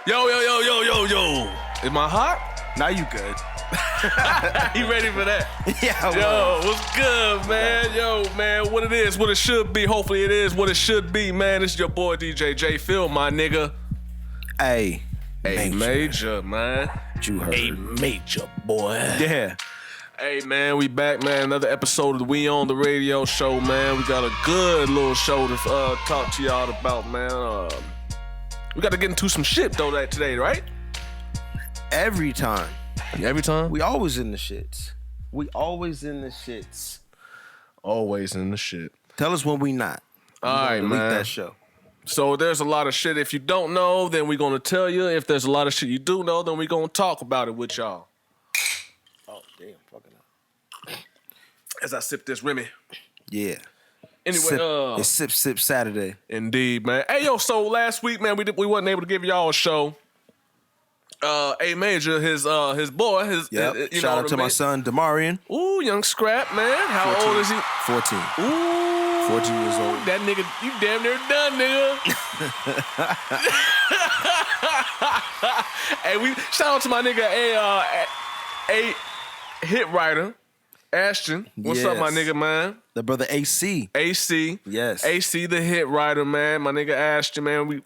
Yo. Am I hot? Now you good. You ready for that? Yeah. Yo, what's good, man? Yo, man, what it is, what it should be. Hopefully it is what it should be, man. It's your boy DJ J Phil, my nigga. Hey. Major, man. You heard. A major, boy. Yeah. Hey, man, we back, man. Another episode of the We On The Radio show, man. We got a good little show to talk to y'all about, man. We got to get into some shit, though, today, right? Every time. Every time? We always in the shits. Always in the shit. Tell us when we not. All right, delete man. that show. So there's a lot of shit. If you don't know, then we're going to tell you. If there's a lot of shit you do know, then we're going to talk about it with y'all. Oh, damn. Fucking up. As I sip this Remy. Yeah. Anyway, it's Sip Saturday. Indeed, man. Hey, yo, so last week, man, we wasn't able to give y'all a show. A Major, his boy, Yep. you Shout know out to my son, Damarian. Ooh, young scrap, man. How 14. old is he? 14. Ooh, 14 years old. That nigga, you damn near done, nigga. Hey, we shout out to my nigga, a hit writer, Ashton. What's up, my nigga, man? The brother AC. Yes. AC, AC, the hit writer, man. My nigga Ashton, man. We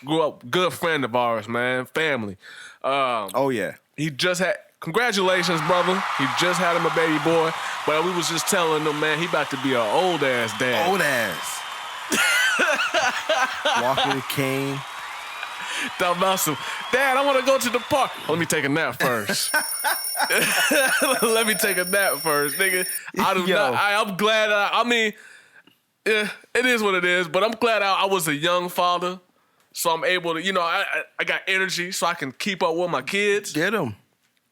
grew up, good friend of ours, man. Family. Oh, yeah. He just had, congratulations, brother. He just had him a baby boy. But we was just telling him, man, he about to be an old ass dad. Old ass. Walking the cane. Talking about some, Dad, I want to go to the park. Let me take a nap first. Let me take a nap first, nigga. I'm glad. Yeah, it is what it is. But I'm glad I was a young father, so I'm able to, I got energy, so I can keep up with my kids. Get them.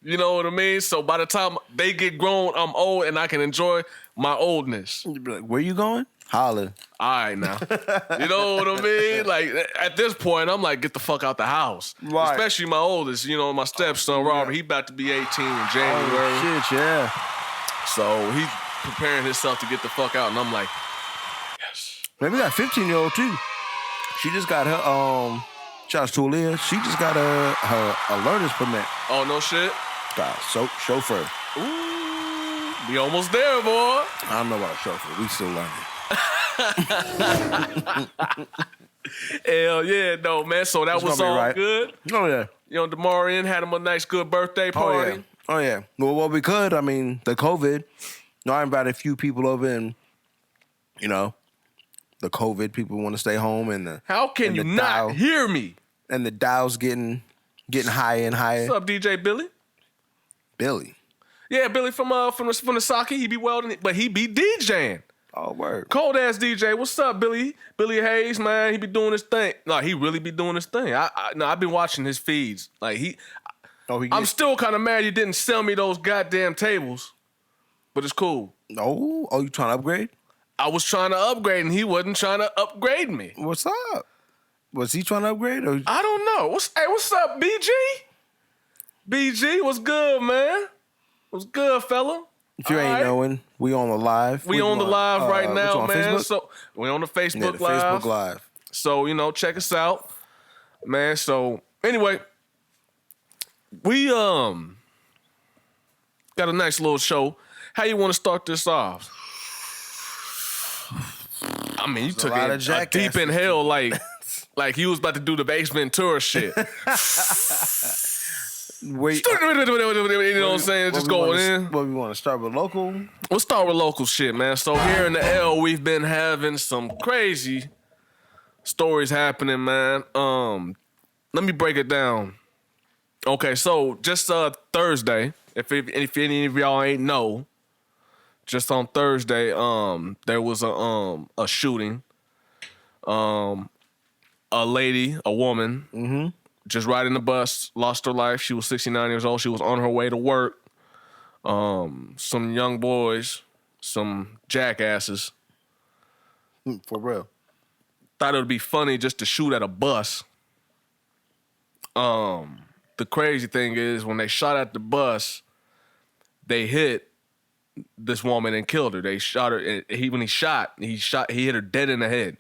You know what I mean? So by the time they get grown, I'm old and I can enjoy my oldness. You be like, where you going? Holla. All right, now. You know what I mean? Like, at this point, I'm like, get the fuck out the house. Right. Especially my oldest, my stepson, Robert. He about to be 18 in January. Oh, shit, yeah. So he's preparing himself to get the fuck out, and I'm like, yes. Man, we got a 15-year-old, too. She just got her, shout out to Aaliyah. She just got her learner's permit. Oh, no shit? Got chauffeur. Ooh, we almost there, boy. I don't know about chauffeur. We still learning. Hell yeah, no, man. So that was all right. good. Oh, yeah. Damarian had him a nice, good birthday party. Oh, yeah. Well, we could. I mean, the COVID. I invited a few people over and, the COVID people want to stay home and How can you not hear me? And the dial's getting higher and higher. What's up, DJ Billy? Billy. Yeah, Billy from the Saki. He be welding, but he be DJing. Oh, word. Cold ass DJ. What's up, Billy? Billy Hayes, man. He be doing his thing. No, he really be doing his thing. I've been watching his feeds. Like I'm still kind of mad you didn't sell me those goddamn tables, but it's cool. Oh, you trying to upgrade? I was trying to upgrade, and he wasn't trying to upgrade me. What's up? Was he trying to upgrade? Or? I don't know. What's up, BG? BG, what's good, man? What's good, fella? If you ain't knowing, we on the live. We on the live right now, man. Facebook? So we on the Facebook Live. Facebook Live. So, check us out. Man, so anyway, we got a nice little show. How you want to start this off? I mean, you took it a deep inhale like he was about to do the basement tour shit. Wait, you know what I'm saying? Just going in. What, we want to start with local? We'll start with local shit, man. So here in the L, we've been having some crazy stories happening, man. Let me break it down. Okay, so just Thursday, if any of y'all ain't know, just on Thursday, there was a shooting. A woman, just riding the bus, lost her life. She was 69 years old. She was on her way to work. Some young boys, some jackasses. For real. Thought it would be funny just to shoot at a bus. The crazy thing is when they shot at the bus, they hit this woman and killed her. They shot her. He hit her dead in the head.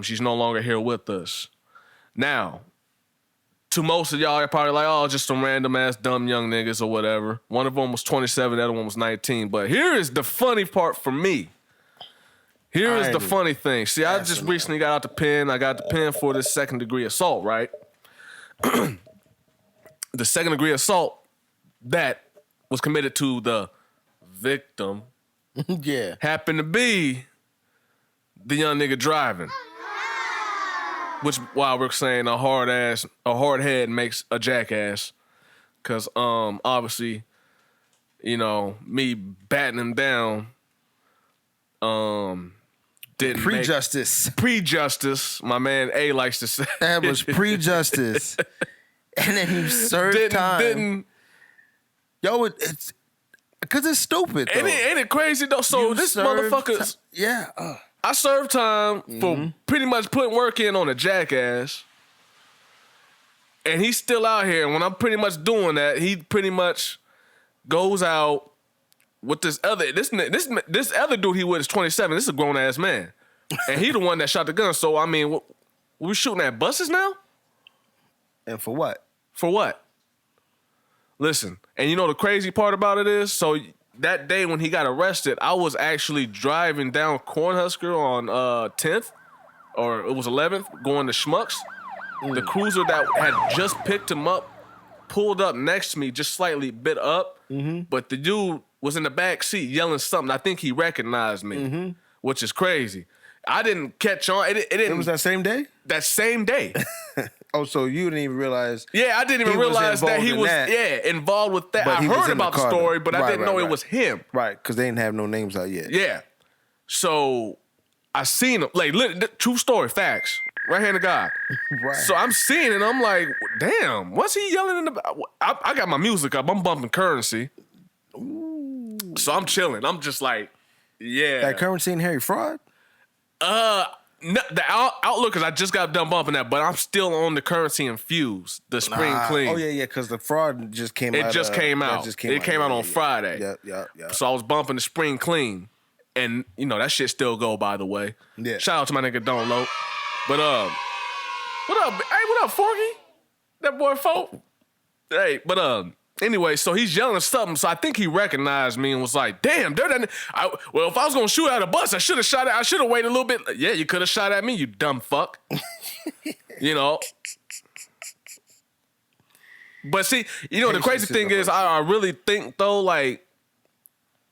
She's no longer here with us. Now, to most of y'all, you're probably like, oh, just some random ass dumb young niggas or whatever. One of them was 27, the other one was 19. But here is the funny part for me. Here is the funny thing. See, I just recently got out the pen. I got the pen for this second degree assault, right? The second degree assault that was committed to the victim Yeah. happened to be the young nigga driving. Which, while we're saying a hard head makes a jackass. Cause obviously, you know, me batting him down didn't Pre-justice. Pre-justice, my man A likes to say. That was pre-justice. And then you served time. Yo, it's because it's stupid, though. Ain't it crazy, though? So this motherfucker... Yeah. I served time for pretty much putting work in on a jackass. And he's still out here. And when I'm pretty much doing that, he pretty much goes out with this other... This other dude he with is 27. This is a grown-ass man. And he the one that shot the gun. So, I mean, we shooting at buses now? And for what? For what? Listen, and you know the crazy part about it is, so that day when he got arrested, I was actually driving down Cornhusker on 10th, or it was 11th, going to Schmucks. The cruiser that had just picked him up pulled up next to me, just slightly bit up, but the dude was in the back seat yelling something. I think he recognized me, which is crazy. I didn't catch on. It was that same day? That same day. Oh, so you didn't even realize? Yeah, I didn't even realize that he was involved with that. But I heard about the story, but I didn't know it was him. Right, because they didn't have no names out yet. Yeah. So I seen him. Like, true story, facts. Right hand of God. Right. So I'm seeing it, and I'm like, damn, what's he yelling in the... I got my music up. I'm bumping Currency. Ooh. So I'm chilling. I'm just like, yeah. That Currency and Harry Fraud? No, the Outlook, because I just got done bumping that, but I'm still on the Currency Infused, the Spring Clean. Oh, yeah, because the Fraud just came out. It just came out. It came out on Friday. Yeah. So I was bumping the Spring Clean. And, you know, that shit still go, by the way. Yeah. Shout out to my nigga Don't Low. But, what up? Hey, what up, Forky? That boy Folk? Hey, but, anyway, so he's yelling something, so I think he recognized me and was like, damn, well, if I was going to shoot at a bus, I should have waited a little bit. Yeah, you could have shot at me, you dumb fuck. You know. But see, you know, the crazy thing is, I really think, though, like,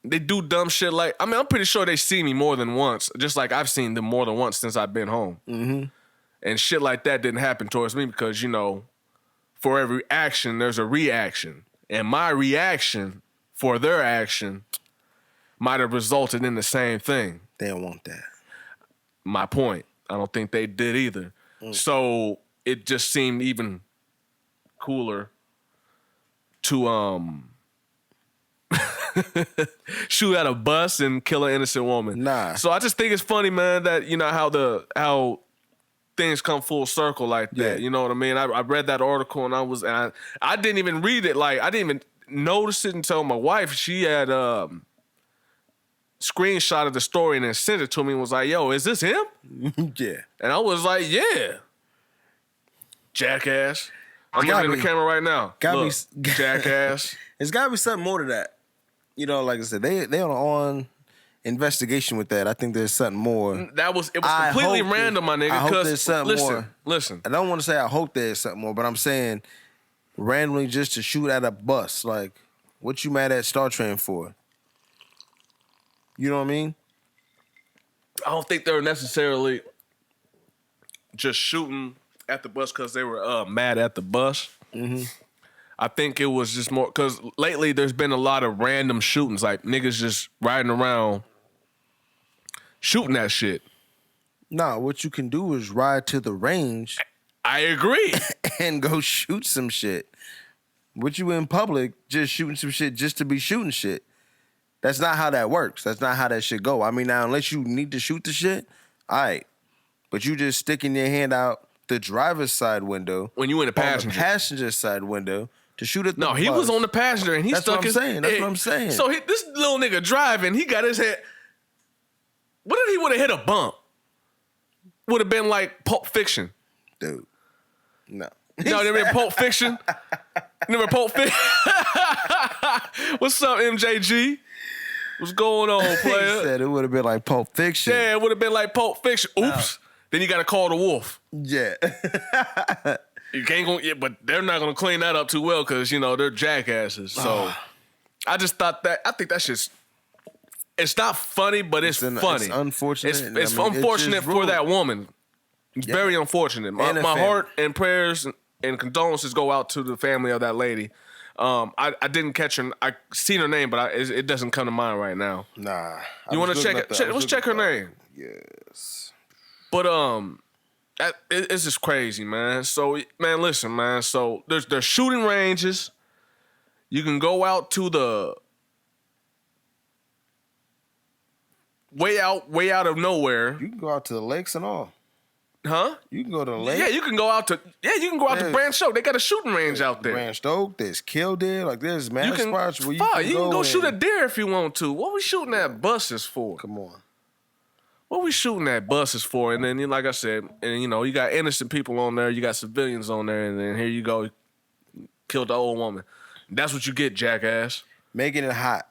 they do dumb shit like, I mean, I'm pretty sure they see me more than once, just like I've seen them more than once since I've been home. Mm-hmm. And shit like that didn't happen towards me because, you know, for every action, there's a reaction. And my reaction for their action might have resulted in the same thing. They don't want that. My point. I don't think they did either. So it just seemed even cooler to shoot at a bus and kill an innocent woman. Nah. So I just think it's funny, man, that, you know, how things come full circle like that. Yeah. You know what I mean? I read that article and I didn't even read it. Like, I didn't even notice it until my wife, she had screenshotted the story and then sent it to me and was like, yo, is this him? Yeah. And I was like, yeah. Jackass. I'm looking at the camera right now. Look, Jackass. It's got to be something more to that. You know, like I said, they on investigation with that. I think there's something more. It was completely random, my nigga. I hope there's something more. Listen. I don't want to say I hope there's something more, but I'm saying randomly just to shoot at a bus. Like, what you mad at Star Trek for? You know what I mean? I don't think they were necessarily just shooting at the bus because they were mad at the bus. Mm-hmm. I think it was just more because lately there's been a lot of random shootings, like niggas just riding around shooting that shit. Nah, what you can do is ride to the range. I agree. And go shoot some shit. What you in public just shooting some shit just to be shooting shit. That's not how that works. That's not how that shit go. I mean, now, unless you need to shoot the shit, all right. But you just sticking your hand out the driver's side window. When you in the passenger. On the passenger side window to shoot at the bus. He was on the passenger and he stuck his... That's what I'm saying. So this little nigga driving, he got his head... What if he would have hit a bump? Would have been like Pulp Fiction. Dude, no. No, they remember Pulp Fiction? Remember Pulp Fiction? What's up, MJG? What's going on, player? He said it would have been like Pulp Fiction. Yeah, it would have been like Pulp Fiction. Oops. Then you got to call the wolf. Yeah. You can't go, yeah, but they're not going to clean that up too well because, you know, they're jackasses. So I just thought that, I think that's just, it's not funny, but it's funny. It's unfortunate. It's unfortunate for that woman. It's very unfortunate. My heart and prayers and condolences go out to the family of that lady. I didn't catch her. I seen her name, but it doesn't come to mind right now. Nah. You want to check it? Let's check her name. Yes. But it's just crazy, man. So, man, listen, man. So there's shooting ranges. You can go out to the way out of nowhere. You can go out to the lakes and all. Huh? You can go to the lake. Yeah, you can go out to Branch Oak. They got a shooting range out there. Branch Oak, there's Killdeer, like there's mad spots where you can go shoot a deer if you want to. What we shooting at buses for? Come on. What we shooting at buses for? And then, like I said, and you know, you got innocent people on there, you got civilians on there, and then here you go, killed the old woman. That's what you get, jackass. Making it hot.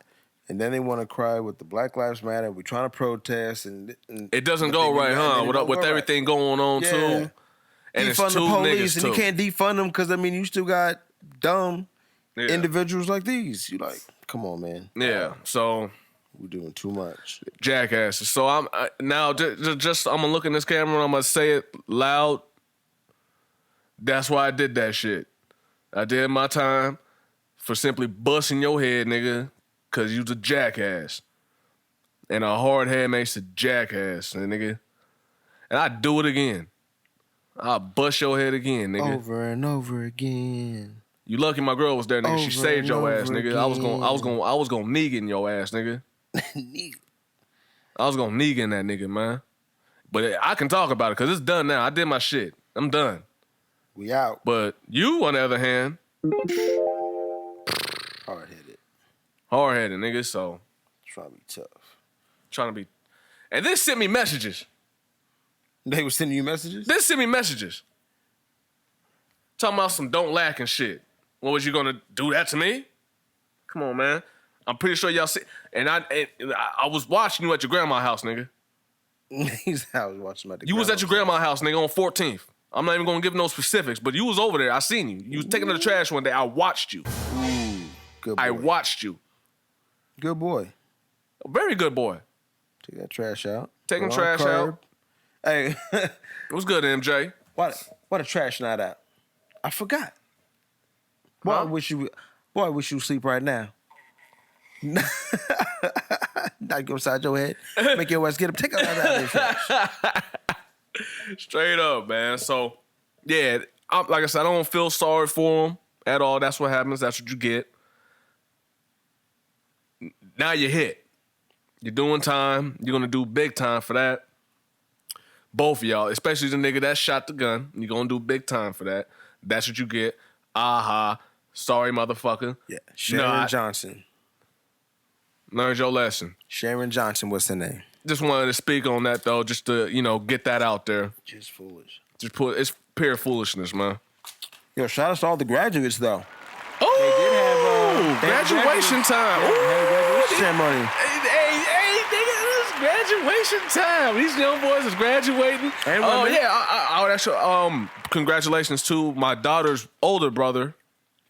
And then they want to cry with the Black Lives Matter. We're trying to protest, and it doesn't go right, huh? With everything going on too, and defund it's two the police, niggas and too. you can't defund them because I mean you still got dumb individuals like these. You like, come on, man. Yeah, so we're doing too much, jackasses. So I'm now just I'm gonna look in this camera and I'm gonna say it loud. That's why I did that shit. I did my time for simply busting your head, nigga. Cause you's a jackass. And a hard head makes a jackass, nigga. And I do it again. I'll bust your head again, nigga. Over and over again. You lucky my girl was there, nigga. She saved your ass, nigga. Again. I was gonna Negan your ass, nigga. I was gonna Negan that nigga, man. But I can talk about it because it's done now. I did my shit. I'm done. We out. But you, on the other hand, hard-headed, nigga, so. Trying to be tough. Trying to be. And then sent me messages. They were sending you messages? Then sent me messages. Talking about some don't lack and shit. What was you gonna do that to me? Come on, man. I'm pretty sure y'all see. And I was watching you at your grandma's house, nigga. I was watching my. You was at your grandma's house, nigga, on 14th. I'm not even gonna give no specifics, but you was over there. I seen you. You was taking to the trash one day. I watched you. Ooh, good boy. I watched you. Good boy. A very good boy. Take that trash out. Taking trash out. Hey. What's good, MJ? What a trash night out. I forgot. Boy, I wish you would sleep right now. Not go inside your head. Make your ass get up. Take out that trash. Straight up, man. So, yeah, like I said, I don't feel sorry for him at all. That's what happens. That's what you get. Now you hit. You're doing time. You're going to do big time for that. Both of y'all, especially the nigga that shot the gun. You're going to do big time for that. That's what you get. Aha. Sorry, motherfucker. Yeah. Sharon Johnson. Learned your lesson. Sharon Johnson, what's her name? Just wanted to speak on that, though, just to, get that out there. Just foolish. It's pure foolishness, man. Yo, shout out to all the graduates, though. Oh, graduation time. Graduation ceremony. Hey, nigga, it's graduation time. These young boys is graduating. Oh, yeah. I would actually, congratulations to my daughter's older brother.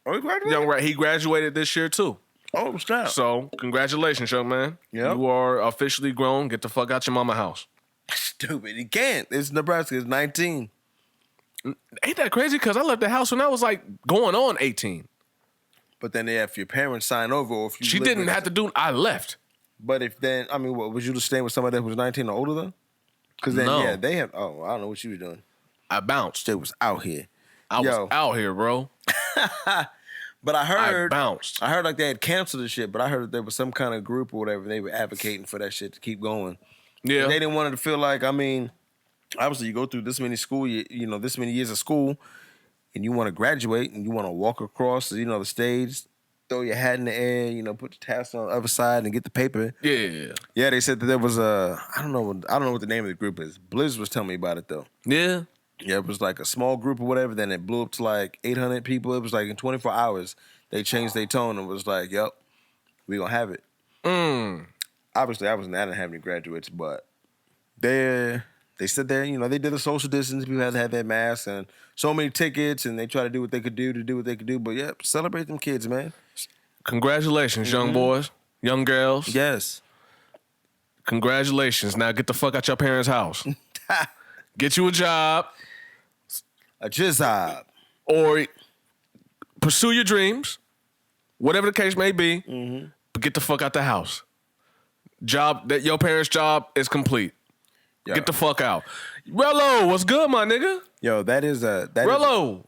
Oh, he graduated? He graduated this year, too. Oh, snap. So, congratulations, young man. Yep. You are officially grown. Get the fuck out your mama's house. Stupid. He can't. It's Nebraska. It's 19. Ain't that crazy? Because I left the house when I was, going on 18. But then if your parents sign over or if you She didn't have to do I left. But if then, what, was you just staying with somebody that was 19 or older then? Because then, no. Yeah, they have, I don't know what you was doing. I bounced. It was out here. I was out here, bro. But I heard. I bounced. I heard like they had canceled the shit, but I heard that there was some kind of group or whatever. They were advocating for that shit to keep going. Yeah. And they didn't want it to feel like, obviously you go through this many this many years of school, and you want to graduate and you want to walk across, the stage, throw your hat in the air, put your tassel on the other side and get the paper. Yeah. Yeah, they said that there was I don't know what the name of the group is. Blizz was telling me about it though. Yeah. Yeah, it was like a small group or whatever. Then it blew up to like 800 people. It was like in 24 hours, they changed their tone and was like, "Yep, we gonna have it." Obviously, I didn't have any graduates, but they stood there. You know, they did the social distance. People had to have their masks and so many tickets, and they tried to do what they could do to do what they could do. But yep, celebrate them kids, man. Congratulations, young boys, young girls. Yes. Congratulations. Now get the fuck out your parents' house. Get you a job. A job. Or pursue your dreams, whatever the case may be, but get the fuck out the house. That your parents' job is complete. Yo. Get the fuck out. Rello, what's good, my nigga? Yo, Rello.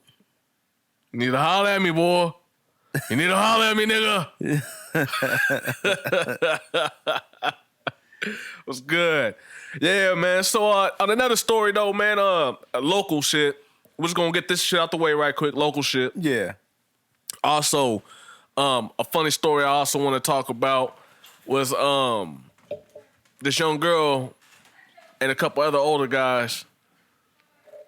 You need to holler at me, boy. You need to holler at me, nigga. What's good? Yeah, man. So on another story though, man, local shit. We're just gonna get this shit out the way right quick. Local shit. Yeah. Also, a funny story I also want to talk about was this young girl and a couple other older guys.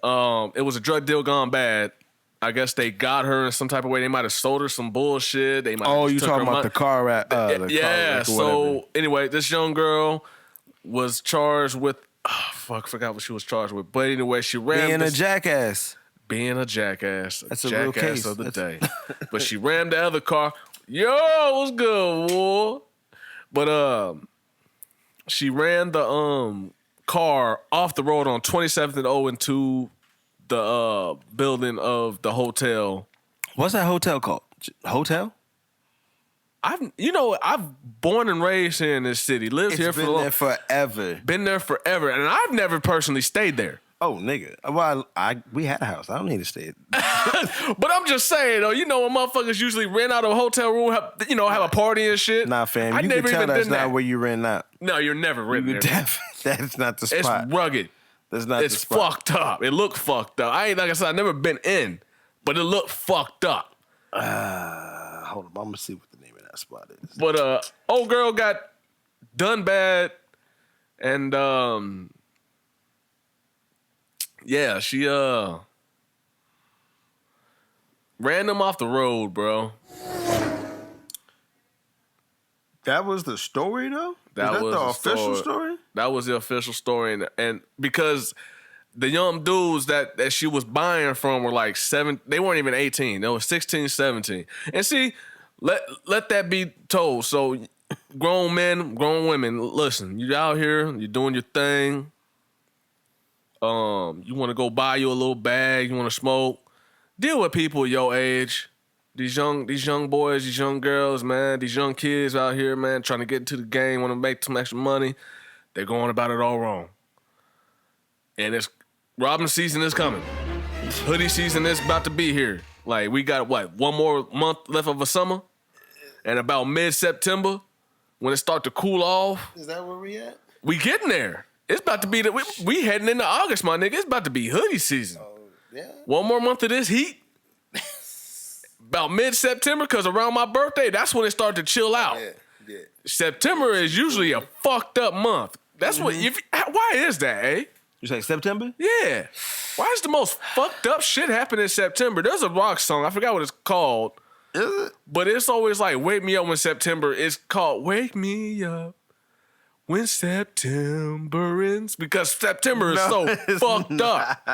It was a drug deal gone bad. I guess they got her in some type of way. They might have sold her some bullshit. They might. You talking about the car rap? Yeah. So anyway, this young girl was charged with. I forgot what she was charged with. But anyway, she rammed being a jackass. Being a jackass. That's a real case of the day. But she rammed the other car. Yo, what's good, boy? But she ran the car off the road on 27th and O into the building of the hotel. What's that hotel called? Hotel? I've born and raised here in this city. Lived here for been there forever. Been there forever, and I've never personally stayed there. Oh, nigga. Well, we had a house. I don't need to stay. But I'm just saying, though, when motherfuckers usually rent out a hotel room, have a party and shit. Nah, fam. You can tell that's not where you rent out. No, you're never renting there. That's not the spot. It's rugged. That's not the spot. It's fucked up. It looked fucked up. Like I said, I've never been in, but it looked fucked up. Hold on. I'm going to see what the name of that spot is. But old girl got done bad, and yeah, she ran them off the road, bro. That was the story, though? That was the official story? That was the official story, and because the young dudes that she was buying from were like 7, they weren't even 18. They were 16, 17. And see, let that be told. So grown men, grown women, listen, you out here, you're doing your thing. You want to go buy you a little bag, you want to smoke. Deal with people your age. These young boys, these young girls, man, these young kids out here, man, trying to get into the game, want to make some extra money. They're going about it all wrong. And it's robbing season is coming. Hoodie season is about to be here. Like, we got, one more month left of a summer? And about mid-September, when it start to cool off. Is that where we at? We getting there. It's about to be, we heading into August, my nigga. It's about to be hoodie season. Oh, yeah. One more month of this heat. About mid-September, because around my birthday, that's when it started to chill out. Yeah. September is usually a fucked up month. That's why is that, eh? You say September? Yeah. Why is the most fucked up shit happen in September? There's a rock song. I forgot what it's called. Is it? But it's always like, wake me up when September. It's called Wake Me Up When September Ends. Because September is so fucked up.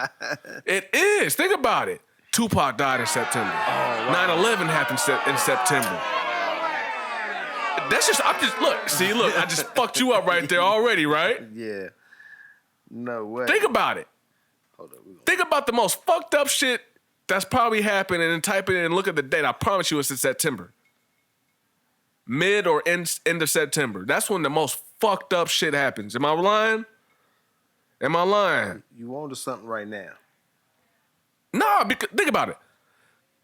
It is. Think about it. Tupac died in September. Oh, wow. 9/11 happened in September. That's just, I just fucked you up right there already, right? Yeah. No way. Think about it. Hold on. Think about the most fucked up shit that's probably happened and then type it in and look at the date. I promise you it's in September. Mid or end of September. That's when the most fucked up shit happens. Am I lying? You on to something right now. Nah, because think about it.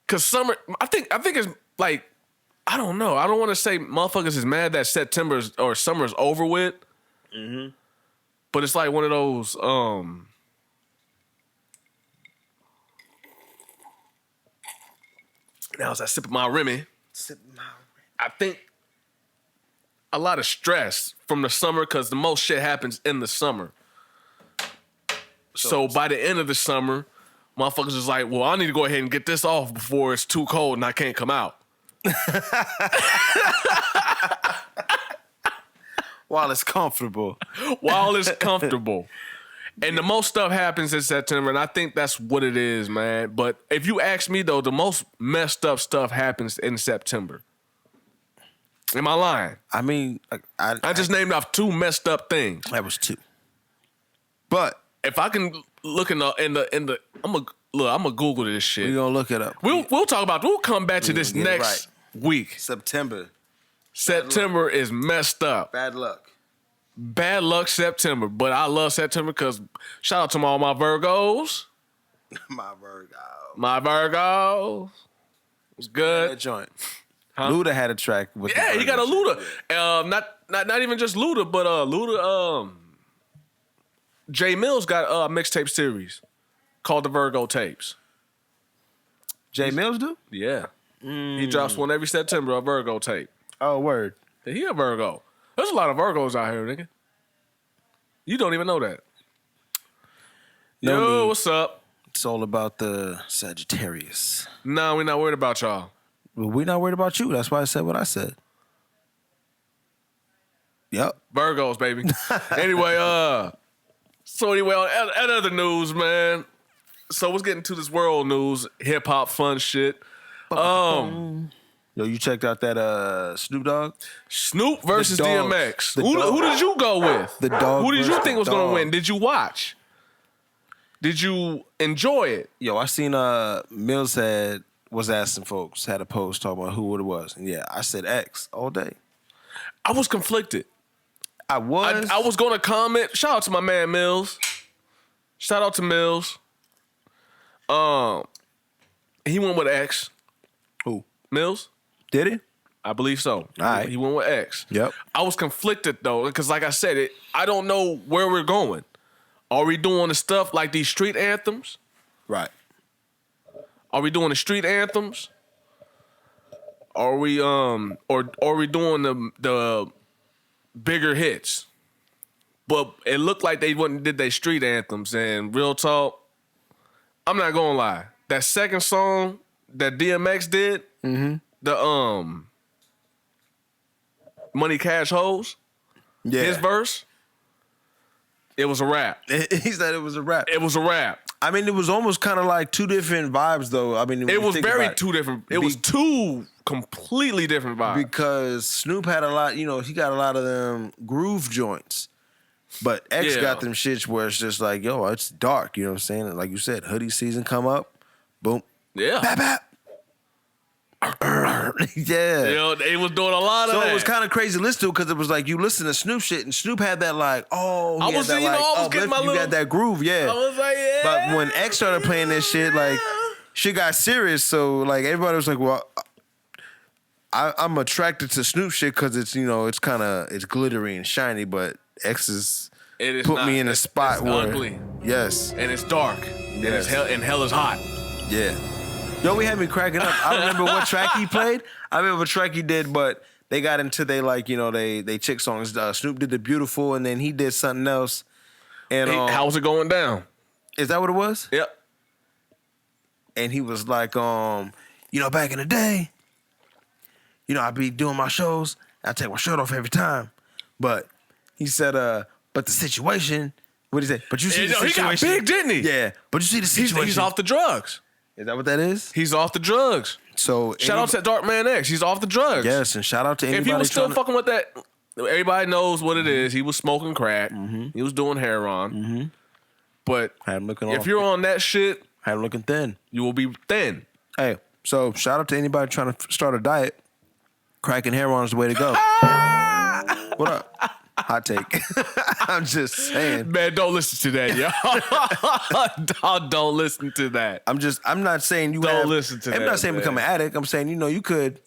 Cause summer, I think it's like, I don't know. I don't want to say motherfuckers is mad that September or summer's over with. Mm-hmm. But it's like one of those. Now as I sip my Remy, I think a lot of stress from the summer because the most shit happens in the summer. So by the end of the summer, Motherfuckers is like, well, I need to go ahead and get this off before it's too cold and I can't come out. While it's comfortable. While it's comfortable. And the most stuff happens in September, and I think that's what it is, man. But if you ask me, though, the most messed up stuff happens in September. Am I lying? I mean, I just named off 2 messed up things. That was 2. But if I can look in the I'm gonna Google this shit. we're gonna look it up. We'll talk about. We'll come back to this next week. September. September is messed up. Bad luck. Bad luck September, but I love September because shout out to all my Virgos. My Virgo. My Virgos. It's good. That joint. Huh? Luda had a track with he got a Luda. Not even just Luda, but Luda. Jay Mills got a mixtape series called the Virgo Tapes. Jay Mills do? Yeah. He drops one every September, a Virgo tape. Oh, word. He a Virgo. There's a lot of Virgos out here, nigga. You don't even know that. Yo, what's up? It's all about the Sagittarius. Nah, we're not worried about y'all. Well, we're not worried about you. That's why I said what I said. Yep. Virgos, baby. Anyway, on other news, man. So let's get into this world news, hip hop fun shit. Yo, you checked out that Snoop Dogg? Snoop versus DMX. The Who dogs. did you go with? The dog. Who did you versus think the was gonna dog. win? Did you watch? Did you enjoy it? Yo, I seen Mills was asking folks, had a post talking about who it was. And yeah, I said X all day. I was conflicted. I was. I was gonna comment. Shout out to my man Mills. Shout out to Mills. He went with X. Who? Mills? Did he? I believe so. All right. He went with X. Yep. I was conflicted though, because like I said, I don't know where we're going. Are we doing the stuff like these street anthems? Right. Are we doing the street anthems? Are we or are we doing the bigger hits? But it looked like they went and did their street anthems, and real talk, I'm not gonna lie. That second song that DMX did, the Money Cash Hoes, Yeah. his verse, it was a rap. He said it was a rap. It was a rap. I mean, it was almost kind of like 2 different vibes, though. I mean, when It you was think very about it. 2 different. It was 2 completely different vibes. Because Snoop had a lot, he got a lot of them groove joints. But X Yeah. got them shits where it's just like, yo, it's dark, you know what I'm saying? Like you said, hoodie season come up, boom, Yeah. bap, bap. Yeah. They was doing a lot of So that. it was kind of crazy to listen to because it was like you listen to Snoop shit and Snoop had that like, oh, I he was, had that, you know, like, I was getting my you little- got that groove, yeah. I was like, yeah. But when X started playing this shit, like, shit got serious. So, like, everybody was like, well, I'm attracted to Snoop shit because it's, it's kind of, it's glittery and shiny, but X is It is put not. me in a It's- spot it's where, ugly. yes, And it's dark. And Yes. hell is hot. yeah. Yo, we had me cracking up. I remember what track he played. I remember what track he did, but they got into they chick songs. Snoop did the Beautiful, and then he did something else. And How's it going down? is that what it was? Yep. And he was like, back in the day, I'd be doing my shows. I take my shirt off every time, but he said, but the situation. What did he say? But you see the He got situation. big, didn't he? Yeah, but you see the situation. He's off the drugs. Is that what that is? He's off the drugs. So Shout out to Dark Man X. He's off the drugs. yes, and shout out to anybody. If he was still trying to- fucking with that, everybody knows what it is. He was smoking crack. He was doing heroin. But Had him looking if off. you're on that shit, Had him looking thin. you will be thin. Hey, so shout out to anybody trying to start a diet. Cracking heroin is the way to go. What up? Hot take. I'm just saying. Man, don't listen to that, y'all. Don't listen to that. I'm not saying you Don't have. listen to I'm that, not saying man. become an addict. I'm saying, you could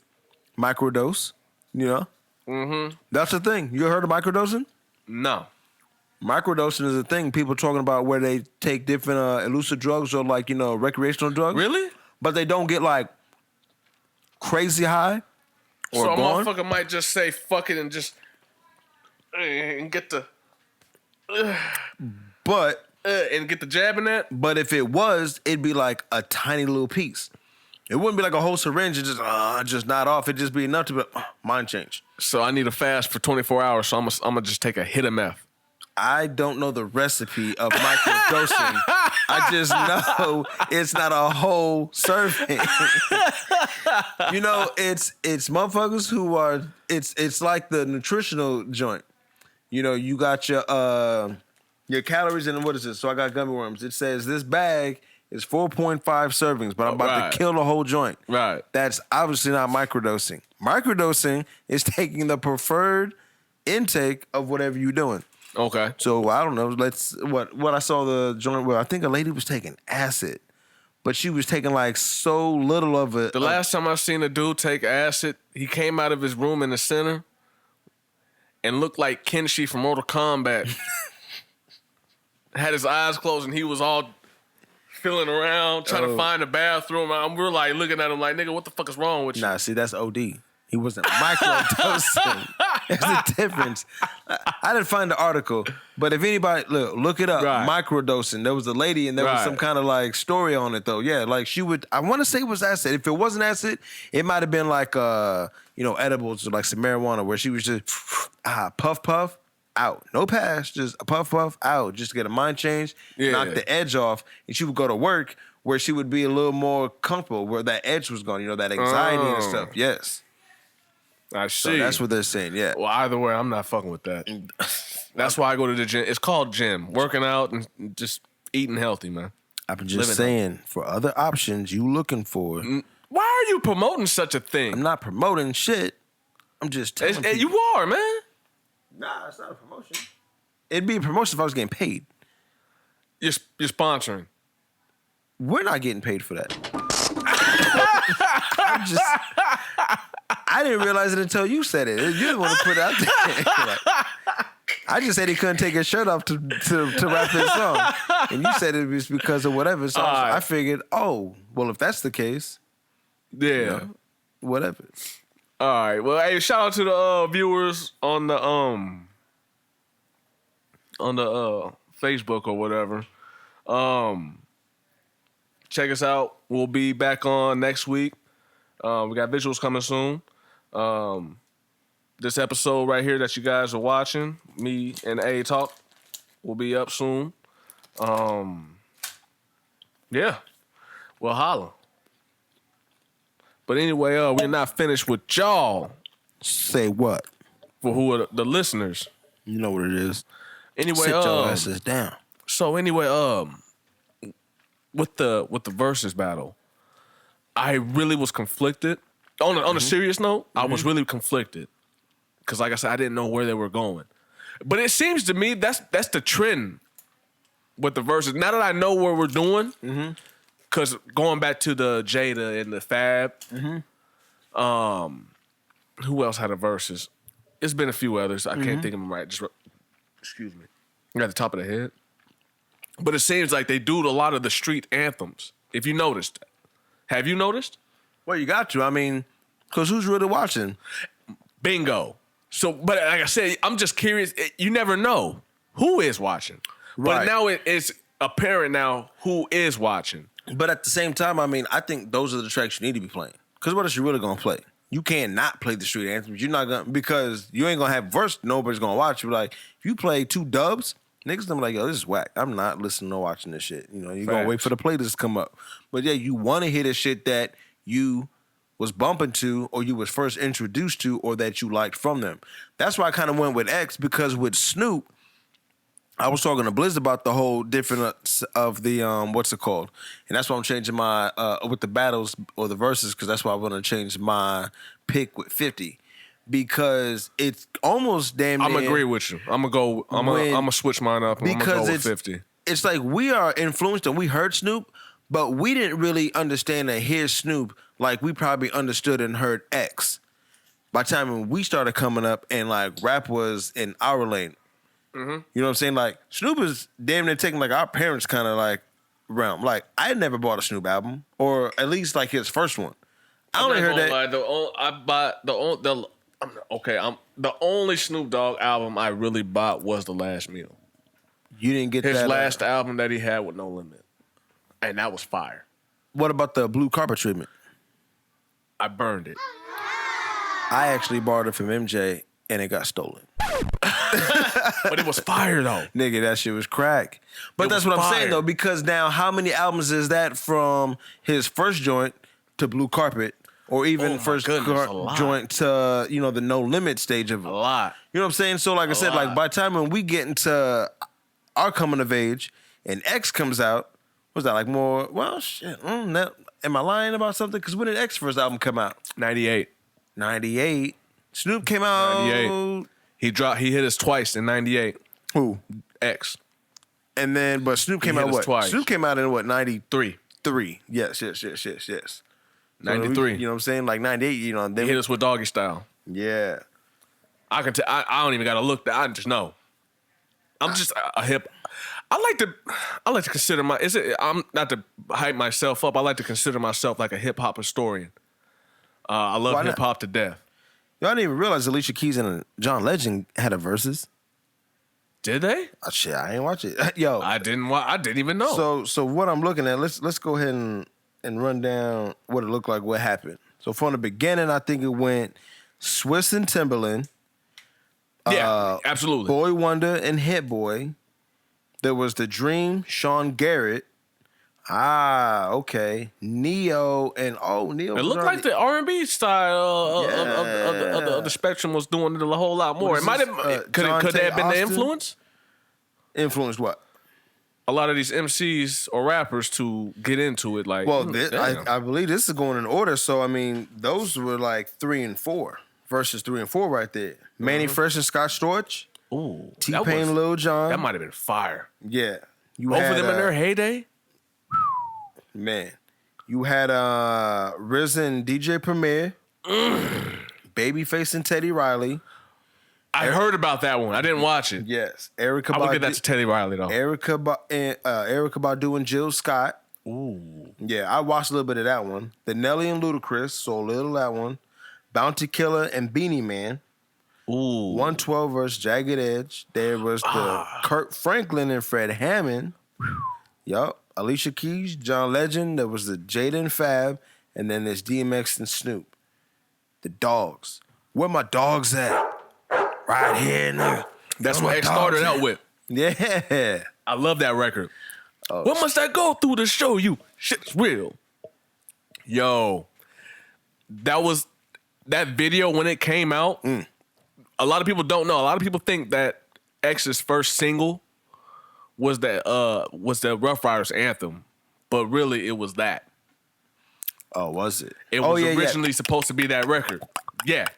microdose, That's the thing. You heard of microdosing? No. Microdosing is a thing. People talking about where they take different elusive drugs or recreational drugs. Really? But they don't get like crazy high or So a gone. motherfucker might just say fuck it and just and get the But and get the jab in that. But if it was, it'd be like a tiny little piece. It wouldn't be like a whole syringe and just not off. It'd just be enough to be mind change. So I need a fast for 24 hours. So I'm gonna just take a hit of meth. I don't know the recipe of microdosing. I just know it's not a whole serving. You know, it's motherfuckers who are. It's like the nutritional joint. You know, you got your calories and what is it? So I got gummy worms. It says this bag is 4.5 servings, but I'm about to kill the whole joint. Right. That's obviously not microdosing. Microdosing is taking the preferred intake of whatever you're doing. Okay. So I don't know. What I saw the joint where I think a lady was taking acid, but she was taking like so little of it. The last time I seen a dude take acid, he came out of his room in the center and looked like Kenshi from Mortal Kombat. Had his eyes closed and he was all feeling around, trying to find a bathroom. We're like looking at him like, nigga, what the fuck is wrong with you? Nah, see, that's OD. He wasn't microdosing. There's a difference. I didn't find the article, but if anybody, look it up. Right. Microdosing. There was a lady and there was some kind of like story on it though. Yeah, like she would, I want to say it was acid. If it wasn't acid, it might have been like, edibles or like some marijuana where she was just puff, puff, out. No pass, just a puff, puff, out. Just to get a mind change, knock the edge off. And she would go to work where she would be a little more comfortable where that edge was gone, that anxiety and stuff. Yes. I see. So that's what they're saying, yeah. Well, either way, I'm not fucking with that. That's why I go to the gym. It's called gym. Working out and just eating healthy, man. I'm just saying, for other options you looking for. Why are you promoting such a thing? I'm not promoting shit. I'm just telling people. You are, man. Nah, it's not a promotion. It'd be a promotion if I was getting paid. You're sponsoring. We're not getting paid for that. I didn't realize it until you said it. You didn't want to put it out there. I just said he couldn't take his shirt off to rap his song. And you said it was because of whatever. So I figured, if that's the case. Yeah. Whatever. All right. Well, hey, shout out to the viewers on the Facebook or whatever. Check us out. We'll be back on next week. We got visuals coming soon. This episode right here that you guys are watching, me and A Talk, will be up soon. Yeah. We'll holla. But anyway, we're not finished with y'all. Say what? For who are the listeners. You know what it is. Anyway, sit your asses down. So anyway, with the versus battle, I really was conflicted. On a serious note, I was really conflicted. Because like I said, I didn't know where they were going. But it seems to me that's the trend with the verses. Now that I know where we're doing, because going back to the Jada and the Fab, who else had a verses? It's been a few others. I can't think of them right. Excuse me. At the top of the head. But it seems like they do a lot of the street anthems. If you noticed. Have you noticed? Well, you got to. I mean, because who's really watching? Bingo. So, but like I said, I'm just curious. You never know who is watching. Right. But now it's apparent now who is watching. But at the same time, I mean, I think those are the tracks you need to be playing. Because what else you really going to play? You can't not play the street anthems. You're not going to, because you ain't going to have verse. Nobody's going to watch you. Like, if you play 2 dubs, niggas gonna be like, yo, this is whack. I'm not listening or watching this shit. You're going to wait for the playlist to come up. But yeah, you want to hear the shit that you was bumping to or you was first introduced to or that you liked from them. That's why I kind of went with X, because with Snoop, I was talking to Blizz about the whole difference of the, what's it called? And that's why I'm changing my, with the battles or the verses, because that's why I'm going to change my pick with 50. Because it's almost damn near. I'm agree with you. I'm gonna switch mine up. And I'm gonna go with 50. It's like we are influenced and we heard Snoop, but we didn't really understand and hear Snoop like we probably understood and heard X. By the time when we started coming up and like rap was in our lane. You know what I'm saying? Like Snoop is damn near taking like our parents kind of like realm. Like I had never bought a Snoop album, or at least like his first one. I only heard that. The only Snoop Dogg album I really bought was The Last Meal. You didn't get his that last album that he had with No Limit, and that was fire. What about the blue carpet treatment? I burned it. I actually borrowed it from MJ and it got stolen. But it was fire though. Nigga, that shit was crack. But that's what I'm saying though, because now how many albums is that from his first joint to Blue Carpet, or even first joint to, you know, the No Limit stage of it? A lot. You know what I'm saying? So like I said, like by the time when we get into our coming of age and X comes out, was that like more, well shit, am I lying about something? Because when did X first album come out? 98. 98. Snoop came out. 98. He hit us twice in 98. Who? X. And then, but Snoop came out what? Twice. Snoop came out in what, 93? 3. Yes. 93. You know what I'm saying? Like 98, you know. He hit us with Doggy Style. Yeah. I can tell. I don't even gotta look. I just know. I'm just a hip. I like to consider I'm not to hype myself up. I like to consider myself like a hip hop historian. I love hip hop to death. Yo, I didn't even realize Alicia Keys and John Legend had a versus. Did they? Oh, shit, I ain't watch it. Yo, I didn't even know. So what I'm looking at, let's go ahead and run down what it looked like, what happened. So from the beginning, I think it went Swiss and Timberland. Yeah, absolutely. Boy Wonder and Hit Boy. There was The Dream, Sean Garrett. Okay. Neo and Neo. It looked like the R&B style of the spectrum was doing it a whole lot more. It might have could that have been the influence? Influenced what? A lot of these MCs or rappers to get into it. Like, well, I believe this is going in order. So I mean, those were like 3 and 4 versus 3 and 4 right there. Manny Fresh and Scott Storch. Ooh, T-Pain, Lil Jon. That might have been fire. Yeah, both of them in their heyday. Man, you had RZA and DJ Premier, Babyface and Teddy Riley. I heard about that one. I didn't watch it. Yes, Erykah Badu. I would give that to Teddy Riley though. Erykah Badu and Jill Scott. Ooh, yeah, I watched a little bit of that one. The Nelly and Ludacris, so a little of that one. Bounty Killer and Beanie Man. Ooh, 112 versus Jagged Edge. There was the Kurt Franklin and Fred Hammond. Yup. Alicia Keys, John Legend. There was the Jada and Fab, and then there's DMX and Snoop. The Dogs. Where my dogs at? Right here, nigga. That's what X started out with. Yeah. I love that record. What must I go through to show you shit's real? Yo, that video when it came out. A lot of people don't know. A lot of people think that X's first single was the Rough Riders anthem, but really it was that. Oh, was it? It was originally supposed to be that record. Yeah.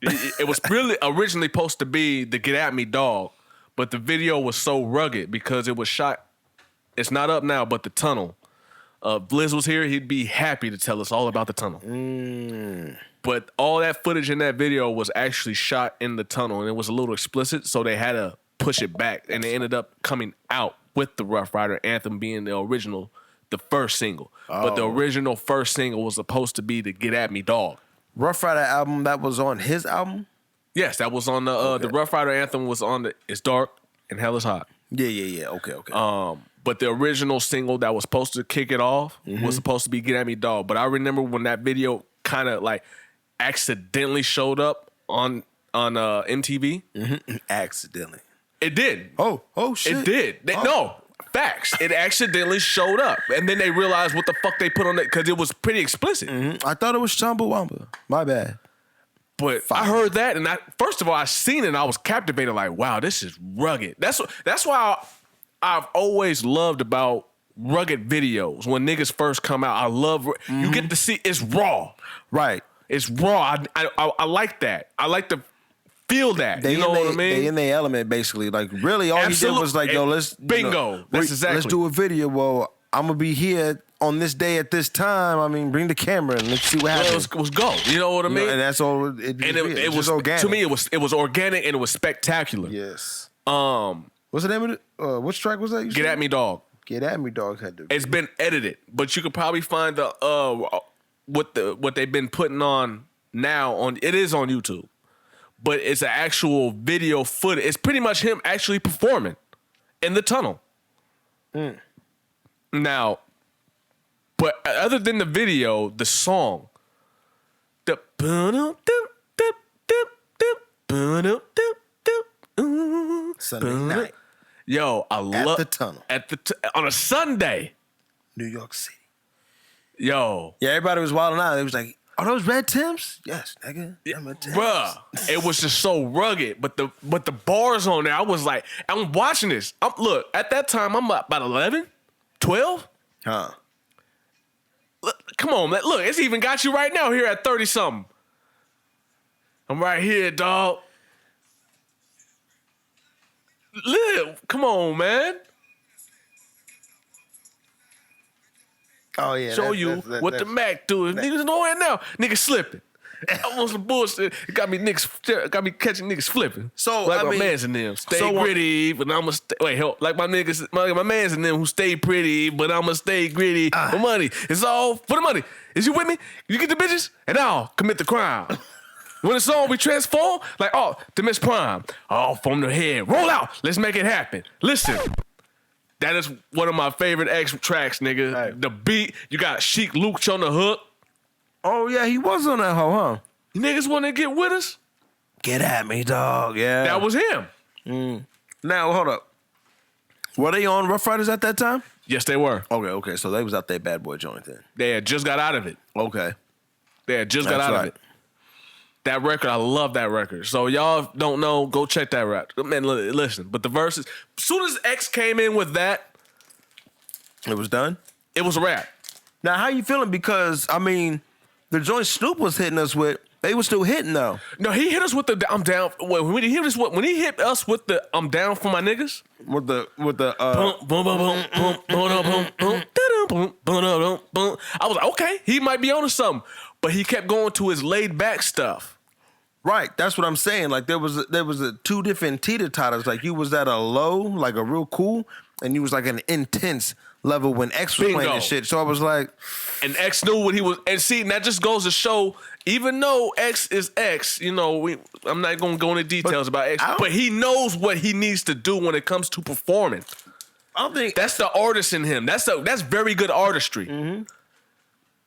It was really originally supposed to be the Get At Me Dog, but the video was so rugged because it was shot. It's not up now, but the tunnel. Blizz was here, he'd be happy to tell us all about the tunnel. But all that footage in that video was actually shot in the tunnel, and it was a little explicit, so they had to push it back, and it ended up coming out with the Rough Rider anthem being the first single. But the original first single was supposed to be the Get At Me Dog. Rough Rider album, that was on his album? Yes, that was on the Rough Rider anthem was on the It's Dark and Hell Is Hot. Yeah. Okay. But the original single that was supposed to kick it off was supposed to be Get At Me Dog. But I remember when that video kind of like accidentally showed up on MTV. Accidentally. It did. Oh shit. It did. No, facts. It accidentally showed up. And then they realized what the fuck they put on it because it was pretty explicit. I thought it was Chumbawamba. My bad. But I heard that, and first of all, I seen it, and I was captivated. Like, wow, this is rugged. That's why I've always loved about rugged videos. When niggas first come out, I love. You get to see it's raw, right? It's raw. I like that. I like to feel that. You know what I mean? They in their element, basically. Like, really, all he did was like, yo, let's bingo. That's exactly. Let's do a video. Well, I'm gonna be here on this day at this time. I mean, bring the camera and let's see what happens. Let's go. You know what I mean? And that's all. It was organic. To me, it was organic and it was spectacular. Yes. What's the name of it? Which track was that? Get At Me Dog. Get At Me Dog had to. It's been edited, but you could probably find what they've been putting on now on. It is on YouTube, but it's an actual video footage. It's pretty much him actually performing in the tunnel. Now, but other than the video, the song, the Sunday night. Yo, I love the tunnel on a Sunday, New York City. Yo, Yeah, everybody was wilding out. It was like, "Are those red Timbs?" Yes, nigga. I'm a Timbs. bruh, it was just so rugged. But the bars on there, I was like, I'm watching this. Look, at that time, I'm about 11, 12. Huh? Look, come on, man. Look, it's even got you right now here at 30 something. I'm right here, dog. Live, come on, man. Oh yeah. Show you what the Mac doing. Niggas know it now. Niggas slipping. I want some bullshit. It got me catching niggas flipping. So, like I my mean, mans and them. Stay so, gritty, but I'ma stay. Wait, help. Like my niggas, my mans and them who stay pretty, but I'ma stay gritty. For money. It's all for the money. Is you with me? You get the bitches, and I'll commit the crime. When it's on, we transform like, oh, to Miss Prime. Oh, from the head. Roll out. Let's make it happen. Listen. That is one of my favorite X tracks, nigga. Hey. The beat, you got Sheik Luch on the hook. Oh yeah, he was on that hoe, huh? You niggas want to get with us? Get at me, dog. Yeah. That was him. Now hold up. Were they on Rough Riders at that time? Yes, they were. Okay. So they was out there bad boy joint then. They had just got out of it. Okay. They had just got That's out right. of it. That record, I love that record. So y'all don't know, go check that rap. Man, listen. But the verses, as soon as X came in with that, It was done? it was a rap. Now how you feeling? Because I mean, the joint Snoop was hitting us with, they were still hitting though. No, he hit us with the I'm down. When he hit us with the I'm down for my niggas. With the Boom, boom, boom, boom, boom, boom, boom, boom, boom, boom, boom. I was like, okay, he might be onto something. But he kept going to his laid back stuff. right, that's what I'm saying. Like there was a two different teeter-totters. Like you was at a low, like a real cool, and you was like an intense level when X was playing this shit. So I was like, And X knew what he was. And see, and that just goes to show, even though X is X, you know, I'm not going to go into details about X, but he knows what he needs to do when it comes to performing. I don't think That's the artist in him. That's very good artistry.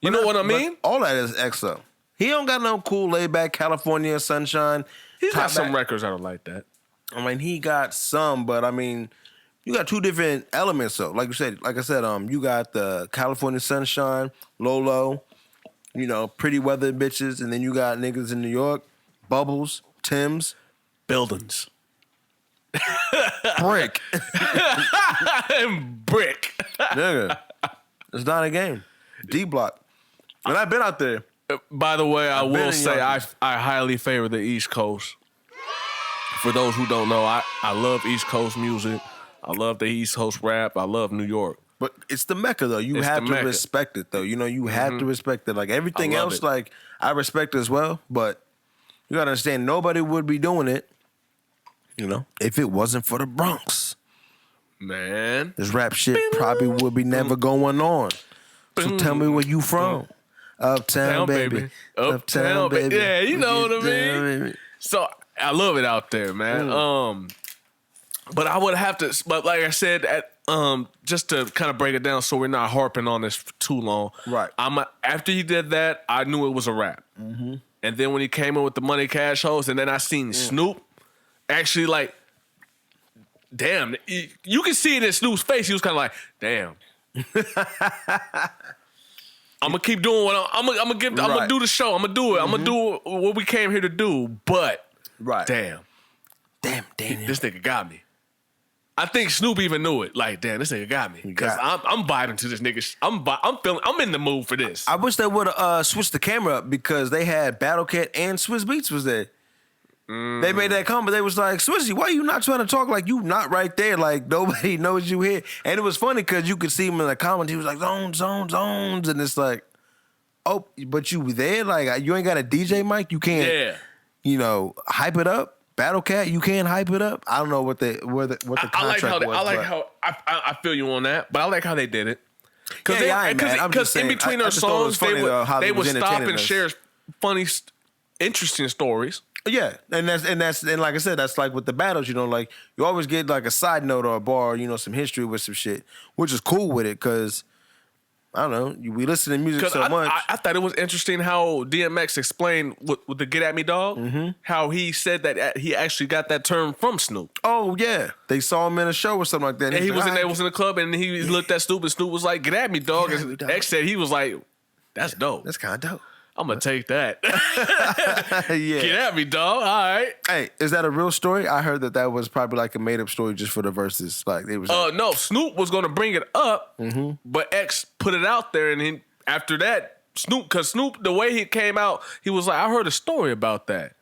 You know what I mean? All that is X though. He don't got no cool laid back California sunshine. He's got top some back. records that are like that. I mean, he got some, but I mean, you got two different elements though. Like I said, you got the California sunshine, Lolo, you know, pretty weather bitches, and then you got niggas in New York, Bubbles, Tim's, Buildings. Brick. And Brick. Nigga, it's not a game. D Block. And I've been out there. By the way, I been will in say I Yonkers. highly favor the East Coast. For those who don't know, I love East Coast music. I love the East Coast rap. I love New York. But it's the Mecca though. You It's have the to Mecca. respect it though. You know, you have to respect it. Like everything I love else, it. like I respect as well. But you gotta understand, nobody would be doing it, you know, if it wasn't for the Bronx. Man. This rap shit probably would be never going on. So tell me where you from. Uptown, baby. Uptown, baby. Yeah, you know what I mean? So I love it out there, man. But I would have to, but like I said, just to kind of break it down so we're not harping on this for too long. Right. After he did that, I knew it was a rap. And then when he came in with the Money Cash hoes, and then I seen Snoop actually like, damn, you can see it in Snoop's face. He was kind of like, damn. I'm gonna keep doing what I'm gonna do the show. I'm gonna do it. I'm gonna do what we came here to do. But damn, this nigga got me. I think Snoop even knew it. Like, damn, this nigga got me because I'm vibing to this nigga. I'm in the mood for this. I wish they would have switched the camera up because they had Battle Cat and Swiss Beats was there. They made that comment. They was like, Swizzy, why you not trying to talk like you not right there? Like nobody knows you here. And it was funny because you could see him in the comments. He was like, zones. And it's like, oh, but you there? Like you ain't got a DJ mic? You can't, you know, hype it up? Battle Cat, you can't hype it up? I don't know what the contract I feel you on that, but I like how they did it. Because in between their songs, they would stop and share funny, interesting stories. Yeah, and like I said, that's like with the battles, you know, like you always get like a side note or a bar, you know, some history with some shit, which is cool with it because I don't know, we listen to music so much. I thought it was interesting how DMX explained with the "Get at Me, Dog," how he said that he actually got that term from Snoop. Oh yeah, they saw him in a show or something like that. And he was in the club, and he looked at Snoop, and Snoop was like, "Get at me, dog." And X said he was like, "That's dope. That's kind of dope. I'm gonna take that." Yeah. Get at me, dog. All right. Hey, is that a real story? I heard that was probably like a made up story just for the verses. Like it was. No, Snoop was gonna bring it up, but X put it out there, and then after that, because Snoop, the way he came out, he was like, "I heard a story about that,"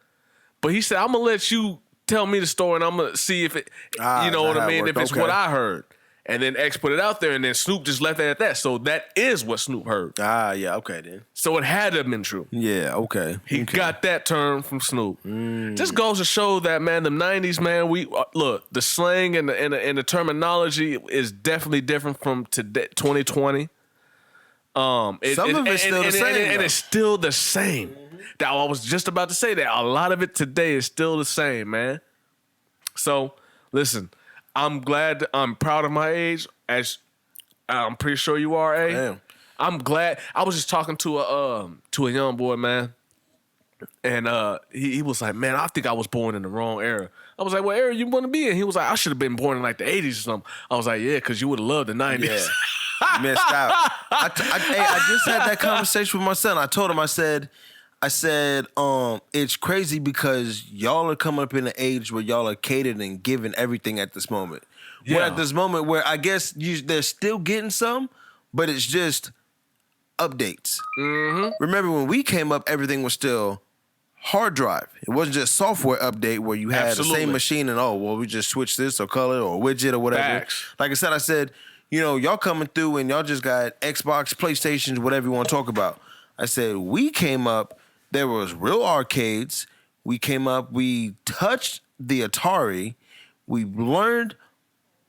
but he said, "I'm gonna let you tell me the story, and I'm gonna see if it, you know what I mean, if it's what I heard." And then X put it out there, and then Snoop just left it at that. So that is what Snoop heard. Yeah, okay then. So it had to have been true. Yeah, okay. He got that term from Snoop. Just goes to show that, man, the 90s, man, we look, the slang and the terminology is definitely different from today, 2020. Some of it's still the same. And it's still the same. That I was just about to say that. A lot of it today is still the same, man. So, listen. I'm proud of my age, as I'm pretty sure you are, A. Damn. I'm glad. I was just talking to a young boy, man, and he was like, "Man, I think I was born in the wrong era." I was like, "What era you want to be in?" He was like, "I should have been born in like the 80s or something." I was like, "Yeah, because you would have loved the 90s." Yeah. Missed out. I just had that conversation with my son. I told him, I said, it's crazy because y'all are coming up in an age where y'all are catered and given everything at this moment. Yeah. We're at this moment where I guess they're still getting some, but it's just updates. Remember when we came up, everything was still hard drive. It wasn't just software update where you had the same machine and we just switch this or color or widget or whatever. Facts. Like I said, you know, y'all coming through and y'all just got Xbox, PlayStations, whatever you want to talk about. I said we came up. There was real arcades. We came up, we touched the Atari. We learned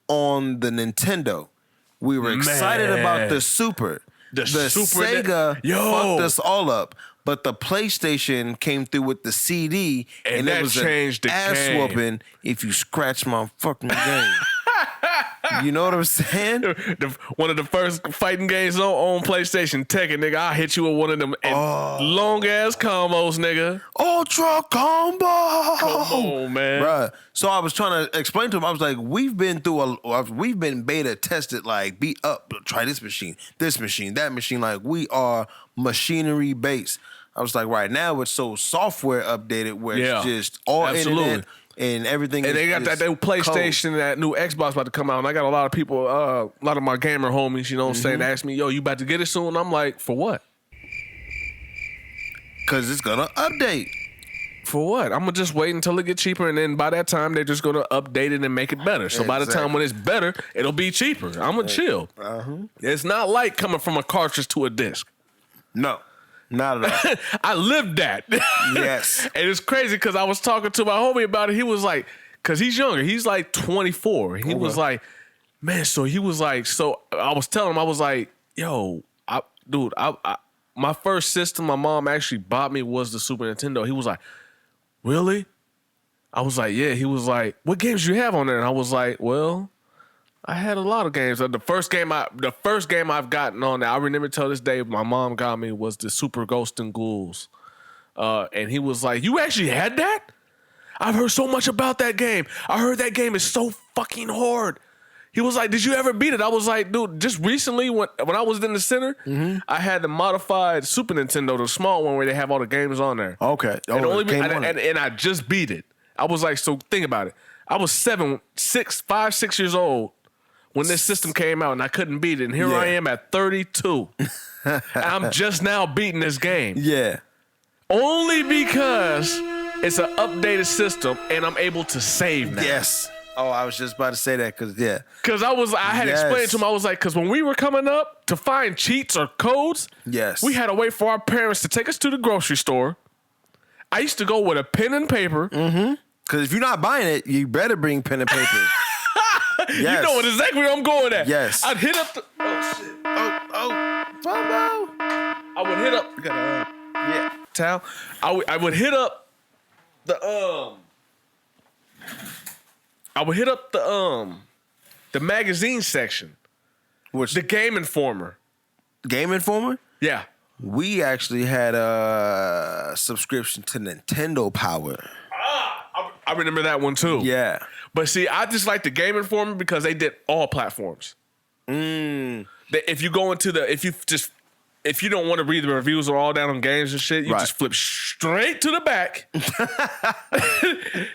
on the Nintendo. We were excited about the Super. The Sega fucked us all up. But the PlayStation came through with the CD. And that it was changed an the ass game. whooping if you scratch my fucking game. You know what I'm saying? One of the first fighting games on PlayStation, Tekken, nigga. I hit you with one of them long ass combos, nigga. Ultra combo. Come on, man. Bruh. So I was trying to explain to him. I was like, we've been beta tested, like, beat up, try this machine, that machine. Like, we are machinery based. I was like, right now it's so software updated where it's just all internet. And everything. And they got that new PlayStation, and that new Xbox about to come out. And I got a lot of people, a lot of my gamer homies, you know what I'm saying, ask me, "Yo, you about to get it soon?" I'm like, "For what?" Because it's gonna update. For what? I'm gonna just wait until it get cheaper, and then by that time they're just gonna update it and make it better. So by the time when it's better, it'll be cheaper. I'm gonna chill. It's not like coming from a cartridge to a disc. No. Not at all. I lived that. Yes. And it's crazy because I was talking to my homie about it. He was like, because he's younger. He's like 24. He was like, man, so he was like, so I was telling him, I was like, yo, my first system my mom actually bought me was the Super Nintendo. He was like, really? I was like, yeah. He was like, what games you have on there? And I was like, well, I had a lot of games. The first game I've gotten on there, I remember till this day, my mom got me was the Super Ghost and Ghouls. And he was like, you actually had that? I've heard so much about that game. I heard that game is so fucking hard. He was like, did you ever beat it? I was like, dude, just recently when I was in the center, I had the modified Super Nintendo, the small one where they have all the games on there. Okay. And I just beat it. I was like, so think about it. I was 5, 6 years old when this system came out, and I couldn't beat it. And here I am at 32. And I'm just now beating this game. Yeah. Only because it's an updated system, and I'm able to save now. Yes. Oh, I was just about to say that because I had explained to him, I was like, because when we were coming up to find cheats or codes, we had to wait for our parents to take us to the grocery store. I used to go with a pen and paper. Because if you're not buying it, you better bring pen and paper. Yes. You know what exactly where I'm going at. Yes. I'd hit up the... Oh, shit. Fumbo. I would hit up... You got a... towel. I would hit up the magazine section. Which The Game Informer. Game Informer? Yeah. We actually had a subscription to Nintendo Power. I remember that one too. Yeah. But see, I just like the Game Informer because they did all platforms. If you go into if you don't want to read the reviews or all down on games and shit, you just flip straight to the back.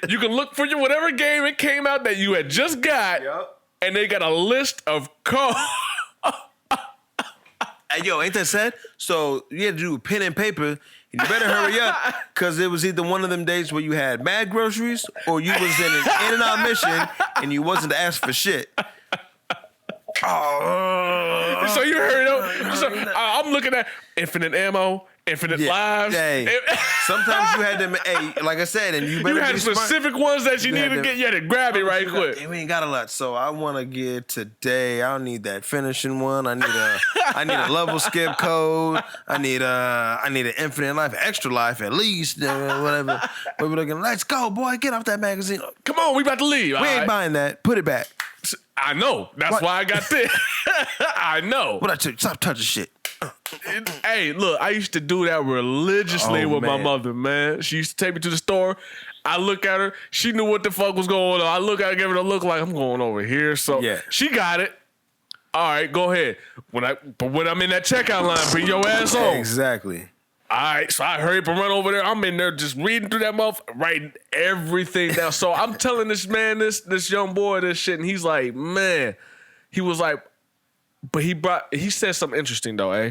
You can look for whatever game it came out that you had just got, and they got a list of codes. Hey, yo, ain't that sad? So you had to do pen and paper, and you better hurry up, because it was either one of them days where you had mad groceries or you was in an in and out mission and you wasn't asked for shit. So you heard it. So I'm looking at infinite ammo, infinite lives. Hey, sometimes you had them. Hey, like I said, and you better. You had be specific ones that you need to get. You had to grab it right quick. We ain't got a lot, so I want to get today. I don't need that finishing one. I need a level skip code. I need an infinite life, extra life at least. Whatever. We were looking. Let's go, boy. Get off that magazine. Come on, we about to leave. We ain't buying that. Put it back. I know. That's why I got this. I know. What I took? Stop touching shit. Hey, look, I used to do that religiously with my mother, man. She used to take me to the store. I look at her. She knew what the fuck was going on. I look at her, give her a look like I'm going over here. So she got it. All right, go ahead. When I'm in that checkout line, bring your ass on. Exactly. All right, so I hurry up and run over there. I'm in there just reading through that motherfucker, writing everything down. So I'm telling this man, this young boy, this shit, and he's like, man, he was like, but he said something interesting though, eh?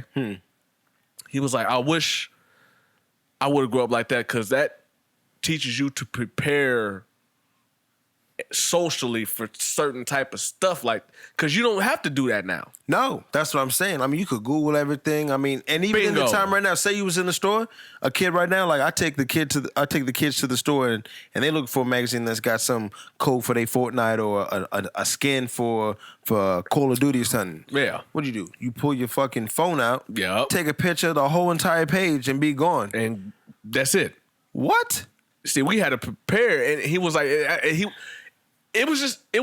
He was like, I wish I would have grown up like that, because that teaches you to prepare socially for certain type of stuff, like, because you don't have to do that now. No, that's what I'm saying. I mean, you could Google everything. I mean, and even in the time right now, say you was in the store, a kid right now, like I take the kids to the store and they look for a magazine that's got some code for their Fortnite or a skin for Call of Duty or something. Yeah. What do? You pull your fucking phone out, take a picture of the whole entire page and be gone. And that's it. What? See, we had to prepare, and he was like, it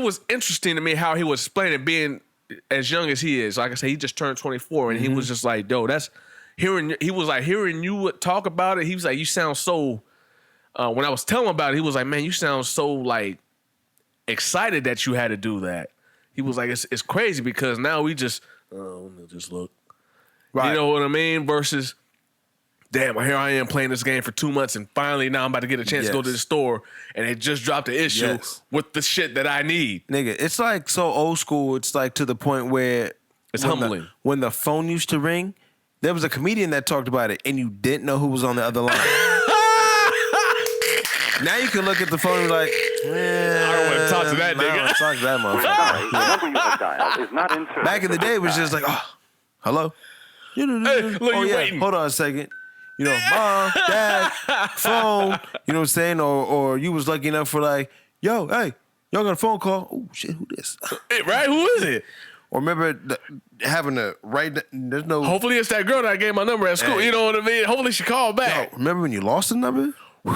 was interesting to me how he was explaining being as young as he is. Like I said, he just turned 24, and he was just like, yo, hearing you talk about it, he was like, you sound so, when I was telling him about it, he was like, man, you sound so like excited that you had to do that. He was like, it's crazy because now we just look. Right. You know what I mean? Versus, damn, here I am playing this game for 2 months, and finally now I'm about to get a chance to go to the store, and they just dropped the issue with the shit that I need. Nigga, it's like so old school. It's like to the point where it's humbling. When the phone used to ring, there was a comedian that talked about it, and you didn't know who was on the other line. Now you can look at the phone and be like, I don't want to talk to that nigga. I don't talk to that motherfucker. The number you have dialed is not in service. Back in the day, it was just like, oh, hello? Hey, look, you waiting. Hold on a second. You know, mom, dad, phone, you know what I'm saying? Or you was lucky enough for like, yo, hey, y'all got a phone call. Oh, shit, who this? Right, who is it? Or remember having to write, there's no. Hopefully it's that girl that I gave my number at school. Hey. You know what I mean? Hopefully she called back. Yo, remember when you lost the number? Oh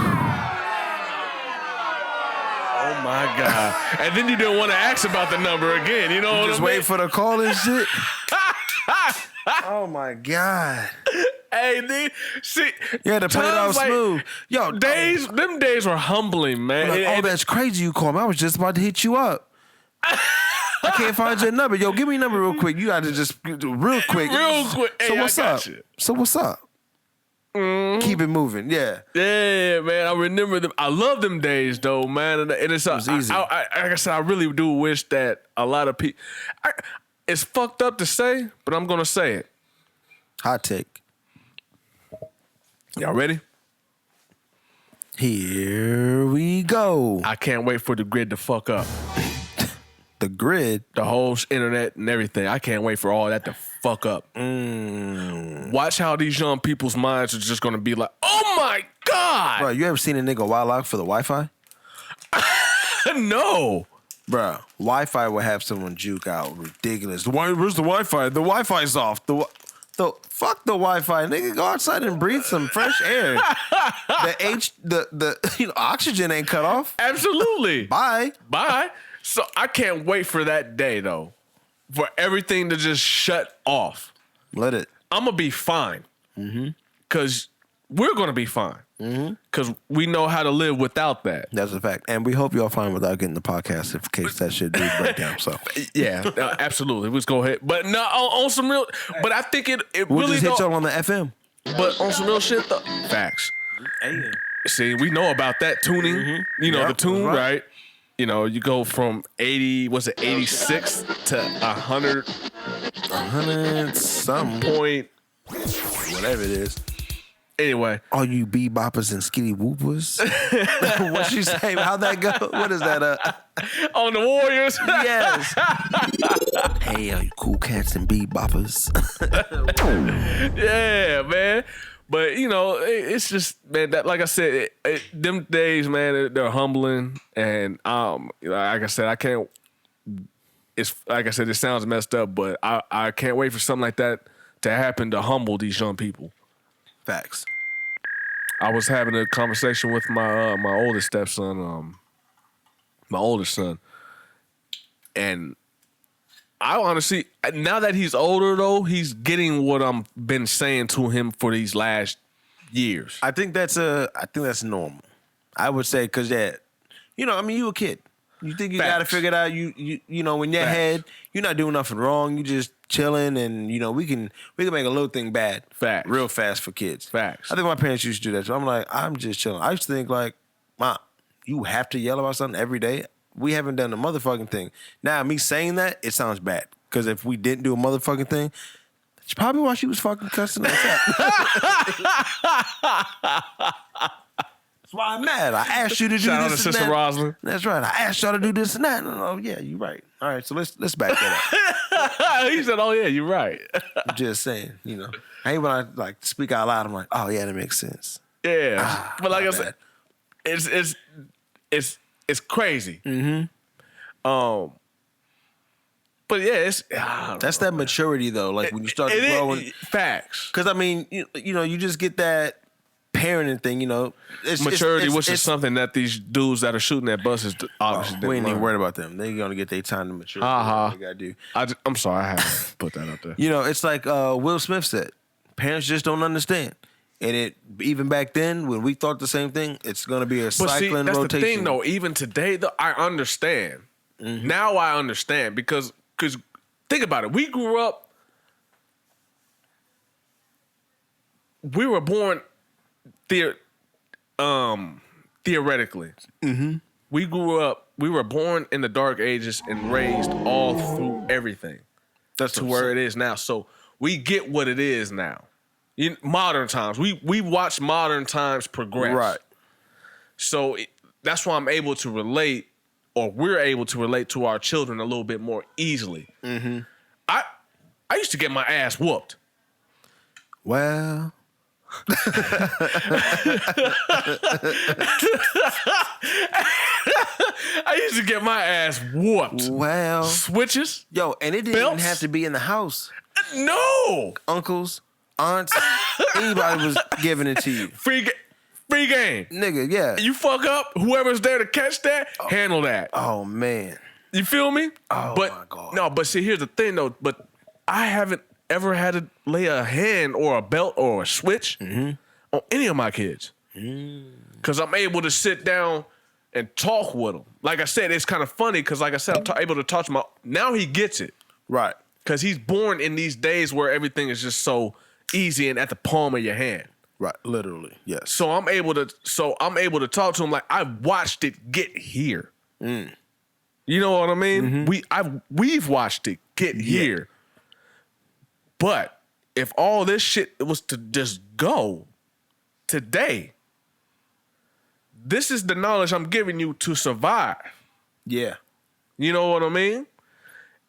my God. And then you didn't want to ask about the number again. You know what I mean? Just wait for the call and shit. Oh my God. Hey, dude, see, you had to play it out smooth. Yo, them days were humbling, man. Like, that's crazy you called me. I was just about to hit you up. I can't find your number. Yo, give me your number real quick. You got to just real quick. Hey, so what's up? So what's up? Mm-hmm. Keep it moving. Yeah. Yeah, man. I remember them. I love them days, though, man. And it was easy. Like I said, I really do wish that a lot of people. It's fucked up to say, but I'm gonna say it. Hot take. Y'all ready? Here we go. I can't wait for the grid to fuck up. The grid? The whole internet and everything. I can't wait for all that to fuck up. Watch how these young people's minds are just going to be like, oh my God. Bro, you ever seen a nigga wild out for the Wi-Fi? No. Bro, Wi-Fi will have someone juke out ridiculous. Where's the Wi-Fi? The Wi-Fi's off. The Fuck the Wi-Fi, nigga. Go outside and breathe some fresh air. The oxygen ain't cut off. Absolutely. Bye. So I can't wait for that day though, for everything to just shut off. Let it. I'm gonna be fine, cause we're gonna be fine, cause we know how to live without that. That's a fact, and we hope y'all fine without getting the podcast in case that shit do break down. So Yeah, absolutely. Let's go ahead, but no, on some real. But I think it we'll really just hit don't. y'all on the FM. But on some real shit though, facts. See, we know about that tuning. You know Yep, the tune, right. right? You know, you go from 86 to 100 something, point. whatever it is. Anyway, All you beboppers and skinny whoopers. What you say? How'd that go? What is that? on the Warriors. Yes. Hey, all you cool cats and beboppers. Yeah, man. But you know, it's just, man. That, like I said, them days, man, they're humbling, and like I said, I can't. It's like I said, it sounds messed up, but I can't wait for something like that to happen to humble these young people. Facts. I was having a conversation with my oldest stepson, my oldest son, and I honestly, now that he's older though, he's getting what I'm been saying to him for these last years. I think that's normal. I would say because you a kid. You think you got to Facts. figure it out. You know, in your Facts. head, you're not doing nothing wrong. You just chilling, and we can make a little thing bad, Facts. real fast for kids. Facts. I think my parents used to do that. So I'm like, I'm just chilling. I used to think like, Mom, you have to yell about something every day. We haven't done the motherfucking thing. Now, me saying that, it sounds bad because if we didn't do a motherfucking thing, that's probably why she was fucking cussing us out. That's why I'm mad. I asked you to do Shout out this to and Sister that. Rosalind. That's right. I asked y'all to do this and that. Oh yeah, you're right. All right, so let's back that up. He said, "Oh yeah, you're right." I'm just saying, I hate when I like speak out loud. I'm like, oh yeah, that makes sense. Yeah, but like my I said, it's crazy. But yeah, it's That's that maturity though. Like when you start growing. Facts. Because I mean, you just get that parenting thing. Maturity, which is something that these dudes that are shooting at buses obviously we didn't ain't even learn. worried about them. They're gonna get their time to mature. Uh-huh. They gotta do. I'm sorry, I have to put that out there. It's like Will Smith said, parents just don't understand. And even back then, when we thought the same thing, it's gonna be a But see, cycling that's rotation. the thing, though. Even today, though, I understand. Now I understand because think about it. We grew up. We were born theoretically. We grew up. We were born in the dark ages and raised all through everything. That's to where it is now. So we get what it is now. In modern times, we watch modern times progress. Right. So that's why I'm able to relate, or we're able to relate to our children a little bit more easily. I used to get my ass whooped. Well, I used to get my ass whooped. well, Switches? yo, and it didn't even Belts? have to be in the house. No. Uncles, aunts, anybody was giving it to you. Free game. Nigga, yeah. You fuck up, whoever's there to catch that, handle that. Oh man. You feel me? Oh, but, my God. No, but see, here's the thing though. But I haven't ever had to lay a hand or a belt or a switch on any of my kids. Because I'm able to sit down and talk with them. Like I said, it's kind of funny because like I said, I'm able to talk to now he gets it. Right. Because he's born in these days where everything is just so easy and at the palm of your hand. Right. Literally. Yes. So I'm able to talk to him like I've watched it get here. You know what I mean? We've watched it get here. But if all this shit was to just go today, this is the knowledge I'm giving you to survive. Yeah. You know what I mean?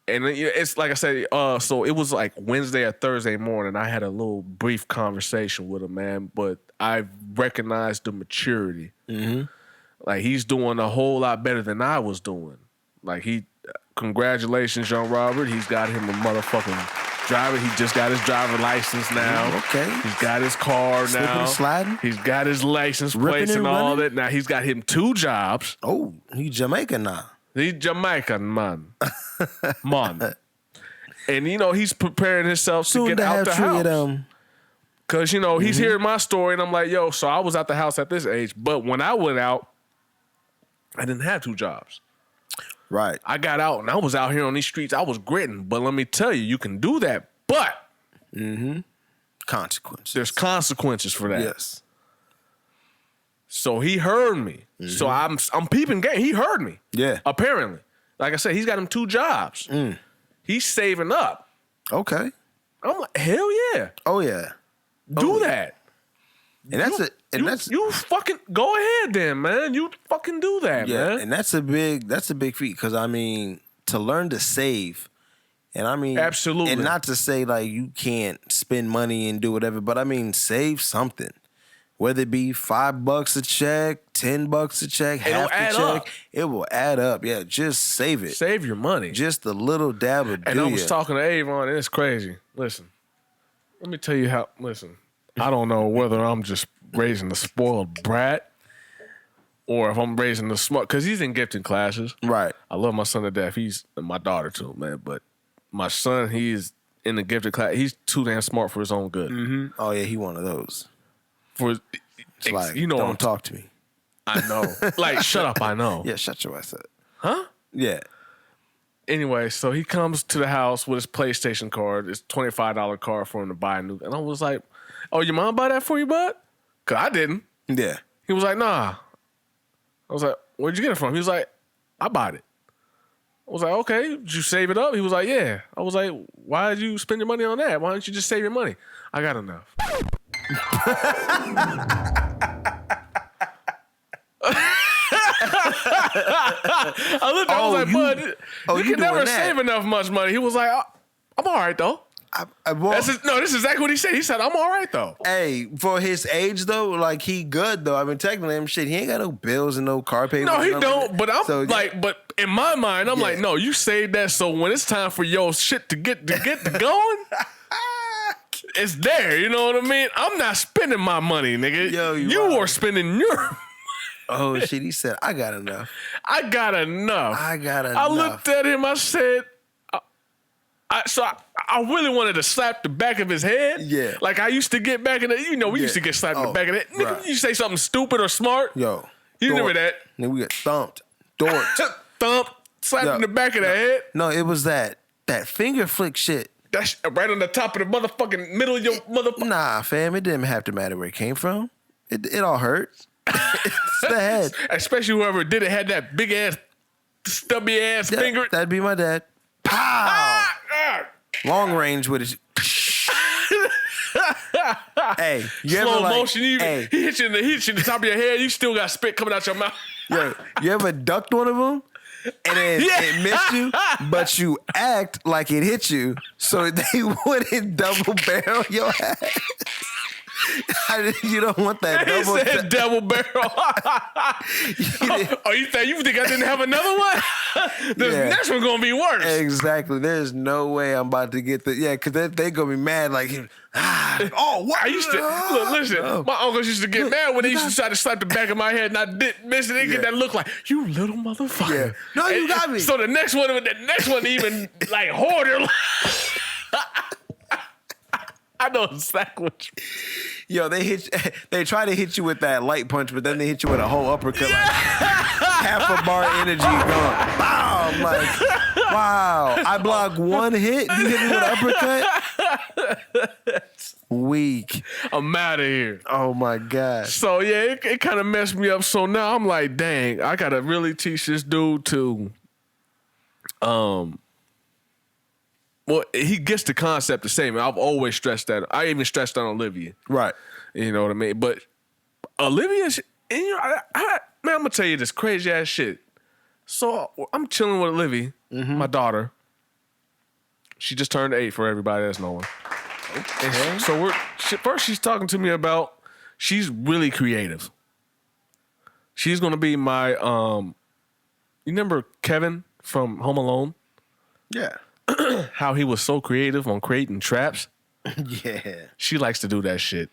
And it's like I said, so it was like Wednesday or Thursday morning. I had a little brief conversation with him, man, but I recognized the maturity. Like he's doing a whole lot better than I was doing. Like congratulations, young Robert. He's got him a motherfucking driving. He just got his driver license now. Okay. He's got his car Slipping now. and sliding? He's got his license Ripping plates and and all running? that. Now he's got him 2 jobs. Oh, he Jamaican now. He's Jamaican, man. Man. And, you know, he's preparing himself to Soon get to out have the 3 house. of them. Because, you know, he's hearing my story, and I'm like, yo, so I was out the house at this age. But when I went out, I didn't have 2 jobs. Right. I got out, and I was out here on these streets. I was gritting. But let me tell you, you can do that. But Consequences. there's consequences for that. Yes. So he heard me. So I'm peeping game. He heard me. Yeah. Apparently. Like I said, he's got him 2 jobs. He's saving up. Okay. I'm like, hell yeah. Oh yeah. Do that. And that's it. And that's you fucking go ahead then, man. You fucking do that, man. and that's a big feat because I mean to learn to save, and I mean Absolutely. and not to say like you can't spend money and do whatever, but I mean save something, whether it be $5 a check, $10 a check, It'll half add a check, up. it will add up. Yeah, just save it. Save your money. Just a little dab of And I was talking to Avon, and it's crazy. Listen, let me tell you how. Listen, I don't know whether I'm just raising a spoiled brat or if I'm raising the smart, because he's in gifting classes. Right. I love my son to death. He's my daughter too, man. But my son, he's in the gifted class. He's too damn smart for his own good. Oh yeah, he one of those. For It's like, you know, don't talk to me. I know. Like, shut up. I know. Yeah, shut your ass up. Huh? Yeah. Anyway, so he comes to the house with his PlayStation card. It's $25 card for him to buy a new. And I was like, "Oh, your mom buy that for you, bud?" Cause I didn't. Yeah. He was like, "Nah." I was like, "Where'd you get it from?" He was like, "I bought it." I was like, "Okay, did you save it up?" He was like, "Yeah." I was like, "Why did you spend your money on that? Why don't you just save your money?" I got enough. I looked. I was like, "Bud, you can never save enough much money." He was like, "I'm all right though." This is exactly what he said. He said, "I'm all right though." Hey, for his age though, like he good though. I mean, technically, he ain't got no bills and no car payments. No, he don't. But I'm So, like, but in my mind, I'm like, no, you saved that so when it's time for your shit to get to going, it's there. You know what I mean? I'm not spending my money, nigga. Yo, you are spending your. Oh shit! He said, "I got enough." I got enough. I looked at him. I said, I really wanted to slap the back of his head. Yeah. Like I used to get back in the, you know, we used to get slapped in the back of the head. Nigga, right. you say something stupid or smart. Yo, You remember that? Then we got thumped, dorked. Thump, slapped in the back of the head. No, it was that finger flick shit. That's right on the top of the motherfucking middle of your motherfucking. Nah, fam, it didn't have to matter where it came from. It all hurt. It's the head. Especially whoever did it had that big ass, stubby ass finger. That'd be my dad. Pow! Long range with his. Hey, you Slow ever motion. He hit you in the top of your head. You still got spit coming out your mouth. Yo, you ever ducked one of them and then it missed you, but you act like it hit you so they wouldn't double barrel your ass? You don't want that He double. said double barrel. You think I didn't have another one? The next one gonna be worse. Exactly. There's no way I'm about to get because they gonna be mad like, oh, what? I used to look. Listen, my uncles used to get mad when they used to try to slap the back of my head, and I didn't miss it. They get that look like you little motherfucker. Yeah. No, you got me. So the next one even like harder. I know exactly what you. Yo, they try to hit you with that light punch, but then they hit you with a whole uppercut. Like, half a bar energy going. Wow. I'm like, wow. I block one hit. You hit me with an uppercut? Weak. I'm out of here. Oh my God. So yeah, it kind of messed me up. So now I'm like, dang, I gotta really teach this dude to, well, he gets the concept the same. I've always stressed that. I even stressed on Olivia. Right. You know what I mean? But Olivia, and you know, man, I'm gonna tell you this crazy ass shit. So I'm chilling with Olivia, my daughter. She just turned 8 for everybody that's knowing. Okay. So first she's talking to me about she's really creative. She's gonna be my you remember Kevin from Home Alone? Yeah. how he was so creative on creating traps. Yeah. She likes to do that shit.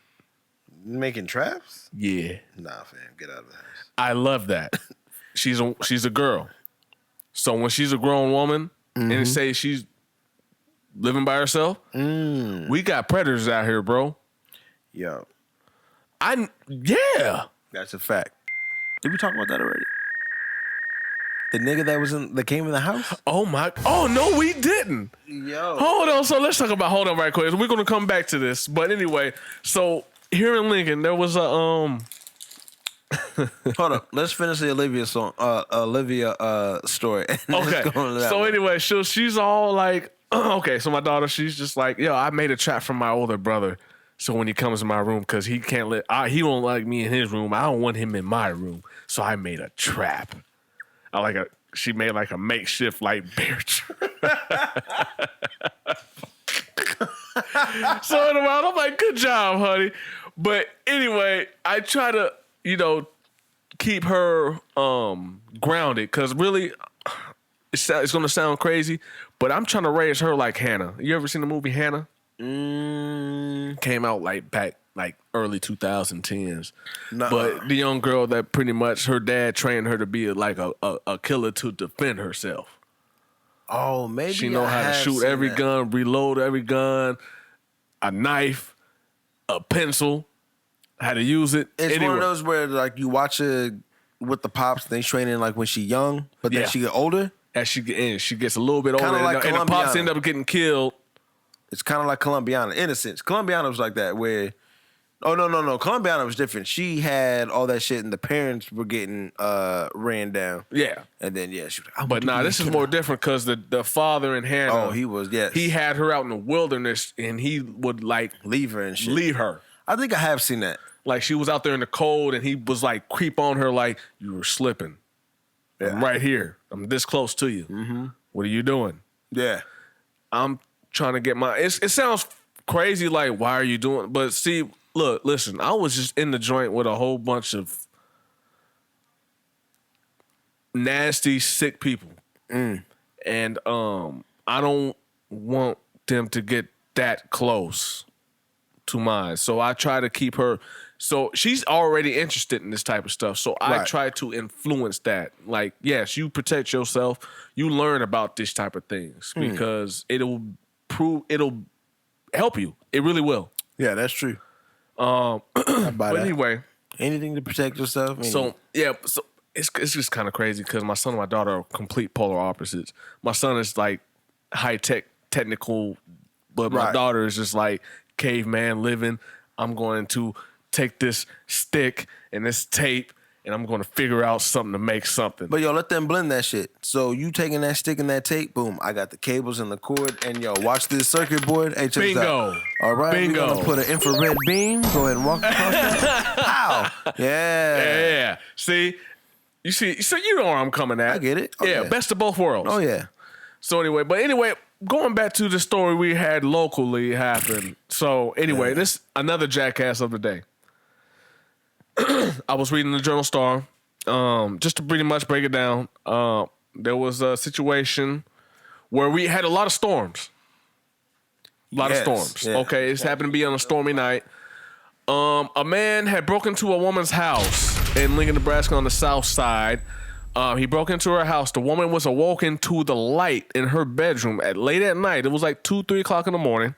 Making traps? Yeah. Nah, fam. Get out of the house. I love that. She's a girl. So when she's a grown woman and say she's living by herself, we got predators out here, bro. Yo. Yeah. That's a fact. Did we talk about that already? The nigga that came in the house? Oh no, we didn't. Yo. Hold on right quick. We're gonna come back to this. But anyway, so here in Lincoln, there was a Hold up. Let's finish the Olivia song. Olivia story. Okay. So anyway, she's all like, okay. So my daughter, she's just like, yo, I made a trap for my older brother. So when he comes in my room, because he can't he don't like me in his room. I don't want him in my room. So I made a trap. She made like a makeshift like bear trap. So in a while, I'm like, good job, honey. But anyway, I try to, keep her grounded, because really, it's going to sound crazy, but I'm trying to raise her like Hannah. You ever seen the movie Hannah? Came out back early 2010s. Nuh-uh. But the young girl that pretty much her dad trained her to be a killer to defend herself. Oh, maybe She know how to shoot every gun, reload every gun, a knife, a pencil, how to use it. It's one of those where you watch it with the pops, they training when she young, but then she get older. As she gets a little bit older, Kinda and the pops end up getting killed. It's kind of like Colombiana, in a sense. Colombiana was like that, where... Oh, no. Colombiana was different. She had all that shit, and the parents were getting ran down. Yeah. And then, she was like... But this is more different, because the father in Hannah... Oh, he was, yes. He had her out in the wilderness, and he would, leave her and shit. Leave her. I think I have seen that. She was out there in the cold, and he was, creep on her you were slipping. Yeah. I'm right here. I'm this close to you. Mm-hmm. What are you doing? Yeah. I'm trying to get my... It sounds crazy, why are you doing... But see, look, listen, I was just in the joint with a whole bunch of nasty, sick people. And I don't want them to get that close to mine. So I try to keep her... So she's already interested in this type of stuff. So I try to influence that. Yes, you protect yourself. You learn about this type of things, because it'll help you. It really will. Yeah, that's true. But anyway, anything to protect yourself. So it's just kind of crazy, because my son and my daughter are complete polar opposites. My son is high tech, technical, but my daughter is just caveman living. I'm going to take this stick and this tape, and I'm going to figure out something to make something. But let them blend that shit. So you taking that stick and that tape, boom, I got the cables and the cord, and watch this circuit board. Hey, check this out. Bingo. All right, Bingo. we're going to put an infrared beam. Go ahead and walk across that. Pow. Yeah. See? You see, so you know where I'm coming at. I get it. Oh, yeah, best of both worlds. Oh, yeah. So anyway, going back to the story we had locally happen. So anyway, this another jackass of the day. I was reading the Journal Star. Just to pretty much break it down, there was a situation where we had a lot of storms. A lot of storms. Yeah. Okay, it's happened to be on a stormy night. A man had broken into a woman's house in Lincoln, Nebraska on the south side. He broke into her house. The woman was awoken to the light in her bedroom late at night. It was 2, 3 o'clock in the morning.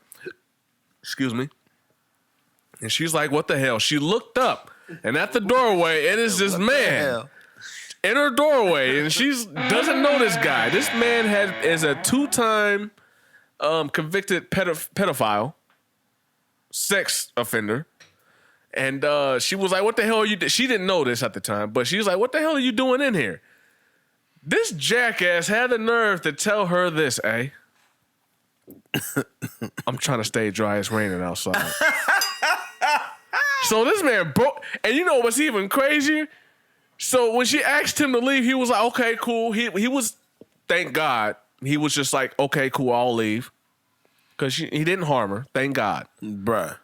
Excuse me. And she's like, what the hell? She looked up, and at the doorway, it is this man in her doorway, and she doesn't know this guy. This man is a 2-time convicted pedophile, sex offender. And she was like, what the hell are you... She didn't know this at the time, but she was like, what the hell are you doing in here? This jackass had the nerve to tell her this, eh? I'm trying to stay dry. It's raining outside. So this man broke... And you know what's even crazier? So when she asked him to leave, he was like, okay, cool. He was... Thank God. He was just like, okay, cool, I'll leave. Because he didn't harm her. Thank God. Bruh.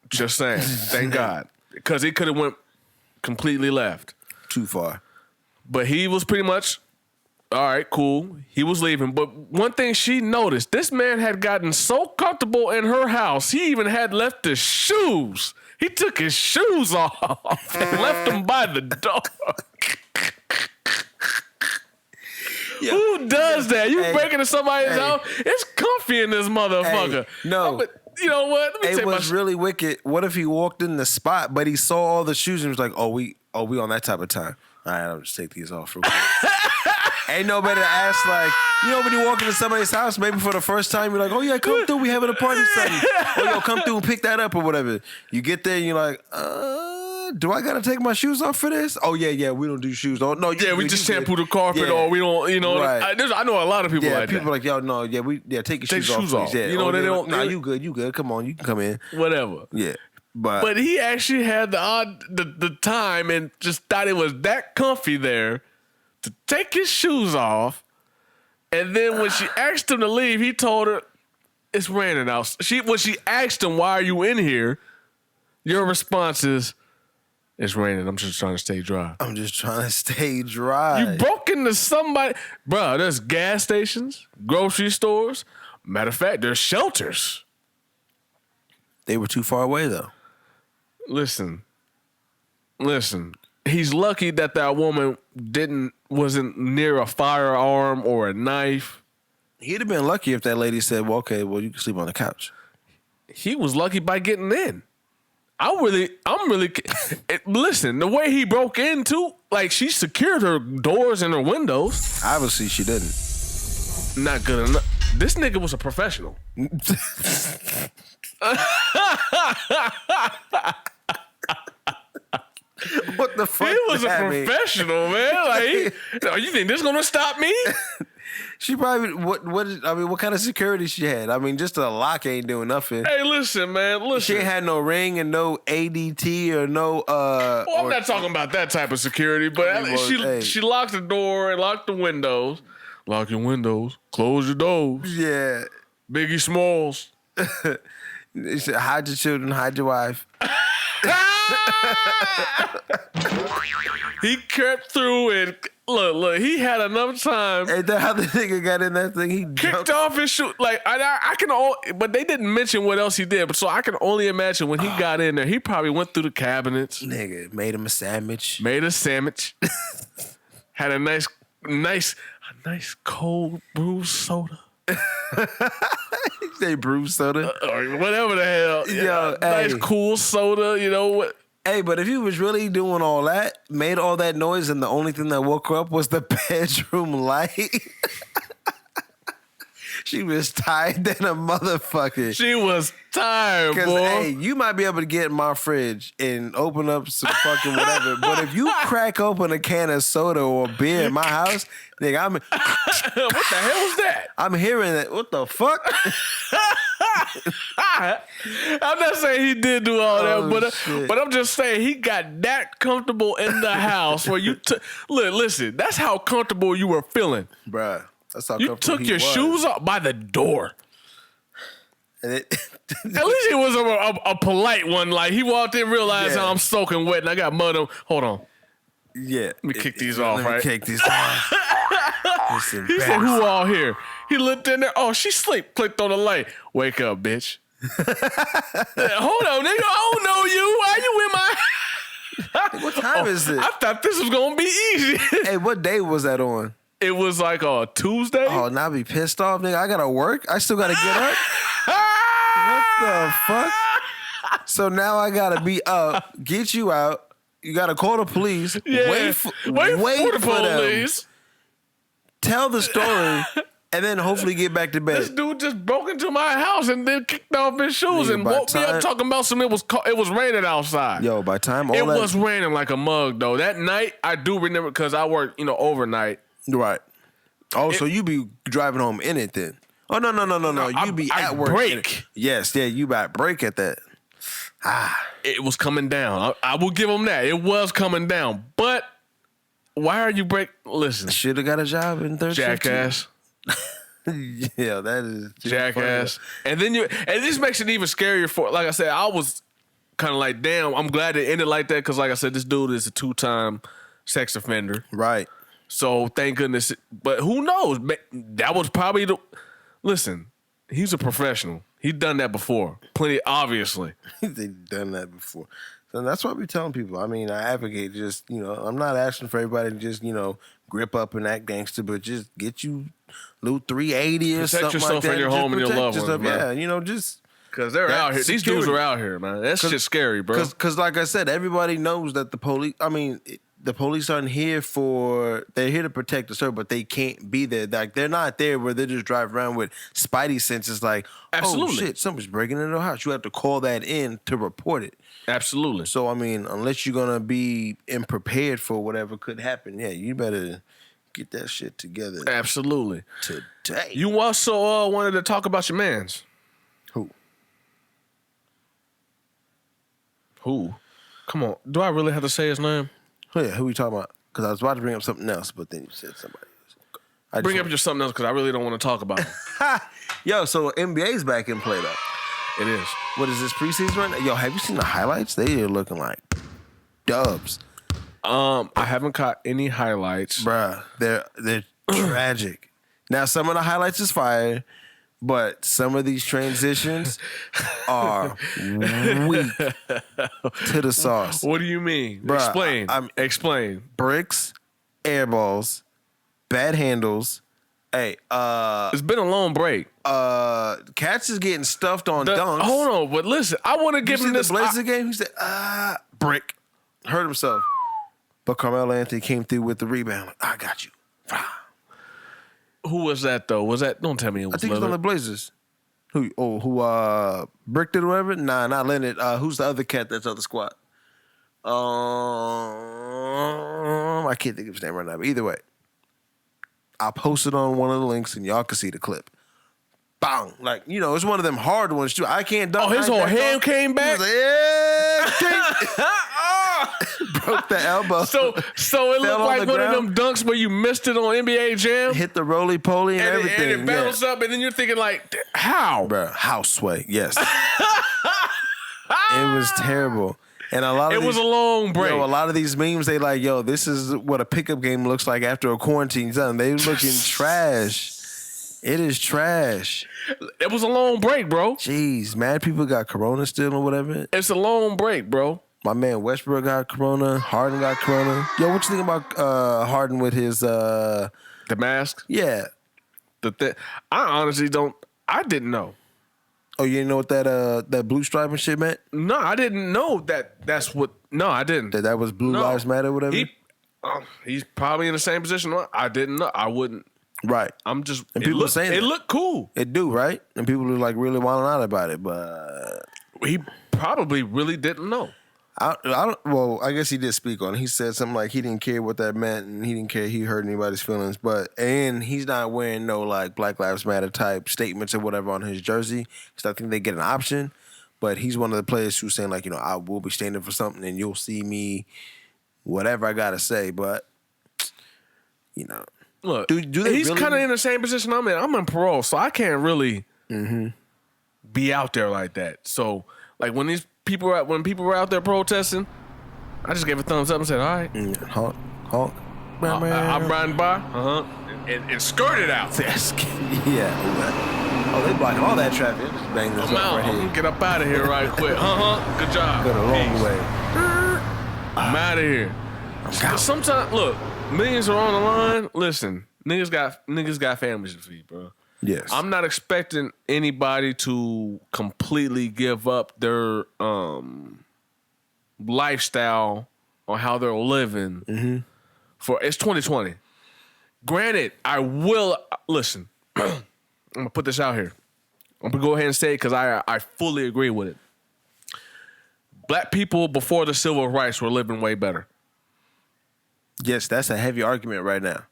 Just saying. Thank God. Because he could have went completely left. Too far. But he was pretty much All right, cool. He was leaving. But one thing she noticed, this man had gotten so comfortable in her house, he even had left his shoes. He took his shoes off and left them by the door. Who does that? You break into somebody's house? It's comfy in this motherfucker. No. But you know what? Let me It was really wicked. What if he walked in the spot, but he saw all the shoes and was like, "Oh, we on that type of time. All right, I'll just take these off real quick." Ain't nobody to ask, like, you know, when you walk into somebody's house, maybe for the first time, you're like, "Oh yeah, come through. We having a party something. Oh yo, come through and pick that up or whatever." You get there and you're like, do I gotta take my shoes off for this? Oh yeah, we don't do shoes. Oh no, we just shampoo the carpet, or we don't. You know, right. I know a lot of people like people that. like, yo, no, take your shoes off. Yeah. You know, they don't. Nah, you good. Come on, you can come in. Whatever. Yeah, but he actually had the time and just thought it was that comfy there to take his shoes off, and then when she asked him to leave, he told her it's raining out. When she asked him, "Why are you in here?" Your response is, "It's raining. I'm just trying to stay dry." I'm just trying to stay dry. You broke into somebody, bro. There's gas stations, grocery stores. Matter of fact, there's shelters. They were too far away though. Listen. He's lucky that woman wasn't near a firearm or a knife. He'd have been lucky if that lady said, "Well, okay, you can sleep on the couch." He was lucky by getting in. I'm really. Listen, the way he broke into, like, she secured her doors and her windows. Obviously, she didn't. Not good enough. This nigga was a professional. What the fuck? He was a professional, man. Like, you think this gonna stop me? She probably what kind of security she had? I mean, just a lock ain't doing nothing. Hey, listen, man. She ain't had no ring and no ADT or no. Well, I'm not talking about that type of security, but she locked the door and locked the windows. Lock your windows. Close your doors. Yeah. Biggie Smalls. He said, "Hide your children, hide your wife." He crept through and look. He had enough time. Ain't that how the nigga got in that thing? He kicked off his shoe. Like I can, but they didn't mention what else he did. But so I can only imagine when he got in there, he probably went through the cabinets. Nigga made him a sandwich. Had a nice cold brew soda. Say brew soda or whatever the hell. Yo, nice cool soda. You know what? Hey, but if he was really doing all that, made all that noise, and the only thing that woke her up was the bedroom light. She was tired than a motherfucker. She was tired, boy. Hey, you might be able to get in my fridge and open up some fucking whatever, but if you crack open a can of soda or beer in my house, nigga, what the hell was that? I'm hearing that. What the fuck? I'm not saying he did do all that, but I'm just saying he got that comfortable in the house where you listen, that's how comfortable you were feeling. Bruh. That's how you took your shoes off by the door. At least it was a polite one. Like, he walked in, realized how I'm soaking wet and I got mud on. Hold on. Yeah. Let me kick these off, right? Kick these off. He said, "Who all here?" He looked in there. Oh, she sleep. Clicked on the light. Wake up, bitch. Hold on, nigga. I don't know you. Why you in my... What time is it? I thought this was going to be easy. Hey, what day was that on? It was like a Tuesday. Oh, now I be pissed off, nigga. I gotta work. I still gotta get up. What the fuck? So now I gotta be up, get you out. You gotta call the police. Yeah. Wait for the police. Them, tell the story, and then hopefully get back to bed. This dude just broke into my house and then kicked off his shoes and woke me up talking about some. It was raining outside. Yo, by time it was raining like a mug though. That night I do remember because I worked overnight. Right. Oh, so you be driving home in it then? Oh no! You be at work. Break. Yes, yeah. You about break at that. It was coming down. I will give him that. It was coming down. But why are you break? Listen, should have got a job in third shift. Jackass. Yeah, that is Jackass. And then this makes it even scarier for. Like I said, I was kind of like, damn. I'm glad it ended like that because, like I said, this dude is a 2-time sex offender. Right. So thank goodness. But who knows? That was probably the. Listen, he's a professional. He's done that before. Plenty, obviously. They've done that before. So that's what we telling people. I mean, I advocate just, I'm not asking for everybody to just, grip up and act gangster, but just get you little 380 or Protect something yourself like that. and your home and your loved ones, man. Yeah, just. Because they're out here. These dudes are out here, man. That's shit scary, bro. Because like I said, everybody knows that the police, the police aren't here they're here to protect us, but they can't be there. Like, they're not there where they just drive around with spidey senses like, Absolutely. oh shit, somebody's breaking into the house. You have to call that in to report it. Absolutely. So, unless you're going to be prepared for whatever could happen, yeah, you better get that shit together. Absolutely. Today. You also wanted to talk about your mans. Who? Come on. Do I really have to say his name? Oh, yeah, who we talking about? Because I was about to bring up something else, but then you said somebody else. Bring up just something else because I really don't want to talk about it. Yo, so NBA's back in play, though. It is. What is this, preseason right now? Yo, have you seen the highlights? They are looking like dubs. I haven't caught any highlights. Bruh, they're tragic. Now, some of the highlights is fire, but some of these transitions are weak to the sauce. What do you mean? Bruh, Explain. Bricks, air balls, bad handles. Hey, it's been a long break. Cats is getting stuffed on dunks. Hold on, but listen, I want to give him this. The Blazer game, he said, brick. Hurt himself. But Carmelo Anthony came through with the rebound. Like, I got you. Who was that, though? Was that? Don't tell me it was I think it was on the Blazers. Who bricked it or whatever? Nah, not Leonard. Who's the other cat that's on the squad? I can't think of his name right now, but either way. I posted on one of the links and y'all can see the clip. Bang. Like, it's one of them hard ones too. I can't dunk. Oh, his whole hand came back? He was like, yeah. Broke the elbow. So it looked like one of them dunks where you missed it on NBA Jam. Hit the roly-poly and everything. And it bounced up, and then you're thinking like, how? Bruh, house sway, yes. It was terrible. And it was a long break. A lot of these memes, they like, this is what a pickup game looks like after a quarantine done. They looking trash. It is trash. It was a long break, bro. Jeez, mad people got corona still or whatever. It's a long break, bro. My man Westbrook got corona. Harden got corona. Yo, what you think about Harden with his the mask? Yeah. I honestly don't. I didn't know. Oh, you didn't know what that blue stripe and shit meant? No, I didn't know that. That's what. No, I didn't. That was Blue Lives Matter, or whatever. He's probably in the same position. I didn't know. I wouldn't. Right. I'm just. And people saying it looked cool. It do, right? And people are like really wilding out about it, but he probably really didn't know. I don't. Well, I guess he did speak on it. He said something like he didn't care what that meant, and he didn't care he hurt anybody's feelings. And he's not wearing no like Black Lives Matter type statements or whatever on his jersey because I think they get an option. But he's one of the players who's saying like, I will be standing for something, and you'll see me, whatever I gotta say. But look, do they he's really... kind of in the same position I'm in. I'm in parole, so I can't really be out there like that. So like when people were out there protesting, I just gave a thumbs up and said, all right. Honk. I'm riding by, and skirted out. Yeah. Oh, they blocking all that traffic. Just bang this up right here. I'm gonna get up out of here right quick. Good job. Got a long way. I'm out of here. Sometimes, look, millions are on the line. Listen, niggas got families to feed, bro. Yes. I'm not expecting anybody to completely give up their lifestyle or how they're living. It's 2020. Granted, I will listen. I'm gonna put this out here. I'm gonna go ahead and say it because I fully agree with it. Black people before the civil rights were living way better. Yes, that's a heavy argument right now.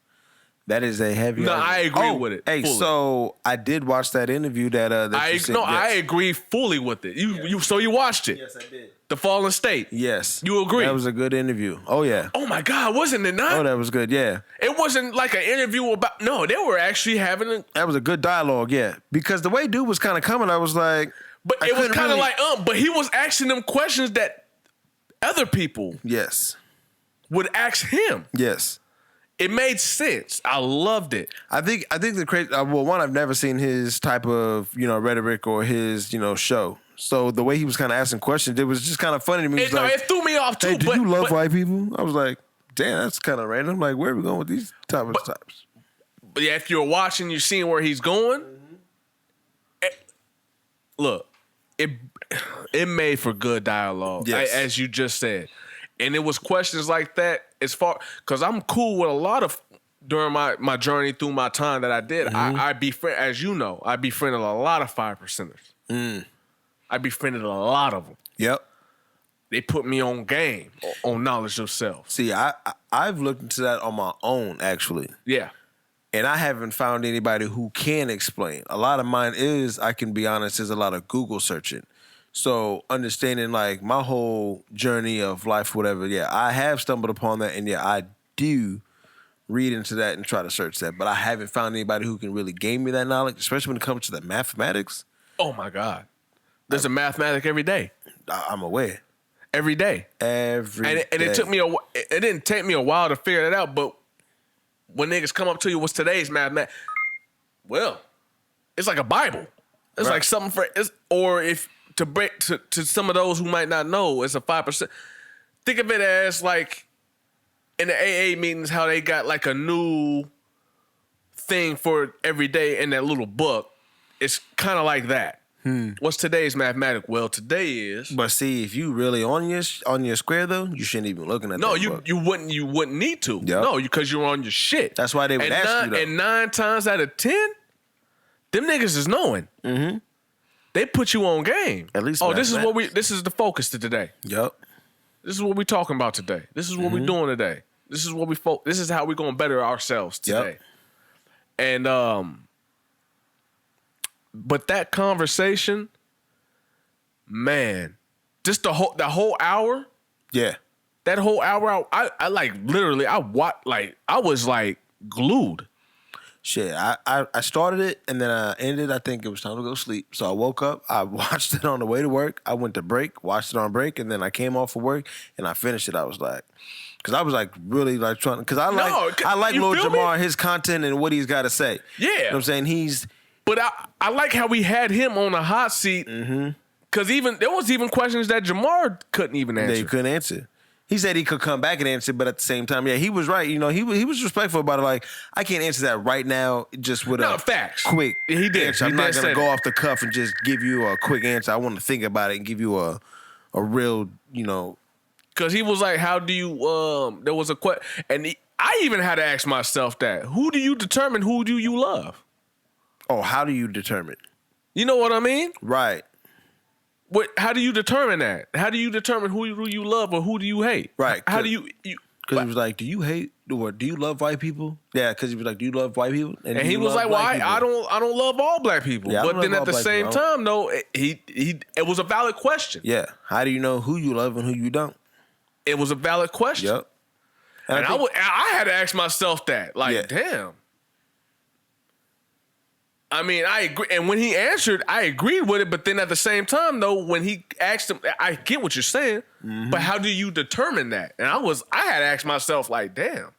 That is a heavy argument. I agree with it. Hey, fully. So I did watch that interview that you said, yes. I agree fully with it. So you watched it. Yes, I did. The Fallen State. Yes. You agree? That was a good interview. Oh, yeah. Oh, my God. Wasn't it not? Oh, that was good, yeah. It wasn't like an interview about... No, they were actually having... That was a good dialogue, yeah. Because the way dude was kind of coming, I was like... But it was kind of like... But he was asking them questions that other people... Yes. Would ask him. Yes. it made sense. I loved it. I think the crazy. Well, one, I've never seen his type of rhetoric or his show. So the way he was kind of asking questions, it was just kind of funny to me. It threw me off too. Hey, do you love white people? I was like, damn, that's kind of random. Like, where are we going with these types? But yeah, if you're watching, you're seeing where he's going. Look, it made for good dialogue, as you just said, and it was questions like that. As far because I'm cool with a lot of during my journey through my time that I did. I befriend, as you know, I befriended a lot of 5%ers. I befriended a lot of them. Yep. They put me on game, on knowledge of self. See, I've looked into that on my own, actually. Yeah. And I haven't found anybody who can explain. A lot of mine is, I can be honest, is a lot of Google searching. So understanding like my whole journey of life, whatever, I have stumbled upon that, and I do read into that and try to search that. But I haven't found anybody who can really gain me that knowledge, especially when it comes to the mathematics. Oh my God. There's a mathematic every day. I'm aware. Every day. Every day. And it took me it didn't take me a while to figure that out, but when niggas come up to you, what's today's mathematics? Well, it's like a Bible. It's like something for, or if to break to some of those who might not know, it's a 5%. Think of it as like in the AA meetings, how they got like a new thing for every day in that little book. It's kind of like that. What's today's mathematic? Well, today is. But see, if you really on your square though, you shouldn't even looking at. No, that you wouldn't need to. Yep. No, because you're on your shit. That's why they would ask you though. And 9 times out of 10, them niggas is knowing. Mm-hmm. They put you on game. At least. Oh, this is the focus to today. Yep. This is what we talking about today. This is what we doing today. This is what this is how we gonna better ourselves today. Yep. And but that conversation, man, just the whole hour. Yeah. That whole hour, I like literally, I was like glued. Shit, I started it and then I ended. I think it was time to go sleep. So I woke up, I watched it on the way to work. I went to break, watched it on break, and then I came off of work and I finished it. I was like, because I was like really like trying, because I like Lord Jamar, his content and what he's got to say. Yeah. You know what I'm saying? But I like how we had him on a hot seat. Because there was even questions that Jamar couldn't even answer. They couldn't answer. He said he could come back and answer, but at the same time, he was right. He was respectful about it. Like, I can't answer that right now just with a facts. Quick he did. answer. I'm not going to go off the cuff and just give you a quick answer. I want to think about it and give you a real, Because he was like, how do you, there was a question, and I even had to ask myself that. Who do you determine who do you love? Oh, how do you determine? You know what I mean? Right. How do you determine that? How do you determine who you love or who do you hate? Right. How do you? Because he was like, do you hate or do you love white people? Yeah, because he was like, do you love white people? And he was like, well, I don't love all black people. Yeah, but then at the same time, though, it was a valid question. Yeah. How do you know who you love and who you don't? It was a valid question. Yep. And I had to ask myself that. Like, damn. I mean, I agree. And when he answered, I agreed with it. But then at the same time, though, when he asked him, I get what you're saying, but how do you determine that? And I had to ask myself, like, damn.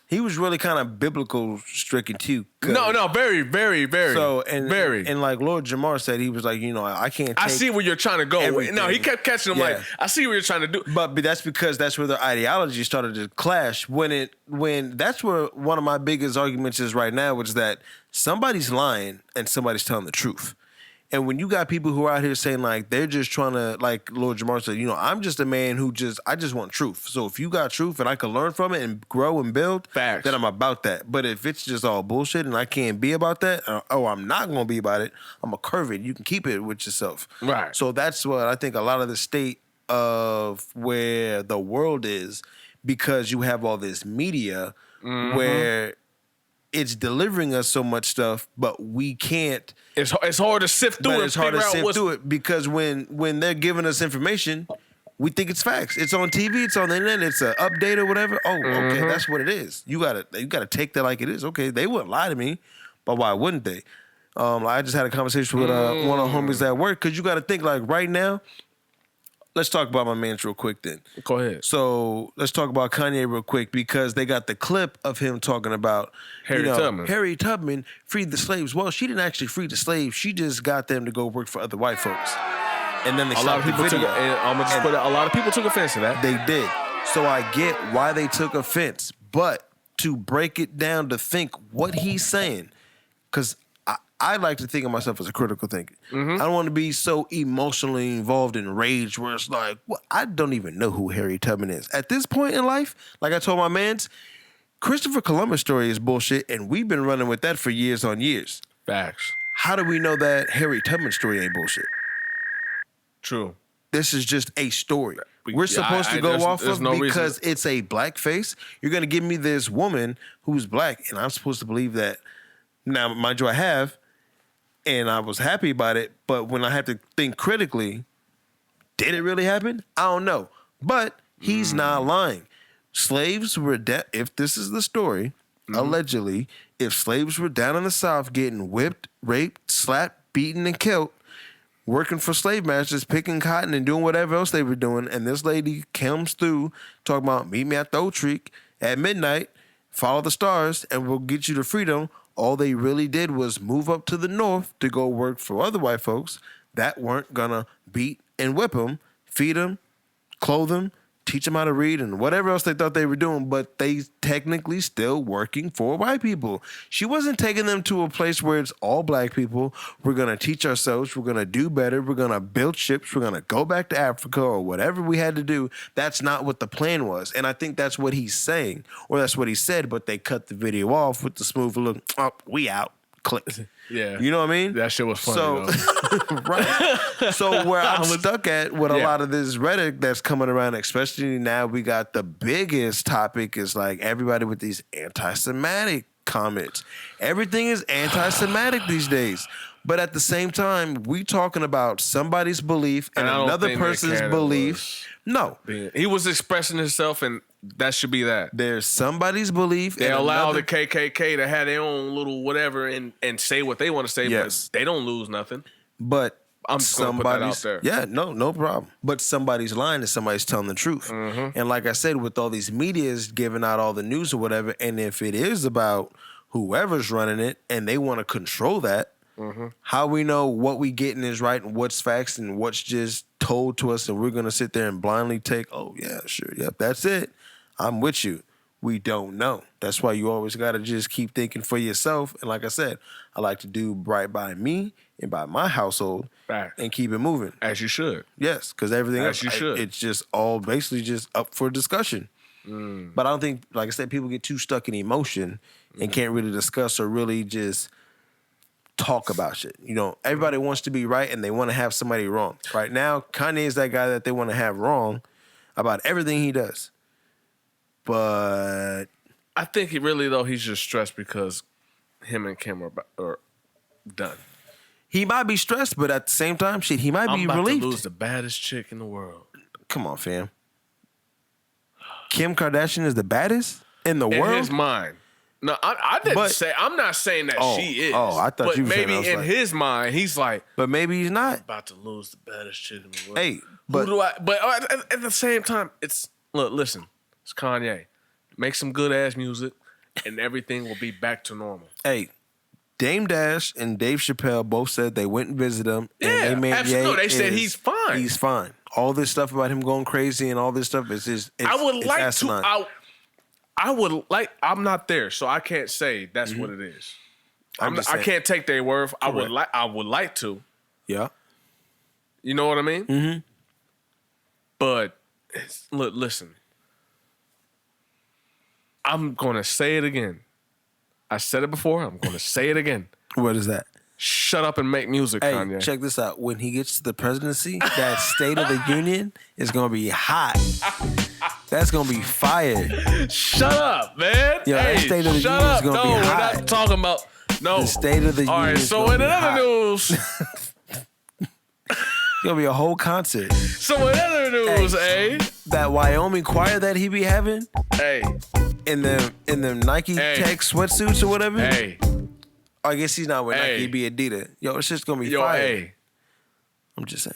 He was really kind of biblical stricken too. No, very, very, very. So and very, and like Lord Jamar said, he was like, I can't. I see where you're trying to go. Everything. No, he kept catching him like, I see what you're trying to do. But that's because that's where the ideology started to clash. When that's where one of my biggest arguments is right now, which is that somebody's lying and somebody's telling the truth. And when you got people who are out here saying like they're just trying to, like Lord Jamar said, I'm just a man who I just want truth. So if you got truth and I can learn from it and grow and build, facts, then I'm about that. But if it's just all bullshit and I can't be about that, I'm not going to be about it, I'm going to curve it. You can keep it with yourself. Right. So that's what I think a lot of the state of where the world is, because you have all this media where it's delivering us so much stuff, but we can't. It's hard to sift through it. It's hard to sift through it because when they're giving us information, we think it's facts. It's on TV, it's on the internet, it's an update or whatever. Oh, okay, that's what it is. You gotta take that like it is. Okay, they wouldn't lie to me, but why wouldn't they? I just had a conversation with one of the homies at work, because you got to think like right now, let's talk about my man's real quick then. Go ahead. So let's talk about Kanye real quick because they got the clip of him talking about Harry Tubman freed the slaves. Well, she didn't actually free the slaves. She just got them to go work for other white folks. And then they a lot of people took. I'm gonna just put it. A lot of people took offense to that. They did. So I get why they took offense, but to break it down to think what he's saying, because I like to think of myself as a critical thinker. I don't want to be so emotionally involved in rage where it's like, well, I don't even know who Harry Tubman is. At this point in life, like I told my mans, Christopher Columbus story is bullshit, and we've been running with that for years on years. Facts. How do we know that Harry Tubman story ain't bullshit? True. This is just a story. We're supposed to go off of because it's a black face. You're going to give me this woman who's black, and I'm supposed to believe that. Now, mind you, I have, and I was happy about it, but when I have to think critically, did it really happen? I don't know. But he's not lying. Slaves were, if this is the story, allegedly, if slaves were down in the South getting whipped, raped, slapped, beaten, and killed, working for slave masters, picking cotton and doing whatever else they were doing, and this lady comes through talking about meet me at the Oak Tree at midnight, follow the stars, and we'll get you to freedom. All they really did was move up to the north to go work for other white folks that weren't gonna beat and whip them, feed them, clothe them, teach them how to read, and whatever else they thought they were doing, but they technically still working for white people. She wasn't taking them to a place where it's all black people. We're going to teach ourselves. We're going to do better. We're going to build ships. We're going to go back to Africa or whatever we had to do. That's not what the plan was. And I think that's what he's saying, or that's what he said, but they cut the video off with the smooth look, oh, we out. Click. Yeah. You know what I mean? That shit was funny, though. Right. So where I'm stuck at with a lot of this rhetoric that's coming around, especially now we got the biggest topic is like everybody with these anti-Semitic comments. Everything is anti-Semitic these days. But at the same time, we talking about somebody's belief and another person's belief. No. He was expressing himself, and that should be that. There's somebody's belief. They allow the KKK to have their own little whatever and say what they want to say, but they don't lose nothing. But I'm just going to put that out there. Yeah, no problem. But somebody's lying and somebody's telling the truth. And like I said, with all these medias giving out all the news or whatever, and if it is about whoever's running it and they want to control that, how we know what we getting is right and what's facts and what's just told to us, and we're going to sit there and blindly take, oh, yeah, sure, yep, that's it. I'm with you. We don't know. That's why you always got to just keep thinking for yourself. And like I said, I like to do right by me and by my household and keep it moving. As you should. Yes, because everything else, should. It's just all basically just up for discussion. But I don't think, like I said, people get too stuck in emotion and can't really discuss or really just talk about shit. You know, everybody wants to be right and they want to have somebody wrong. Right now, Kanye is that guy that they want to have wrong about everything he does. But I think he's just stressed because him and Kim are done. He might be stressed, but at the same time, shit, he might be relieved. I'm about to lose the baddest chick in the world. Come on, fam. Kim Kardashian is the baddest in the world? In his mind. No, I didn't say. I'm not saying that she is. Oh, I thought you were saying that. Maybe in his mind, he's like. But maybe he's not. I'm about to lose the baddest chick in the world. Hey, but at the same time, listen, it's Kanye. Make some good ass music, and everything will be back to normal. Hey, Dame Dash and Dave Chappelle both said they went and visited him. Yeah, and absolutely. They said he's fine. He's fine. All this stuff about him going crazy and all this stuff is just. I would like asinine. I'm not there, so I can't say that's what it is. I can't take their word. I would like to. Yeah. You know what I mean? Mm-hmm. But look, listen. I'm gonna say it again. I said it before. I'm gonna say it again. What is that? Shut up and make music, hey, Kanye. Check this out. When he gets to the presidency, that State of the Union is gonna be hot. That's gonna be fire. Shut up, man. Yo, that State of the Union is gonna be hot. We're not talking about the State of the Union. All right. So in other news, it's gonna be a whole concert. So in other news, that Wyoming choir that he be having, in them Nike Tech sweatsuits or whatever. I guess he's not with Nike, he be Adidas. Yo, it's just gonna be fire. I'm just saying.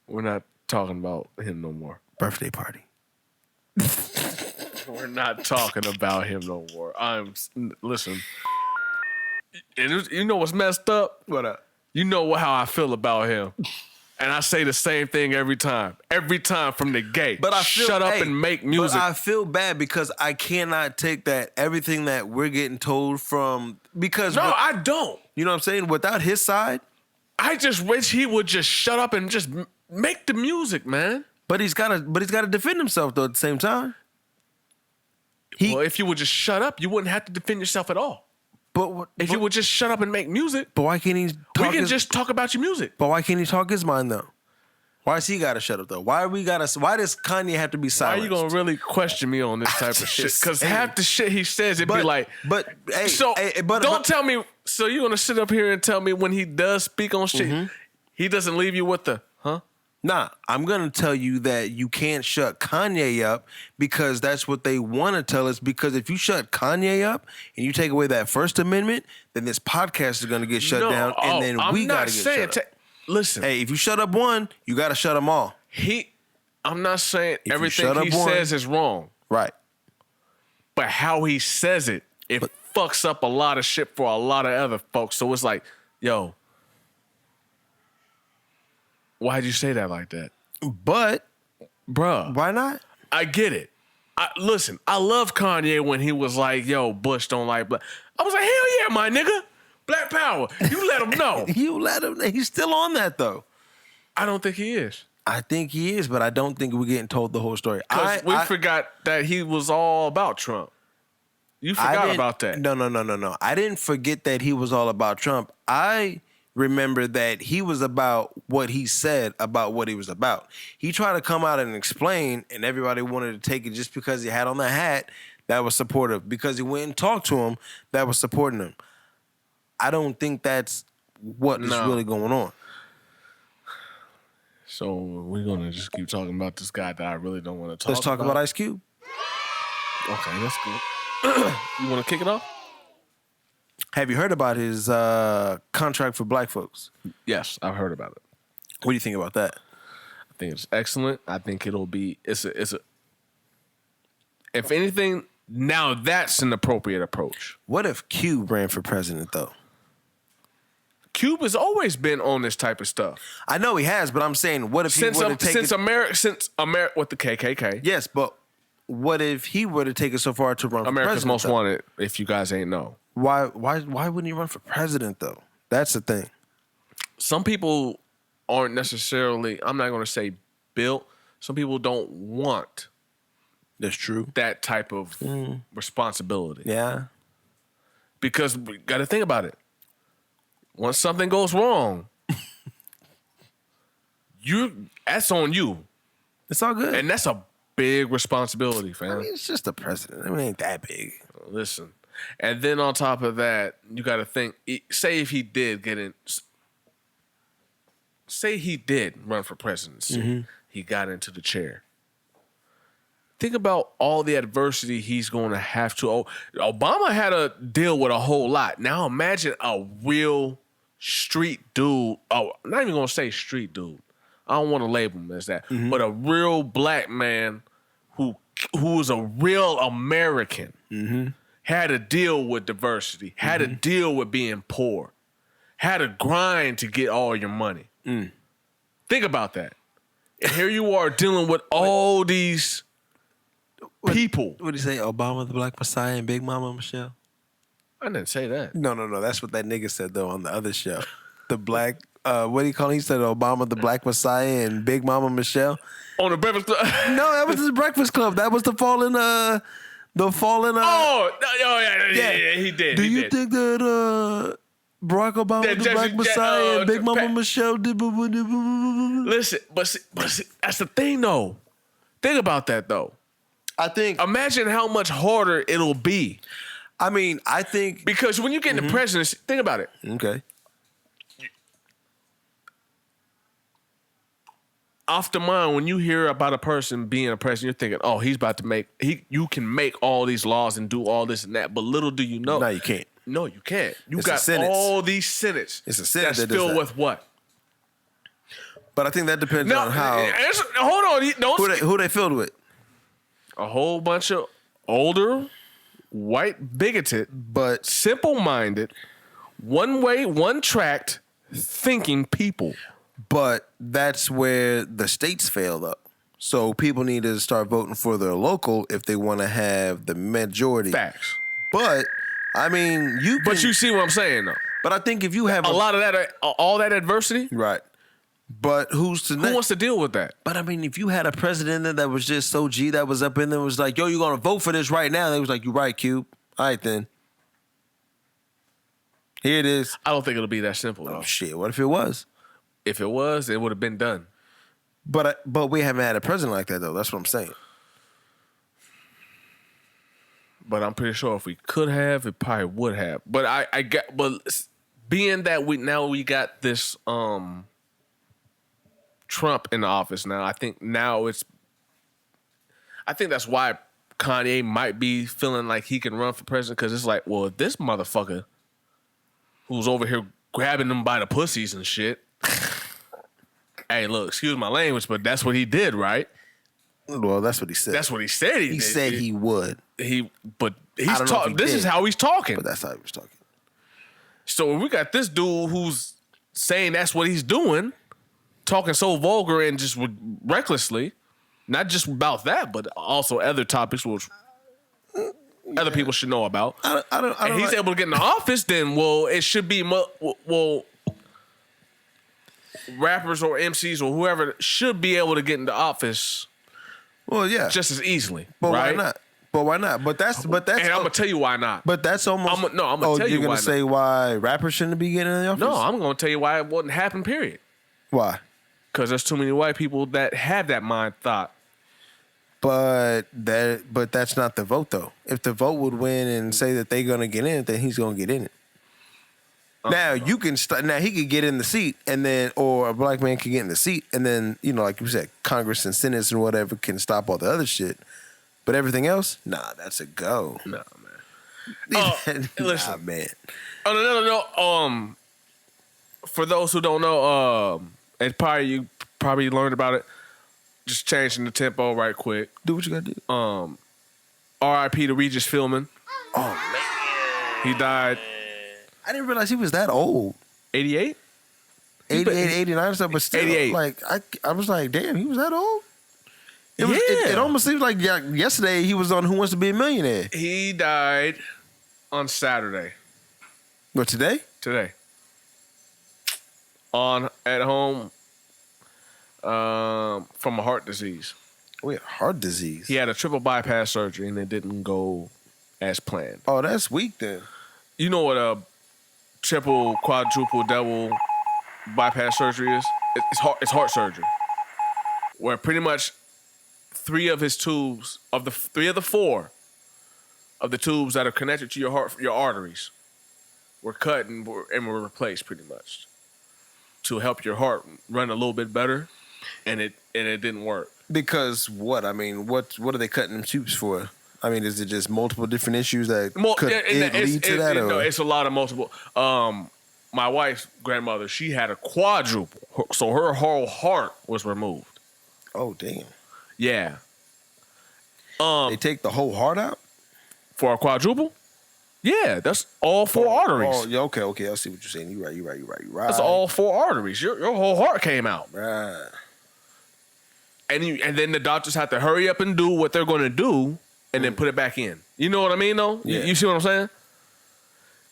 We're not talking about him no more. Birthday party. We're not talking about him no more. Listen. And you know what's messed up? What up? You know how I feel about him. And I say the same thing every time. Every time from the gate. But I feel, shut up and make music. But I feel bad because I cannot take that everything that we're getting told from because I don't. You know what I'm saying? Without his side, I just wish he would just shut up and just make the music, man. But he's gotta defend himself though at the same time. Well, if you would just shut up, you wouldn't have to defend yourself at all. If you would just shut up and make music, but why can't he? Just talk about your music. But why can't he talk his mind though? Why does he gotta shut up though? Why does Kanye have to be silent? Why are you gonna really question me on this type of shit? Because half the shit he says, it'd be like, don't tell me. So you're gonna sit up here and tell me when he does speak on shit, he doesn't leave you with the huh? Nah, I'm gonna tell you that you can't shut Kanye up because that's what they want to tell us. Because if you shut Kanye up and you take away that First Amendment, then this podcast is gonna get shut down, and then we gotta get shut up. Listen, hey, if you shut up one, you gotta shut them all. I'm not saying everything he says is wrong, right? But how he says it, fucks up a lot of shit for a lot of other folks. So it's like, yo. Why'd you say that like that? But, bruh. Why not? I get it. Listen, I love Kanye when he was like, yo, Bush don't like black. I was like, hell yeah, my nigga. Black power. You let him know. You let him know. He's still on that, though. I don't think he is. I think he is, but I don't think we're getting told the whole story. Because we forgot that he was all about Trump. You forgot about that. No. I didn't forget that he was all about Trump. I remember that he was about what he said about what he was about. He tried to come out and explain, and everybody wanted to take it just because he had on the hat that was supportive. Because he went and talked to him that was supporting him. I don't think that's what is really going on. So we're going to just keep talking about this guy that I really don't want to talk about. Let's talk about Ice Cube. Okay, that's good. You want to kick it off? Have you heard about his contract for black folks? Yes, I've heard about it. What do you think about that? I think it's excellent. I think it'll be it's a if anything, now that's an appropriate approach. What if Cube ran for president though? Cube has always been on this type of stuff. I know he has, but I'm saying what if he were to take since America with the KKK. Yes, but what if he were to take it so far to run for America's president? Most Wanted, if you guys ain't know. Why wouldn't he run for president though? That's the thing. Some people aren't necessarily, I'm not going to say built. Some people don't want That's true. that type of responsibility. Yeah. Because we got to think about it. Once something goes wrong, that's on you. It's all good. And that's a big responsibility, fam. I mean, it's just the president. I mean, it ain't that big. Listen. And then on top of that, you got to think, say if he did say he did run for presidency, he got into the chair. Think about all the adversity he's going to have to. Obama had to deal with a whole lot. Now imagine a real street dude. Oh, I'm not even going to say street dude. I don't want to label him as that. But a real black man who was a real American. Had to deal with diversity, had to deal with being poor, had to grind to get all your money. Think about that. And here you are dealing with all these people. What did he say? Obama, the Black Messiah, and Big Mama Michelle? I didn't say that. No. That's what that nigga said, though, on the other show. The black, what do you call it? He said Obama, the Black Messiah, and Big Mama Michelle. On the Breakfast Club? No, that was the Breakfast Club. That was the fallen... yeah, he did. Do you think that Barack Obama, the Black Messiah, and Big Mama Michelle did? Listen, but see, that's the thing, though. Think about that, though. I think. Imagine how much harder it'll be. I mean, I think because when you get in the presidency, think about it. Okay. Off the mind, when you hear about a person being a president, you're thinking, oh, he's about to you can make all these laws and do all this and that. But little do you know. No, you can't. No, you can't. You It's got all these senates. It's a Senate that's filled with what? But I think that depends on how. Hold on. Don't Who they filled with? a whole bunch of older, white, bigoted, But simple-minded, one-way, one-tracked thinking people. But that's where the states fail, though. So people need to start voting for their local if they want to have the majority. Facts. But I mean, But you see what I'm saying, though. But I think if you have A lot of that, all that adversity. right. But Who wants to deal with that? But I mean, if you had a president that was just so G that was up in there was like, yo, you're gonna vote for this right now. They was like, you right, Cube. All right then. Here it is. I don't think it'll be that simple, though. Oh shit. What if it was? If it was, it would have been done. But we haven't had a president like that though. That's what I'm saying. But I'm pretty sure if we could have, it probably would have. But but being that we got this Trump in the office now, I think that's why Kanye might be feeling like he can run for president, because it's like, well, if this motherfucker who's over here grabbing them by the pussies and shit. Hey, look, excuse my language, but that's what he did, right? Well, that's what he said. That's what he said he did. He said he would. He's I don't know if he this did. is how he's talking. But that's how he was talking. So we got this dude who's saying that's what he's doing, talking so vulgar and just recklessly, not just about that, but also other topics which other people should know about. I don't and he's able to get in the office. Then, it should be rappers or MCs or whoever should be able to get into office. Well, yeah, just as easily. But right? why not? But why not? But that's. And I'm gonna tell you why not. But that's almost. I'm gonna tell you why. You're gonna say why rappers shouldn't be getting in the office? No, I'm gonna tell you why it wouldn't happen. Period. Why? Because there's too many white people that have that mind thought. But that's not the vote though. If the vote would win and say that they're gonna get in it, then he's gonna get in it. Now you can now he could get in the seat, and then or a black man can get in the seat, and then like you said, Congress and Senate and whatever can stop all the other shit. But everything else, nah, that's a go. Nah, man. Listen, nah, man. On another note, for those who don't know, and you probably learned about it. Just changing the tempo right quick. Do what you gotta do. R.I.P. to Regis Philbin. Oh man, he died. I didn't realize he was that old. 88? 88, 89 or something, but still, 88. like I was like, damn, he was that old. It almost seems like yesterday he was on Who Wants to Be a Millionaire. He died on Saturday. What, today? Today. At home from a heart disease. Oh, yeah, heart disease. He had a triple bypass surgery and it didn't go as planned. Oh, that's weak then. You know what a triple, quadruple, double bypass surgery is? It's heart surgery. Where pretty much three of the four of the tubes that are connected to your heart, your arteries, were cut and were replaced pretty much to help your heart run a little bit better, and it didn't work. Because what? I mean, what are they cutting them tubes for? I mean, is it just multiple different issues that could lead to that? No, it's a lot of multiple. My wife's grandmother, she had a quadruple, so her whole heart was removed. Oh, damn. Yeah. They take the whole heart out? For a quadruple? Yeah, that's all four arteries. Oh, yeah, okay, I see what you're saying. You're right. That's all four arteries. Your whole heart came out. Right. And then the doctors have to hurry up and do what they're going to do and then put it back in. You know what I mean, though? Yeah. You see what I'm saying?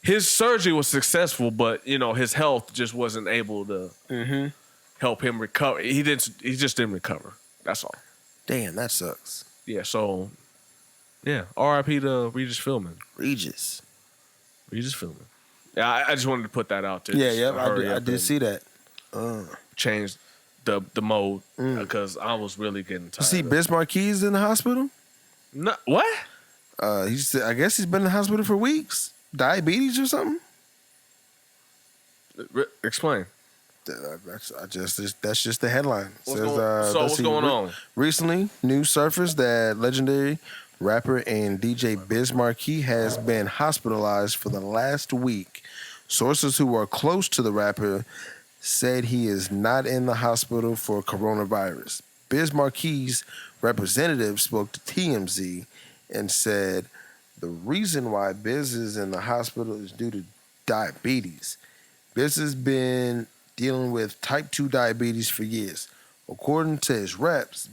His surgery was successful, but, his health just wasn't able to help him recover. He just didn't recover. That's all. Damn, that sucks. Yeah, so, R.I.P. to Regis Philbin. Regis Philbin. Yeah, I just wanted to put that out there. I did see that. Change the mode because I was really getting tired. See, Biz Marquis in the hospital? No, what? I guess he's been in the hospital for weeks. Diabetes or something? Explain. That's just the headline. What's going on? Recently, news surfaced that legendary rapper and DJ Biz Marquis has been hospitalized for the last week. Sources who are close to the rapper said he is not in the hospital for coronavirus. Biz Marquis' representative spoke to TMZ and said the reason why Biz is in the hospital is due to diabetes. Biz has been dealing with type 2 diabetes for years. According to his reps,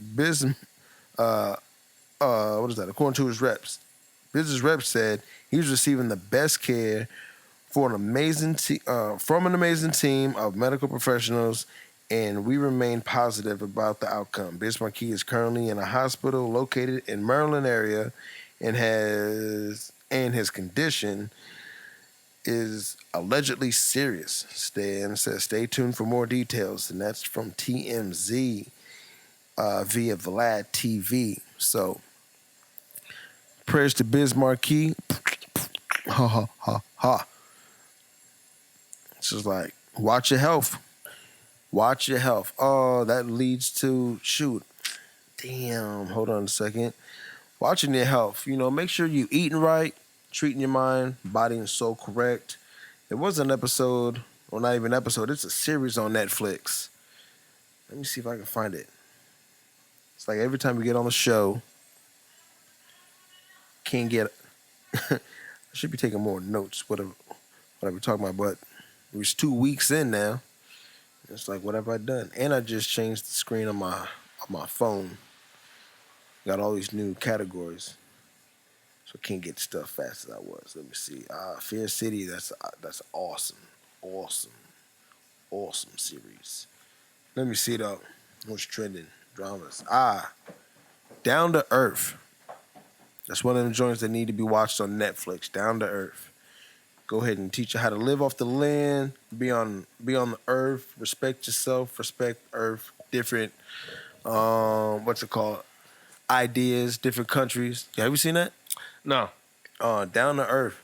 According to his reps, Biz's reps said he was receiving the best care for an amazing from an amazing team of medical professionals, and we remain positive about the outcome. Biz Marquis is currently in a hospital located in Maryland area, and his condition is allegedly serious. Stay tuned for more details, and that's from TMZ via Vlad TV. So, prayers to Biz Marquis. Ha ha ha ha. It's just like, watch your health. Watch your health. Oh, that leads to, damn, hold on a second. Watching your health. Make sure you eating right, treating your mind, body and soul correct. There was an episode, or not even an episode, it's a series on Netflix. Let me see if I can find it. It's like every time we get on the show, can't get, I should be taking more notes, whatever we're talking about, but it was 2 weeks in now. It's like, what have I done? And I just changed the screen on my phone. Got all these new categories, so I can't get stuff fast as I was. Let me see. Fear City. That's awesome series. Let me see though. What's trending? Dramas. Down to Earth. That's one of them joints that need to be watched on Netflix. Down to Earth. Go ahead and teach you how to live off the land, be on the earth, respect yourself, respect Earth, different, ideas, different countries. Have you seen that? No. Down to Earth.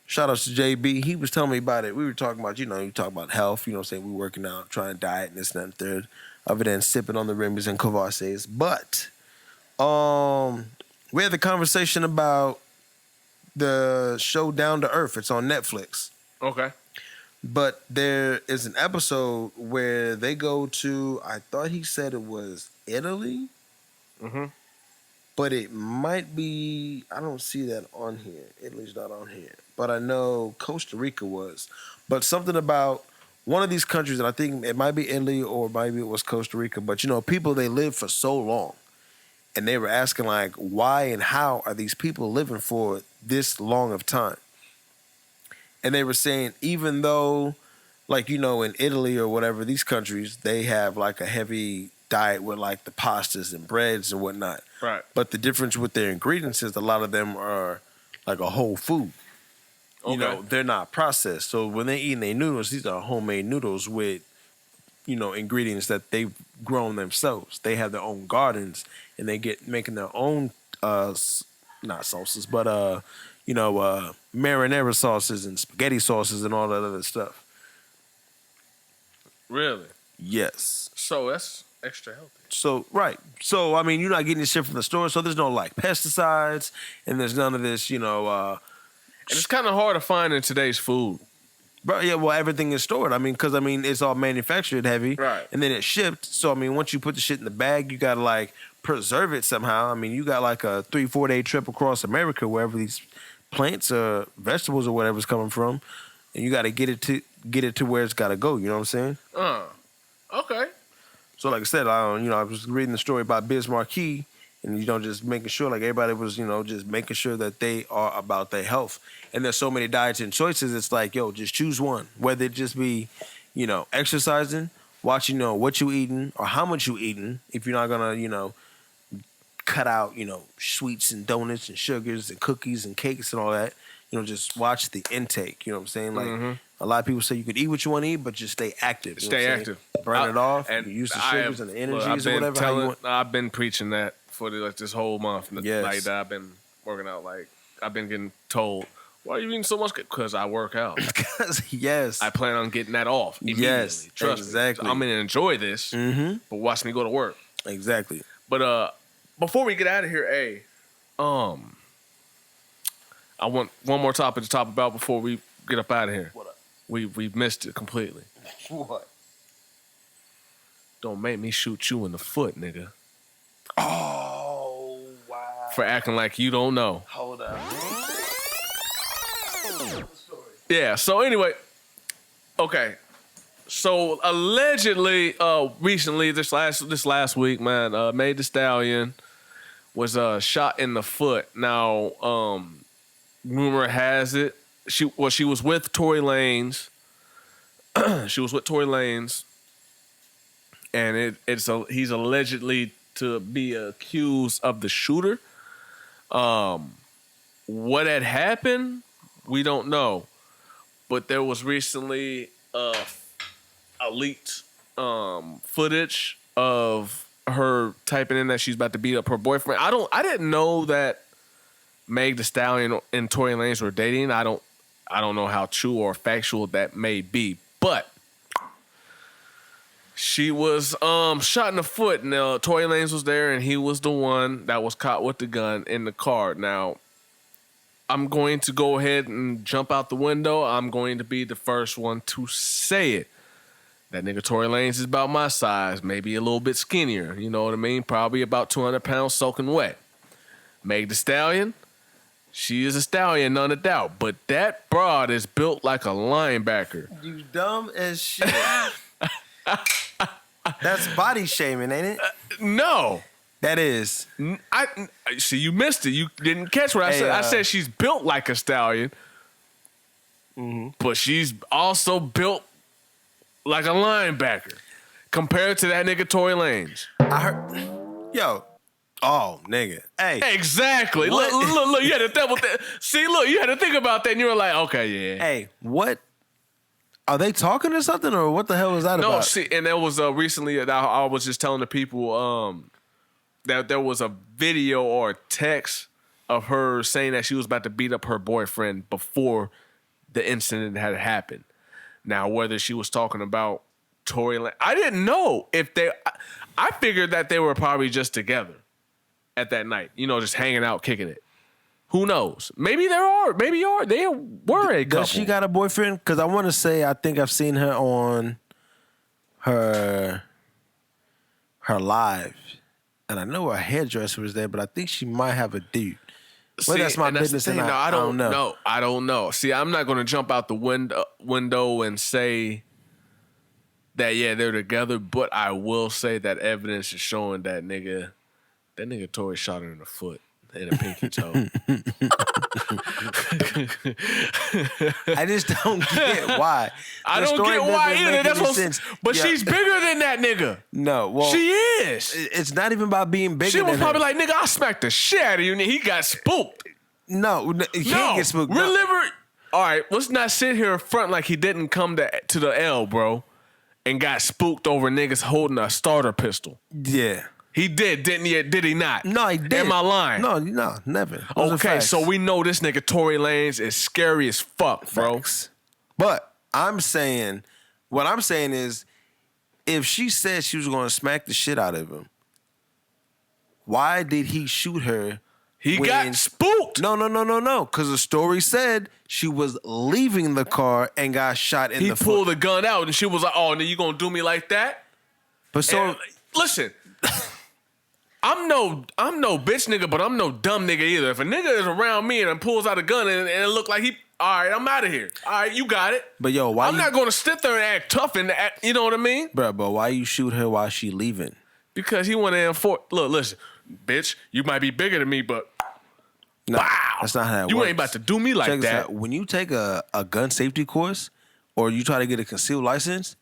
Shout out to JB. He was telling me about it. We were talking about, you talk about health, what I'm saying, we working out, trying to diet, and this, and that, and third, other than sipping on the Rimmers and Kvases. But we had the conversation about the show Down to Earth. It's on Netflix. Okay. But there is an episode where they go to, I thought he said it was Italy. Mm-hmm. But it might be, I don't see that on here. Italy's not on here. But I know Costa Rica was. But something about one of these countries, and I think it might be Italy or maybe it was Costa Rica, but people, they live for so long. And they were asking, like, why and how are these people living for this long of time? And they were saying, even though, like, in Italy or whatever, these countries, they have, like, a heavy diet with, like, the pastas and breads and whatnot. Right. But the difference with their ingredients is a lot of them are, like, a whole food. Okay. They're not processed. So when they're eating their noodles, these are homemade noodles with, ingredients that they've grown themselves. They have their own gardens, and they get making their own not sauces, but marinara sauces and spaghetti sauces and all that other stuff. Really? Yes. So that's extra healthy. So right. So you're not getting this shit from the store, so there's no like pesticides, and there's none of this, And it's kind of hard to find in today's food. But yeah, well, everything is stored. Because it's all manufactured heavy, right? And then it's shipped. So once you put the shit in the bag, you gotta like preserve it somehow. You got like a 3-4 day trip across America, wherever these plants or vegetables or whatever's coming from, and you gotta get it to where it's gotta go. You know what I'm saying? Okay. So like I said, I was reading the story about Biz Marquis, and just making sure like everybody was just making sure that they are about their health. And there's so many diets and choices. It's like, just choose one. Whether it just be, exercising, watching, what you eating or how much you eating. If you're not gonna, cut out, sweets and donuts and sugars and cookies and cakes and all that. Just watch the intake. You know what I'm saying? Like a lot of people say you could eat what you want to eat, but just stay active. Stay active. Burn it off. And use the sugars and the energies or whatever. I've been preaching that for this whole month. Yes. Like I've been working out. Like I've been getting told, why are you eating so much? Because I work out. Yes. I plan on getting that off immediately. Yes, Trust exactly. me. I'm going to enjoy this, but watch me go to work. Exactly. But before we get out of here, I want one more topic to talk about before we get up out of here. What up? We've missed it completely. What? Don't make me shoot you in the foot, nigga. Oh, wow. For acting like you don't know. Hold up. Yeah, so anyway, okay. So allegedly, recently, this last week, man, Meg Thee Stallion was shot in the foot. Now, rumor has it, she was with Tory Lanz. She was with Tory Lanz, and he's allegedly to be accused of the shooter. What had happened, we don't know. But there was recently a leaked footage of her typing in that she's about to beat up her boyfriend. I didn't know that Meg Thee Stallion and Tory Lanz were dating. I don't know how true or factual that may be, but she was shot in the foot, and Tory Lanz was there, and he was the one that was caught with the gun in the car. Now, I'm going to go ahead and jump out the window. I'm going to be the first one to say it. That nigga Tory Lanez is about my size, maybe a little bit skinnier. You know what I mean? Probably about 200 pounds soaking wet. Meg Thee Stallion, she is a stallion, none of doubt. But that broad is built like a linebacker. You dumb as shit. That's body shaming, ain't it? No. That is. I see, you missed it. You didn't catch what I said. I said she's built like a stallion, but she's also built like a linebacker compared to that nigga Tory Lanez. I heard. Yo. Oh, nigga. Hey. Exactly. Look, you had to double see, look, you had to think about that, and you were like, okay, yeah. Hey, what? Are they talking or something, or what the hell was that about? No, see, and that was recently, I was just telling the people that there was a video or a text of her saying that she was about to beat up her boyfriend before the incident had happened. Now, whether she was talking about Tory Lanez, I didn't know if they. I figured that they were probably just together at that night, you know, just hanging out, kicking it. Who knows? Maybe they were a couple. Does she got a boyfriend? Because I want to say I think I've seen her on her live, and I know her hairdresser was there, but I think she might have a dude. Well, that's my business, and I don't know. No, I don't know. See, I'm not going to jump out the window and say that, yeah, they're together, but I will say that evidence is showing that nigga Tory shot her in the foot and a pinky toe. I just don't get why. I don't get why either. That's but she's bigger than that nigga. No, well, she is. It's not even about being bigger. She was than probably her. like, nigga, I smacked the shit out of you, and he got spooked. No, he can't get spooked. All right, let's not sit here in front like he didn't come to the L, bro, and got spooked over niggas holding a starter pistol. Yeah. He did, didn't he? Did he not? No, he did. Am I lying? No, never. Those are Okay, facts. so we know this nigga Tory Lanez is scary as fuck, bro. Facts. But what I'm saying is, if she said she was going to smack the shit out of him, why did he shoot her? He got spooked. No. Because the story said she was leaving the car and got shot in the foot. He pulled the gun out, and she was like, "Oh, you gonna do me like that?" But so and, listen. I'm no bitch nigga, but I'm no dumb nigga either. If a nigga is around me and pulls out a gun and it look like all right, I'm out of here. All right, you got it. But yo, why I'm not going to sit there and act tough and act, you know what I mean? But why you shoot her while she leaving? Because he went in for, look, listen, bitch, you might be bigger than me, but no, wow. That's not how it works. You ain't about to do me like that. When you take a gun safety course or you try to get a concealed license,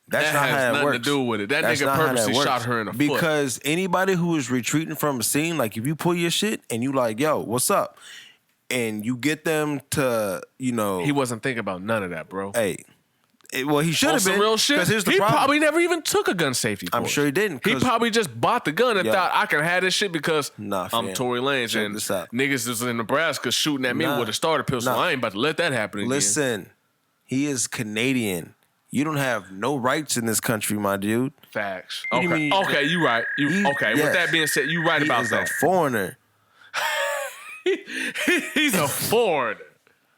that's not how it works. That has nothing to do with it. That nigga purposely shot her in the foot. Because anybody who is retreating from a scene, like if you pull your shit and you like, yo, what's up? And you get them to, you know. He wasn't thinking about none of that, bro. Hey. Well, he should have been. Some real shit. Because here's the he problem. Probably never even took a gun safety course. I'm sure he didn't. He probably just bought the gun and thought, I can have this shit because I'm Tory Lanez and niggas is in Nebraska shooting at me with a starter pistol. I ain't about to let that happen again. Listen, he is Canadian. You don't have no rights in this country, my dude. Facts. Okay, okay, you right. Okay, with that being said, you right about that. He's a foreigner. He's a foreigner.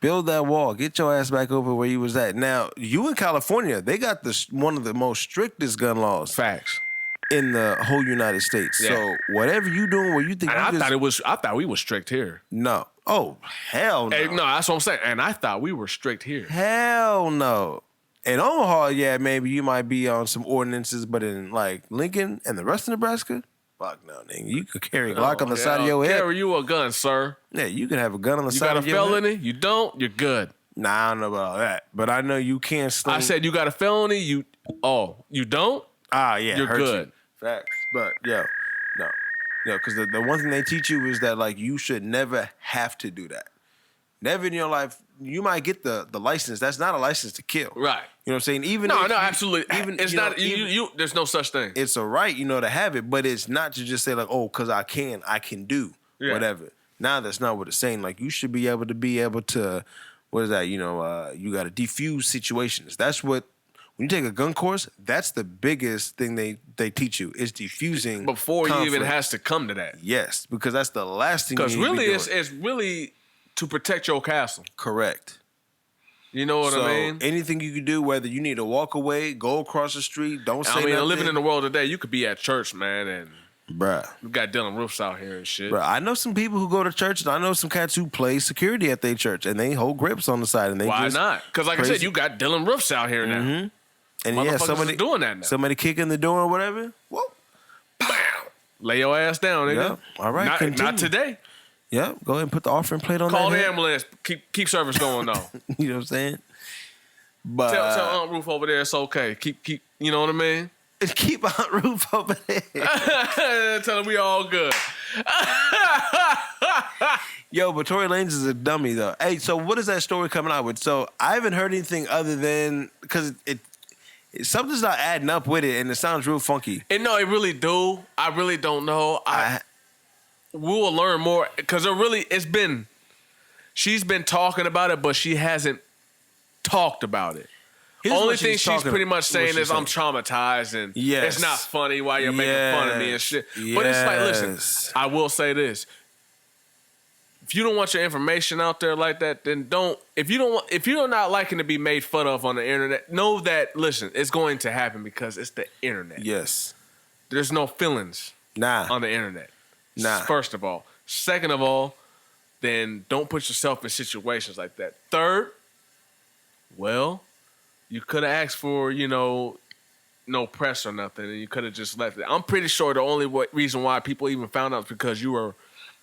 Build that wall. Get your ass back over where you was at. Now, you in California, they got one of the most strictest gun laws Facts. in the whole United States. Yeah. So whatever you doing, where you think And I thought we were strict here. no. Oh, hell no. Hey, no, that's what I'm saying. And I thought we were strict here. Hell no. In Omaha, yeah, maybe you might be on some ordinances, but in like Lincoln and the rest of Nebraska, fuck no, nigga. You could carry a Glock on the side of your head. Carry you a gun, sir. Yeah, you can have a gun on the side of your You got a head. felony? You don't? You're good. Nah, I don't know about all that. But I know you can't sling. I said you got a felony. You don't? yeah, You're hurt good. You. Facts. But, no. Because the one thing they teach you is that, like, you should never have to do that. Never in your life, you might get the license. That's not a license to kill. Right. You know what I'm saying? Even No, if absolutely. Even it's not. There's no such thing. It's a right, to have it, but it's not to just say like, oh, because I can do whatever. Now that's not what it's saying. Like you should be able to, what is that? You got to defuse situations. That's what when you take a gun course. That's the biggest thing they teach you is defusing before conflict. you even has to come to that. Yes, because that's the last thing. Because really, it's it's really to protect your castle. Correct. You know what I mean? Anything you can do, whether you need to walk away, go across the street, don't say nothing. Living in the world today, you could be at church, man, and bruh, we got Dylan roofs out here and shit. Bruh, I know some people who go to church, and I know some cats who play security at their church, and they hold grips on the side, and they Why just not? Because like I said, you got Dylan roofs out here now. Mm-hmm. And somebody doing that now. Somebody kicking the door or whatever. Whoa, bam, lay your ass down, nigga. Yep. All right, not today. Yep, go ahead and put the offering plate on. Call that the head. ambulance. Keep service going though. You know what I'm saying? But Tell Aunt Ruth over there it's okay. Keep. You know what I mean? keep Aunt Ruth over there. Tell her we all good. Yo, but Tory Lanz is a dummy though. Hey, so what is that story coming out with? So I haven't heard anything other than because something's not adding up with it, and it sounds real funky. And no, it really do. I really don't know. We will learn more because she's been talking about it, but she hasn't talked about it. Here's Only what thing she's pretty much saying is I'm saying. traumatized and Yes. it's not funny while you're making fun of me and shit. But it's like, listen, I will say this. If you don't want your information out there like that, then don't. If you're not liking to be made fun of on the internet, know that, listen, it's going to happen because it's the internet. Yes. There's no feelings on the internet. First of all. Second of all, then don't put yourself in situations like that. Third, well, you could have asked for, no press or nothing, and you could have just left it. I'm pretty sure the only reason why people even found out is because you were,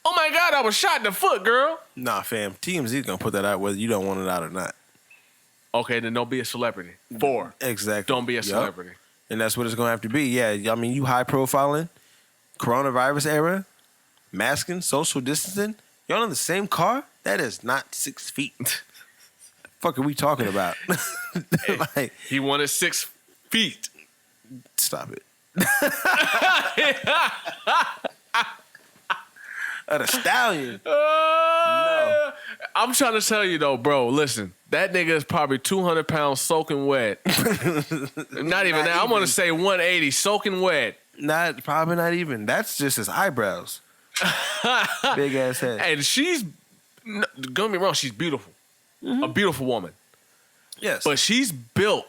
oh my God, I was shot in the foot, girl. Nah, fam. TMZ's gonna put that out whether you don't want it out or not. Okay, then don't be a celebrity. 4. Exactly. Don't be a celebrity. And that's what it's gonna have to be. Yeah, I mean, you high profiling, coronavirus era, masking, social distancing. Y'all in the same car? That is not 6 feet. The fuck are we talking about? Like, he wanted 6 feet. Stop it. The stallion. No. I'm trying to tell you though, bro. Listen, that nigga is probably 200 pounds soaking wet. Not even that. I'm gonna say 180 soaking wet. Probably not even. That's just his eyebrows. Big ass head. And don't get me wrong, she's beautiful. Mm-hmm. A beautiful woman. Yes. But she's built.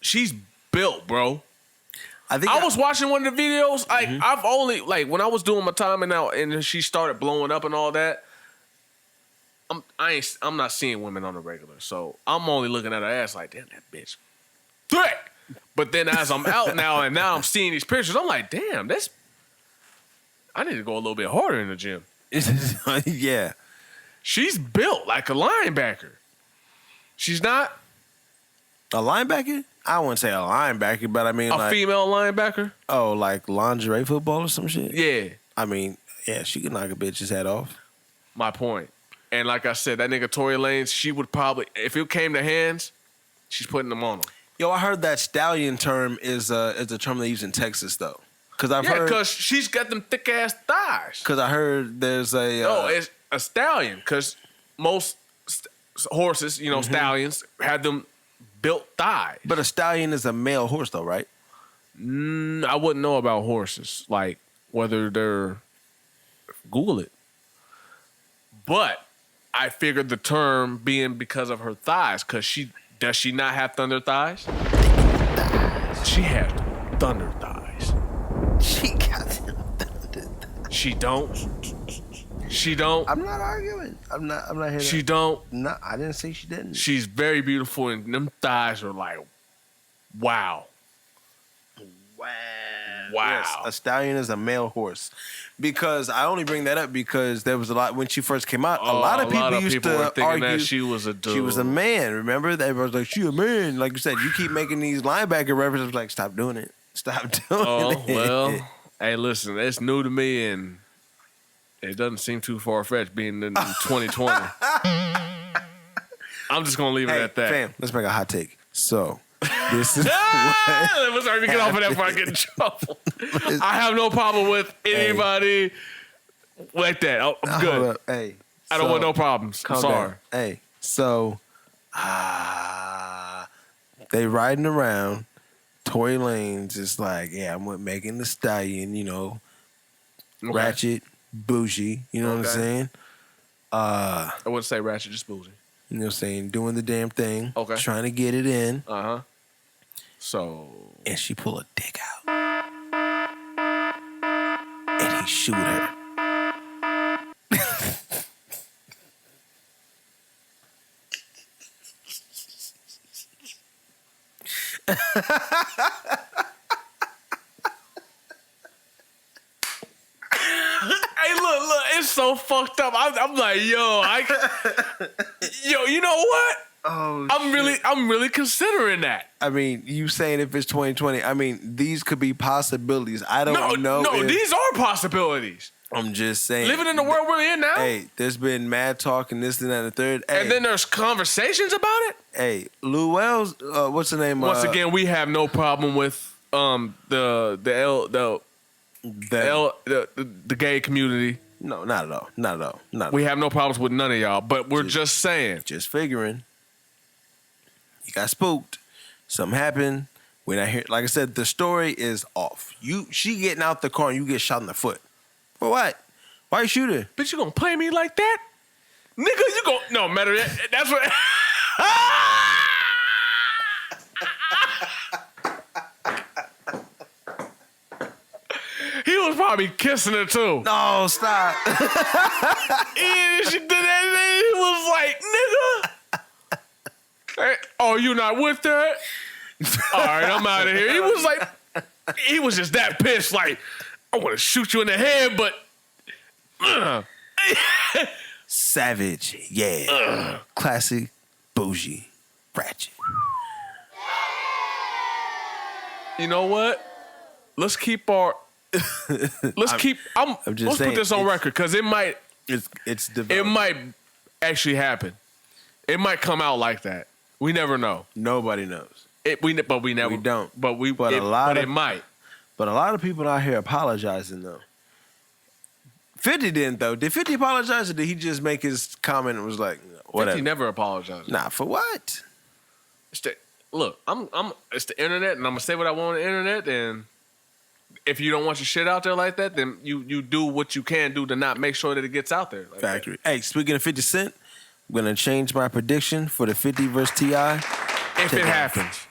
She's built, bro. I was watching one of the videos. Like, I've only, like, when I was doing my time and she started blowing up and all that, I'm not seeing women on the regular. So I'm only looking at her ass like, damn, that bitch. Threat. But then as I'm out now and now I'm seeing these pictures, I'm like, damn, I need to go a little bit harder in the gym. Yeah. She's built like a linebacker. She's not a linebacker? I wouldn't say a linebacker, but I mean a female linebacker. Oh, like lingerie football or some shit? Yeah. I mean, yeah, she could knock a bitch's head off. My point. And like I said, that nigga Tory Lanz, she would probably, if it came to hands, she's putting them on him. Yo, I heard that stallion term is a term they use in Texas though. Because she's got them thick ass thighs. Because I heard there's it's a stallion. Because most horses, stallions, have them built thighs. But a stallion is a male horse though, right? I wouldn't know about horses, like whether they're Google it. But I figured the term being because of her thighs, because does she not have thunder thighs? She has thunder thighs. She got them thunder thighs. She don't. She don't. I'm not arguing. I'm not here. She don't. No, I didn't say she didn't. She's very beautiful, and them thighs are like, wow. Wow. Yes, a stallion is a male horse. Because I only bring that up because there was a lot when she first came out. A lot of people used to argue that she was a dude. She was a man. Remember, everybody was like, "She a man." Like you said, you keep making these linebacker references. Like, stop doing it. Stop doing it. Well, hey, listen, it's new to me, and it doesn't seem too far fetched being in 2020. I'm just gonna leave it at that. Fam, let's make a hot take. So. This is Let's start to get off of that before I get in trouble. I have no problem with anybody like that. Oh, I'm good. Hey, I don't want no problems. I'm sorry. Down. Hey, so they riding around. Tory Lanz is like, yeah, I'm with Megan Thee Stallion, you know, ratchet, bougie, you know what I'm saying? I wouldn't say ratchet, just bougie. You know what I'm saying? Doing the damn thing. Okay. Trying to get it in. Uh-huh. So. And she pull a dick out. And he shoot her. Hey, look, it's so fucked up. I'm like, yo, you know what? Oh, I'm really considering that. I mean, you saying if it's 2020, I mean, these could be possibilities. I don't know. No, these are possibilities. I'm just saying. Living in the world we're in now. Hey, there's been mad talk and this and that and the third. Hey, And then there's conversations about it. Hey, Lou Wells, what's the name? Once again, we have no problem with the gay community. No, not at all. Not at all. Not at We all. have no problems with none of y'all, but we're just saying. Just figuring. You got spooked. Something happened. We're not here. Like I said, the story is off. She getting out the car and you get shot in the foot. For what? Why you shoot her? Bitch, you gonna play me like that? Nigga, you gon' no matter that. That's what. He was probably kissing her too. No, stop. And she did that, and he was like, nigga. Hey, oh, you not with that? All right, I'm out of here. He was like, he was just that pissed, like, I want to shoot you in the head, but. Savage, yeah. Classic, bougie, ratchet. You know what? Let's keep our. Let's just let's saying, put this on record because it might. It's developed. It might actually happen. It might come out like that. We never know. Nobody knows. But we never. We don't. But But it might. But a lot of people out here apologizing though. 50 didn't though. Did 50 apologize or did he just make his comment and was like, whatever? 50 never apologized. Nah, for what? Look, it's the internet, and I'm gonna say what I want on the internet. And if you don't want your shit out there like that, then you do what you can do to not make sure that it gets out there. Like Factory. That. Hey, speaking of 50 Cent, I'm gonna change my prediction for the 50 versus T.I. If it happens.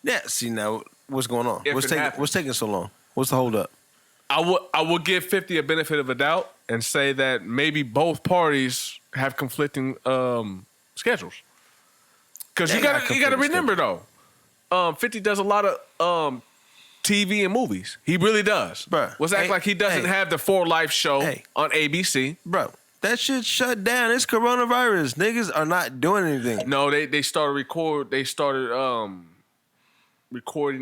Yeah. See now, what's going on? If What's taking so long? What's the hold up? I will give 50 a benefit of a doubt and say that maybe both parties have conflicting schedules. Because you gotta remember though, 50 does a lot of TV and movies. He really does. Bruh. Let's act like he doesn't have the 4 Life show on ABC. Bro, that shit shut down. It's coronavirus. Niggas are not doing anything. No, they started recording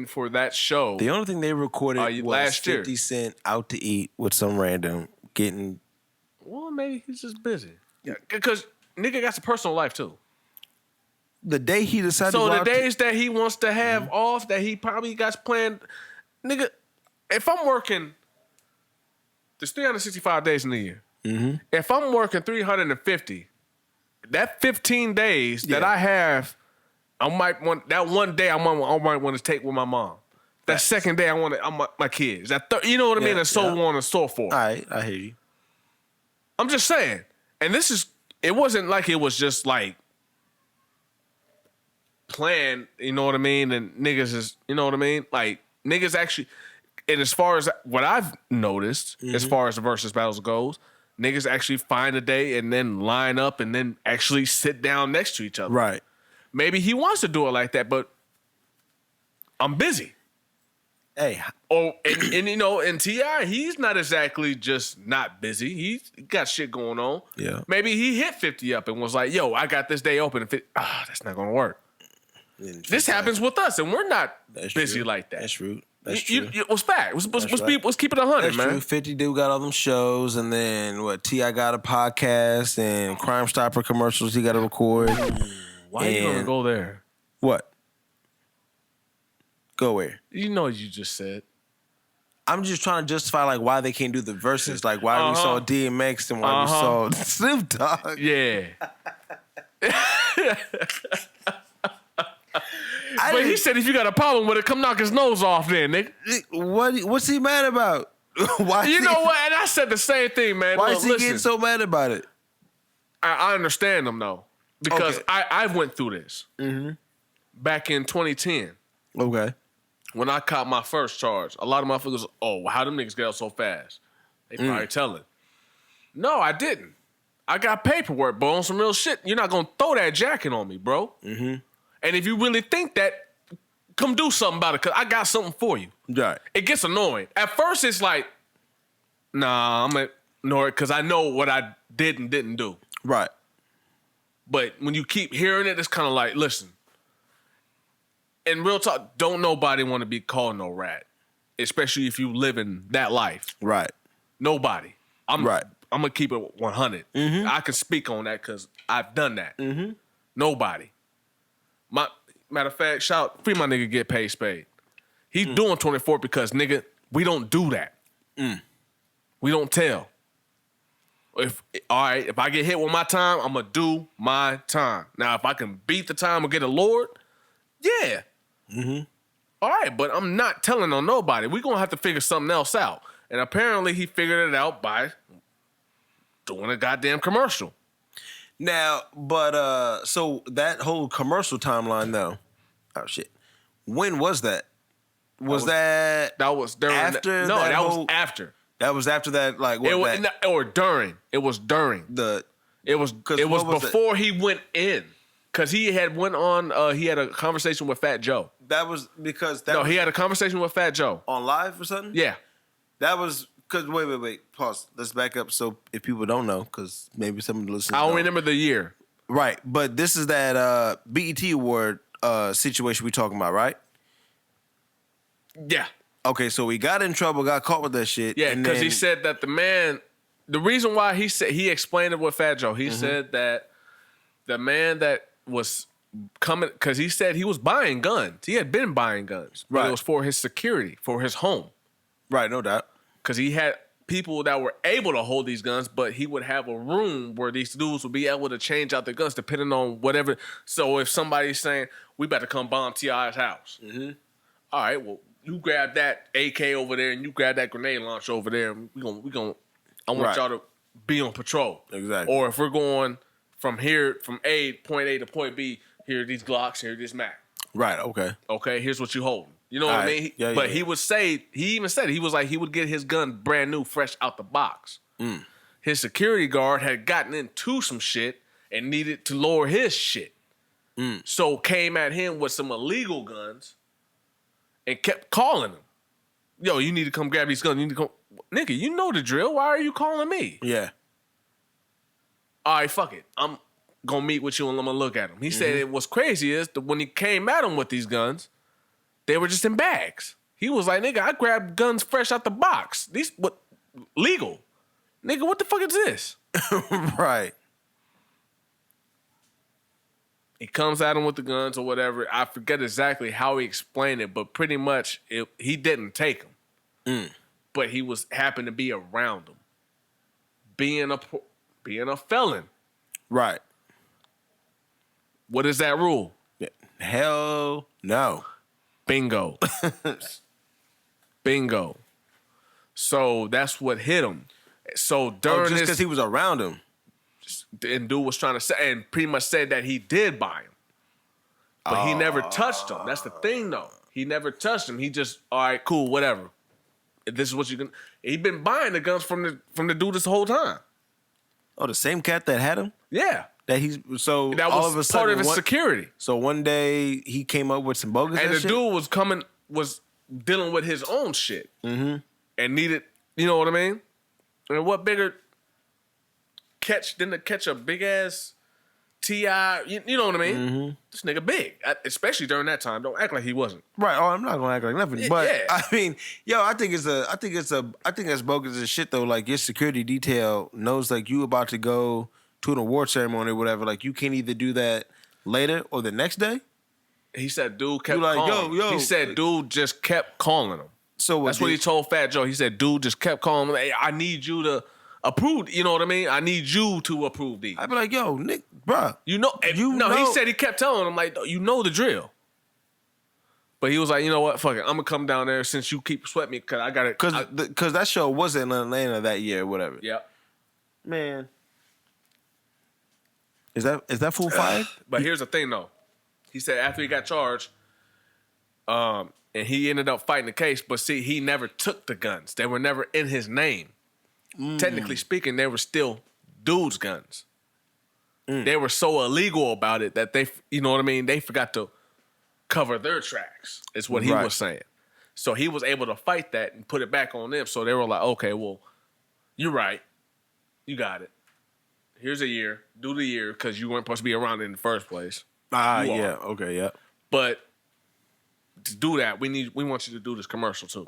for that show. The only thing they recorded was last year. 50 Cent out to eat with some random getting. Well, maybe he's just busy. Yeah, because nigga got some personal life too. The day he decided. So the days that he wants to have off, that he probably got planned, nigga. If I'm working, there's 365 days in the year. Mm-hmm. If I'm working 350, that 15 days that I have. I might want that one day. I might want to take with my mom. That second day, I want my kids. That you know what I mean, and so on and so forth. All right, I hear you. I'm just saying, and this is it wasn't like it was just like planned, you know what I mean? And niggas is, you know what I mean? Like niggas actually, and as far as what I've noticed, as far as the versus battles goes, niggas actually find a day and then line up and then actually sit down next to each other. Right. Maybe he wants to do it like that, but I'm busy. Hey. Oh, and you know, and T.I., he's not exactly just not busy. He's got shit going on. Yeah. Maybe he hit 50 up and was like, yo, I got this day open. That's not going to work. This happens with us, and we're not busy like that. That's true. That's true. What's back? Let's keep it 100, That's man. true. 50 dude got all them shows, and then T.I. got a podcast and Crime Stopper commercials he got to record. Why are you going to go there? What? Go where? You know what you just said. I'm just trying to justify like why they can't do the verses, like why we saw DMX and why we saw Snoop Dogg. Yeah. But he said if you got a problem with it, come knock his nose off then, nigga. What's he mad about? Why? You know what? And I said the same thing, man. Why Look, is he getting so mad about it? I understand him though, because I went through this back in 2010. Okay. When I caught my first charge, a lot of motherfuckers, how them niggas get out so fast? They probably telling. No, I didn't. I got paperwork, bro, on some real shit. You're not gonna throw that jacket on me, bro. Mm-hmm. And if you really think that, come do something about it, because I got something for you. Right. It gets annoying. At first, it's like, nah, I'm gonna ignore it because I know what I did and didn't do. Right. But when you keep hearing it, it's kind of like, listen. In real talk, don't nobody want to be called no rat, especially if you live in that life. Right. Nobody. I'm gonna keep it 100. Mm-hmm. I can speak on that because I've done that. Mm-hmm. Nobody. Matter of fact, free my nigga Get Paid Spade. He's doing 24 because nigga, we don't do that. We don't tell. If I get hit with my time, I'm gonna do my time. Now, if I can beat the time or get a Lord, yeah. Mm-hmm. All right, but I'm not telling on nobody. We're gonna have to figure something else out. And apparently he figured it out by doing a goddamn commercial. Now, but so that whole commercial timeline though, oh shit. When was that? Was that was during after? That was after. That was after that, like what? Or during. It was during. It was before he went in. Cause he had went on. He had a conversation with Fat Joe. That was because he had a conversation with Fat Joe on live or something. Yeah, that was because wait. Pause. Let's back up. So if people don't know, because maybe some of the listeners, I don't remember the year. Right, but this is that BET award situation we talking about, right? Yeah. Okay, so he got in trouble, got caught with that shit. Yeah, because he said that the reason why he explained it with Fat Joe. He said that the man that was coming, because he said he was buying guns. He had been buying guns, but it was for his security, for his home. Right, no doubt. Because he had people that were able to hold these guns, but he would have a room where these dudes would be able to change out their guns depending on whatever. So if somebody's saying, we about to come bomb T.I.'s house. Mm-hmm. All right, well, you grab that AK over there and you grab that grenade launcher over there. And I want y'all to be on patrol. Exactly. Or if we're going from point A to point B, here are these Glocks, here this Mac. Right, okay. Okay, here's what you holding. You know what I mean? But he would say, he even said, he was like, he would get his gun brand new, fresh out the box. His security guard had gotten into some shit and needed to lower his shit. So came at him with some illegal guns and kept calling him. Yo, you need to come grab these guns. You need to come. Nigga, you know the drill. Why are you calling me? Yeah. All right, fuck it. I'm going to meet with you and I'm going to look at him. He said what's crazy is that when he came at him with these guns, they were just in bags. He was like, nigga, I grabbed guns fresh out the box. These, what, legal. Nigga, what the fuck is this? Right. He comes at him with the guns or whatever. I forget exactly how he explained it, but pretty much he didn't take them. But he happened to be around them. Being a felon. Right. What is that rule? Hell no. Bingo. Bingo. So that's what hit him. So during just because he was around him. and dude was trying to say, and pretty much said that he did buy him, but he never touched him. That's the thing, though. He never touched him. He just, all right, cool, whatever. If this is what you can. He been buying the guns from the dude this whole time. Oh, the same cat that had him? Yeah. That he's so That all was of a sudden, part of his security. So one day he came up with some bogus And the shit? dude was dealing with his own shit. Mm-hmm. And needed, you know what I mean? And what bigger catch than to catch a big ass T.I., you know what I mean? Mm-hmm. This nigga big, especially during that time. Don't act like he wasn't. Right. Oh, I'm not gonna act like nothing. But yeah. I mean, I think that's bogus as shit though. Like your security detail knows like you about to go to an award ceremony or whatever. Like you can't either do that later or the next day. He said dude kept like, calling. yo. He said dude just kept calling him. So that's what he told Fat Joe. He said dude just kept calling him. Hey, I need you to approve. You know what I mean? I need you to approve these. I'd be like, yo, Nick, bruh. He said he kept telling him, like, you know the drill. But he was like, you know what? Fuck it. I'm going to come down there since you keep sweating me because I got it. Because that show wasn't in Atlanta that year or whatever. Yeah. Man. Is that fool fired? But here's the thing, though. He said after he got charged, and he ended up fighting the case, but see, he never took the guns. They were never in his name. Technically speaking, they were still dude's guns. They were so illegal about it that they, you know what I mean? They forgot to cover their tracks, is what he was saying. So he was able to fight that and put it back on them. So they were like, okay, well, you're right. You got it. Here's a year. Do the year because you weren't supposed to be around in the first place. Yeah. Okay, yeah. But to do that, we want you to do this commercial too.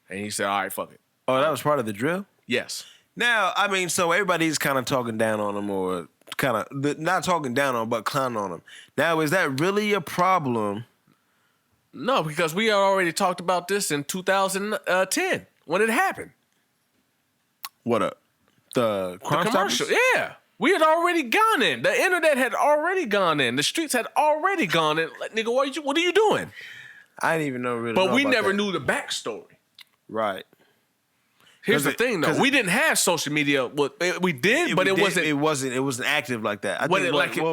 And he said, all right, fuck it. Oh, that was part of the drill? Yes. Now, I mean, so everybody's kind of talking down on him or kind of, not talking down on him, but clowning on him. Now, is that really a problem? No, because we already talked about this in 2010 when it happened. What up? The commercial, yeah. We had already gone in. The internet had already gone in. The streets had already gone in. Like, nigga, what are you doing? I didn't even know really. But we never knew the backstory. Right. Here's the thing, though. We didn't have social media. We did, but it wasn't. It wasn't active like that. I think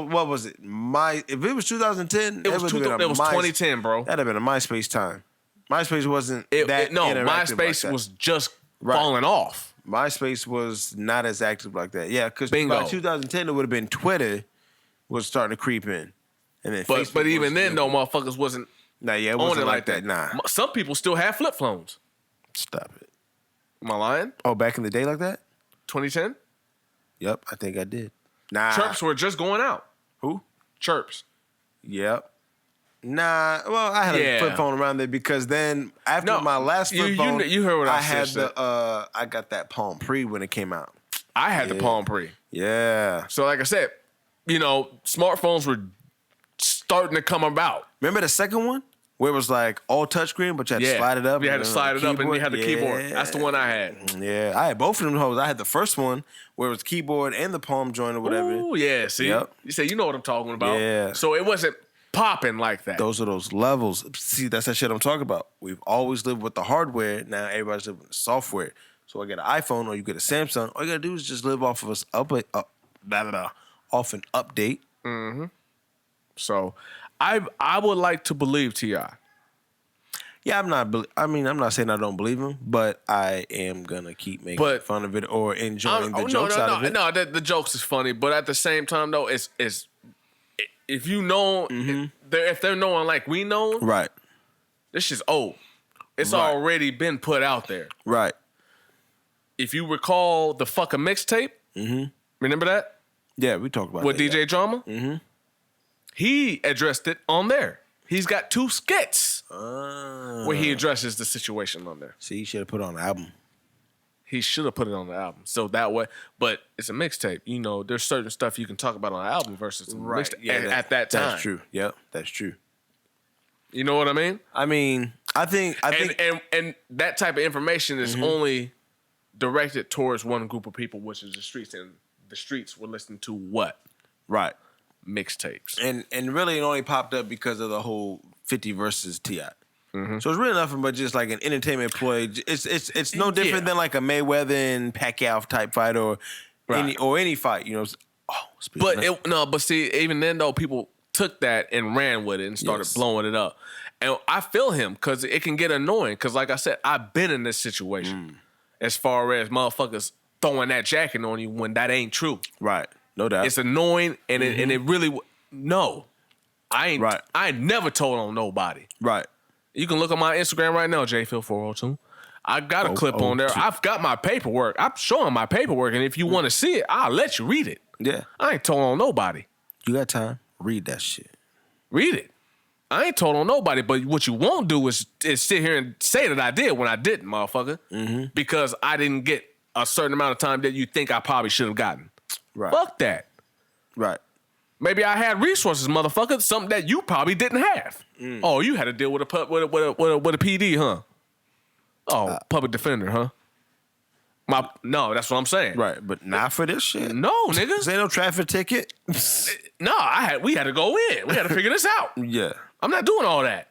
what was it? If it was 2010, it was 2010, bro. That'd have been a MySpace time. MySpace wasn't that. No, MySpace like was just falling off. MySpace was not as active like that. Yeah, because by 2010 it would have been Twitter was starting to creep in, and then Facebook but even then, though, motherfuckers wasn't. Nah, yeah, it wasn't like that. Nah, some people still have flip phones. Stop it. Am I lying? Oh, back in the day like that? 2010? Yep, I think I did. Nah. Chirps were just going out. Who? Chirps. Yep. Nah, well, I had a flip phone around there because then after my last flip phone, you heard what I had said. I got that Palm Pre when it came out. I had the Palm Pre. Yeah. So like I said, smartphones were starting to come about. Remember the second one? Where it was like all touchscreen, but you had to slide it up. You had to slide it up and you had the keyboard. That's the one I had. Yeah, I had both of them hoes. I had the first one where it was keyboard and the palm joint or whatever. Oh, yeah, see? Yep. You say, you know what I'm talking about. Yeah. So it wasn't popping like that. Those are those levels. See, that's that shit I'm talking about. We've always lived with the hardware. Now everybody's living with the software. So I get an iPhone or you get a Samsung. All you got to do is just live off of off an update. Mm-hmm. So I would like to believe T.I. Yeah, I'm not saying I don't believe him, but I am gonna keep making fun of it or enjoying the jokes out of it. No, the jokes is funny, but at the same time though, it's if you know if they're knowing like we know, right? This shit's old. It's already been put out there, right? If you recall the fucking mixtape, remember that? Yeah, we talked about with that, DJ Drama. He addressed it on there. He's got 2 skits where he addresses the situation on there. See, he should have put it on the album. He should have put it on the album. So that way, but it's a mixtape. You know, there's certain stuff you can talk about on the album versus a mixtape at that time. That's true. Yep, that's true. You know what I mean? I think and that type of information is only directed towards one group of people, which is the streets, and the streets were listening to what? Right. Mixtapes. And really it only popped up because of the whole 50 versus T.I. So it's really nothing but just like an entertainment ploy. It's no different than like a Mayweather and Pacquiao type fight or any fight. You know, But see, even then though, people took that and ran with it and started blowing it up. And I feel him because it can get annoying. Because like I said, I've been in this situation as far as motherfuckers throwing that jacket on you when that ain't true. Right. No doubt. It's annoying and it really no. I ain't I ain't never told on nobody. Right. You can look at my Instagram right now, JPhil402. I got a clip on there. I've got my paperwork. I'm showing my paperwork, and if you want to see it, I'll let you read it. Yeah. I ain't told on nobody. You got time? Read that shit. Read it. I ain't told on nobody, but what you won't do is sit here and say that I did when I didn't, motherfucker. Because I didn't get a certain amount of time that you think I probably should have gotten. Right. Fuck that. Right. Maybe I had resources, motherfucker, something that you probably didn't have. Oh, you had to deal with a PD, huh? Oh, public defender, huh? No, that's what I'm saying. Right, but not for this shit. No, nigga. This ain't no traffic ticket. No, we had to go in. We had to figure this out. Yeah. I'm not doing all that.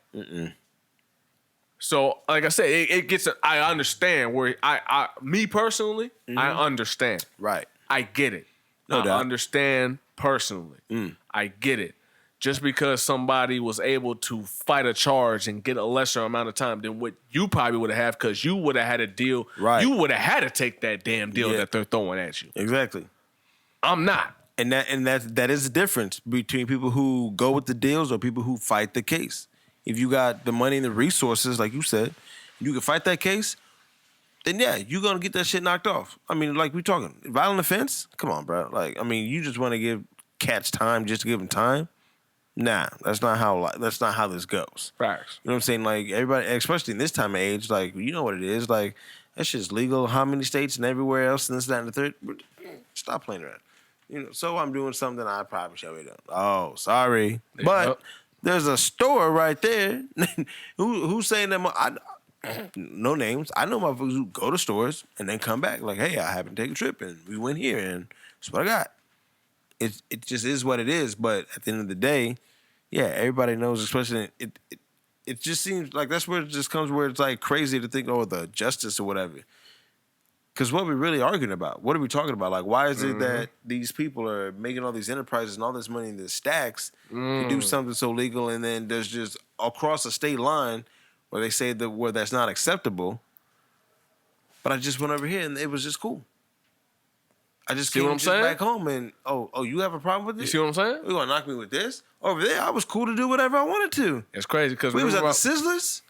So, like I said, it gets. I understand where me personally, I understand. Right. I get it. No doubt. I understand personally. I get it. Just because somebody was able to fight a charge and get a lesser amount of time than what you probably would have because you would have had a deal. Right. You would have had to take that damn deal that they're throwing at you. Exactly. I'm not. And that is the difference between people who go with the deals or people who fight the case. If you got the money and the resources, like you said, you can fight that case, then yeah, you're gonna get that shit knocked off. I mean, like we talking violent offense. Come on, bro. Like, I mean, you just want to give cats time just to give them time. Nah, that's not how this goes. Facts. You know what I'm saying? Like everybody, especially in this time of age, like you know what it is. Like that shit's legal. How many states and everywhere else and this, that, and the third. Stop playing around. You know. So I'm doing something I probably should have done. Oh, sorry, but there's a store right there. Who's saying that? No names. I know motherfuckers who go to stores and then come back like, hey, I happened to take a trip and we went here and that's what I got. It just is what it is. But at the end of the day, yeah, everybody knows. Especially it just seems like that's where it just comes where it's like crazy to think, oh, the justice or whatever. Because what we're really arguing about, what are we talking about? Like, why is it that these people are making all these enterprises and all this money in the stacks to do something so legal, and then there's just across a state line where they say that where that's not acceptable. But I just went over here and it was just cool. I just came back home and oh, you have a problem with this? You see what I'm saying? You gonna knock me with this? Over there, I was cool to do whatever I wanted to. It's crazy because we was at the Sizzlers.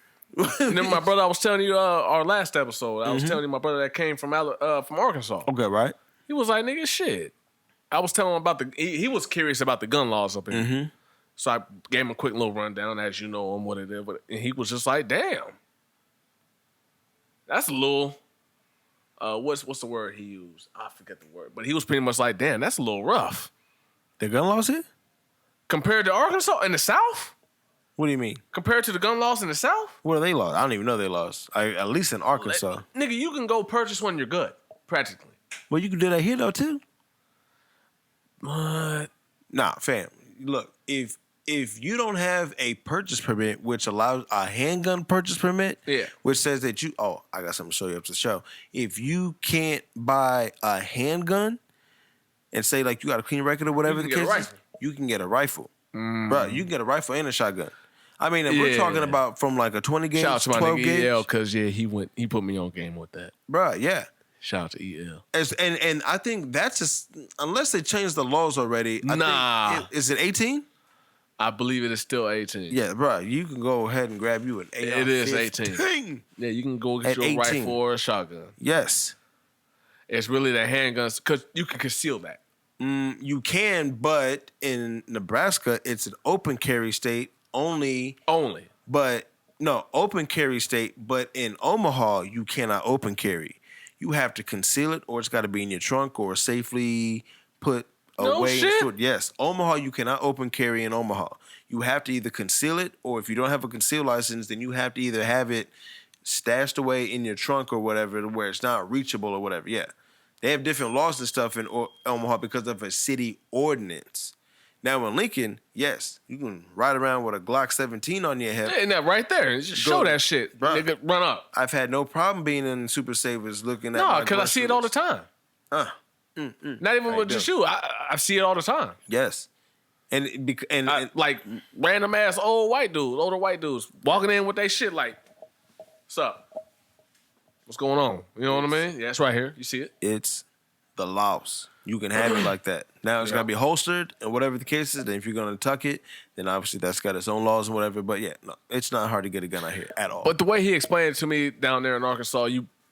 Remember my brother? I was telling you our last episode. I was telling you my brother that came from Arkansas. Okay, right. He was like, nigga, shit. I was telling him about he was curious about the gun laws up here. So I gave him a quick little rundown, as you know, on what it is. And he was just like, damn. That's a little, what's the word he used? I forget the word. But he was pretty much like, damn, that's a little rough. The gun laws here? Compared to Arkansas in the South? What do you mean? Compared to the gun laws in the South? What are they laws? I don't even know they laws. At least in Arkansas. Nigga, you can go purchase one, you're good. Practically. Well, you can do that here, though, too. What? Nah, fam. Look, if you don't have a purchase permit, which allows a handgun purchase permit, which says that I got something to show you up to the show. If you can't buy a handgun and say, like, you got a clean record or whatever the case is, you can get a rifle. Bro, you can get a rifle and a shotgun. I mean, if we're talking about from like a 20 gauge, shout out to my 12 nigga gauge. EL, because he put me on game with that. Bro, yeah. Shout out to EL. And I think that's just, unless they changed the laws already. Is it 18? I believe it is still 18. Yeah, bro, you can go ahead and grab you an AR. It is 18. Yeah, you can go get your rifle or a shotgun. Yes. It's really the handguns, because you can conceal that. You can, but in Nebraska, it's an open carry state only. But no, open carry state, but in Omaha, you cannot open carry. You have to conceal it, or it's got to be in your trunk or safely put away. Yes, Omaha, you cannot open carry in Omaha. You have to either conceal it, or if you don't have a conceal license, then you have to either have it stashed away in your trunk or whatever, where it's not reachable or whatever. Yeah. They have different laws and stuff in Omaha because of a city ordinance. Now in Lincoln, yes, you can ride around with a Glock 17 on your hip. And that right there, just show that shit. Bro, nigga, run up. I've had no problem being in Super Savers looking at. No, because I see it all the time. Not even with just you. I see it all the time. Yes. And Like random ass older white dudes walking in with their shit like, what's up? What's going on? You know what I mean? Yeah, it's right here. You see it? it's the loss. You can have it like that. Now it's got to be holstered and whatever the case is. Then if you're going to tuck it, then obviously that's got its own laws and whatever. But yeah, no, it's not hard to get a gun out here at all. But the way he explained it to me down there in Arkansas,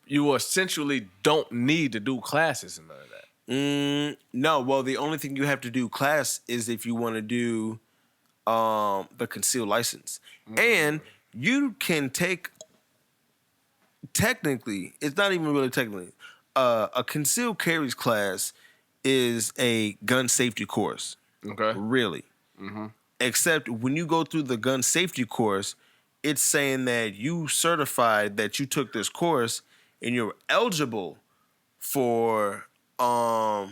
you essentially don't need to do classes and none of that. No, well, the only thing you have to do class is if you want to do the concealed license. And you can take, technically, it's not even really technically, a concealed carries class is a gun safety course. Okay. Really. Except when you go through the gun safety course, it's saying that you certified that you took this course and you're eligible for the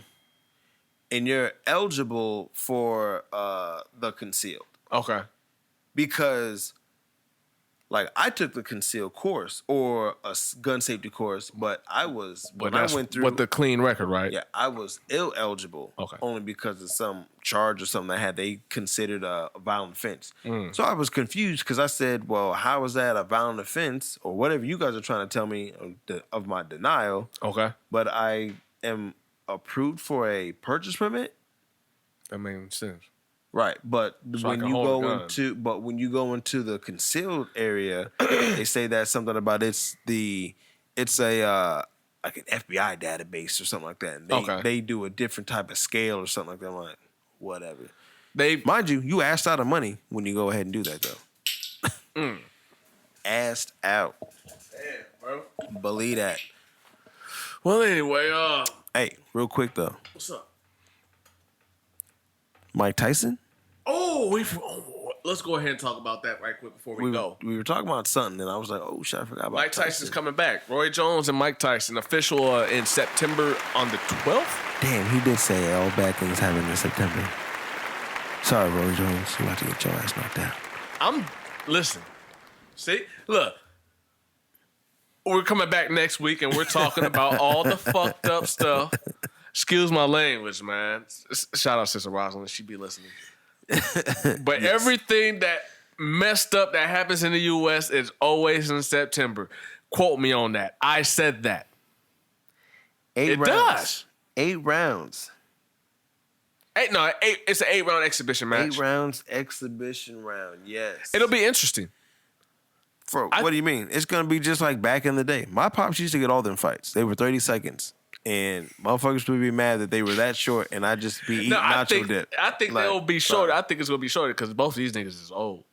concealed. Okay. Because like I took the concealed course or a gun safety course, but I was when I went through with the clean record, right? Yeah, I was eligible. Okay. Only because of some charge or something they considered a violent offense. So I was confused because I said, well, how is that a violent offense or whatever you guys are trying to tell me of my denial? Okay. But I am approved for a purchase permit. That makes sense. Right, but So when you go into the concealed area, they say that something about it's a like an FBI database or something like that. And they do a different type of scale or something like that. I'm like, whatever. Mind you, you asked out of money when you go ahead and do that though. Asked out. Damn, bro. Believe that. Well, anyway, Hey, real quick though. what's up? Mike Tyson? Let's go ahead and talk about that right quick before we go. We were talking about something, and I was like, oh, shit, I forgot about Mike Tyson's coming back. Roy Jones and Mike Tyson, official in September on the 12th. Damn, he did say all bad things happen in September. Sorry, Roy Jones. You about to get your ass knocked out. Listen. See? Look. We're coming back next week, and we're talking about all the fucked up stuff. Excuse my language, man. Shout out Sister Rosalind. She be listening. But everything that messed up that happens in the U.S. is always in September. Quote me on that. I said that. 8 rounds. Does. 8 rounds. It's an 8-round exhibition match. 8 rounds exhibition round, yes. It'll be interesting. What do you mean? It's going to be just like back in the day. My pops used to get all them fights. They were 30 seconds. And motherfuckers would be mad that they were that short and I just be eating nacho dip. I think they'll be shorter. I think it's going to be shorter because both of these niggas is old.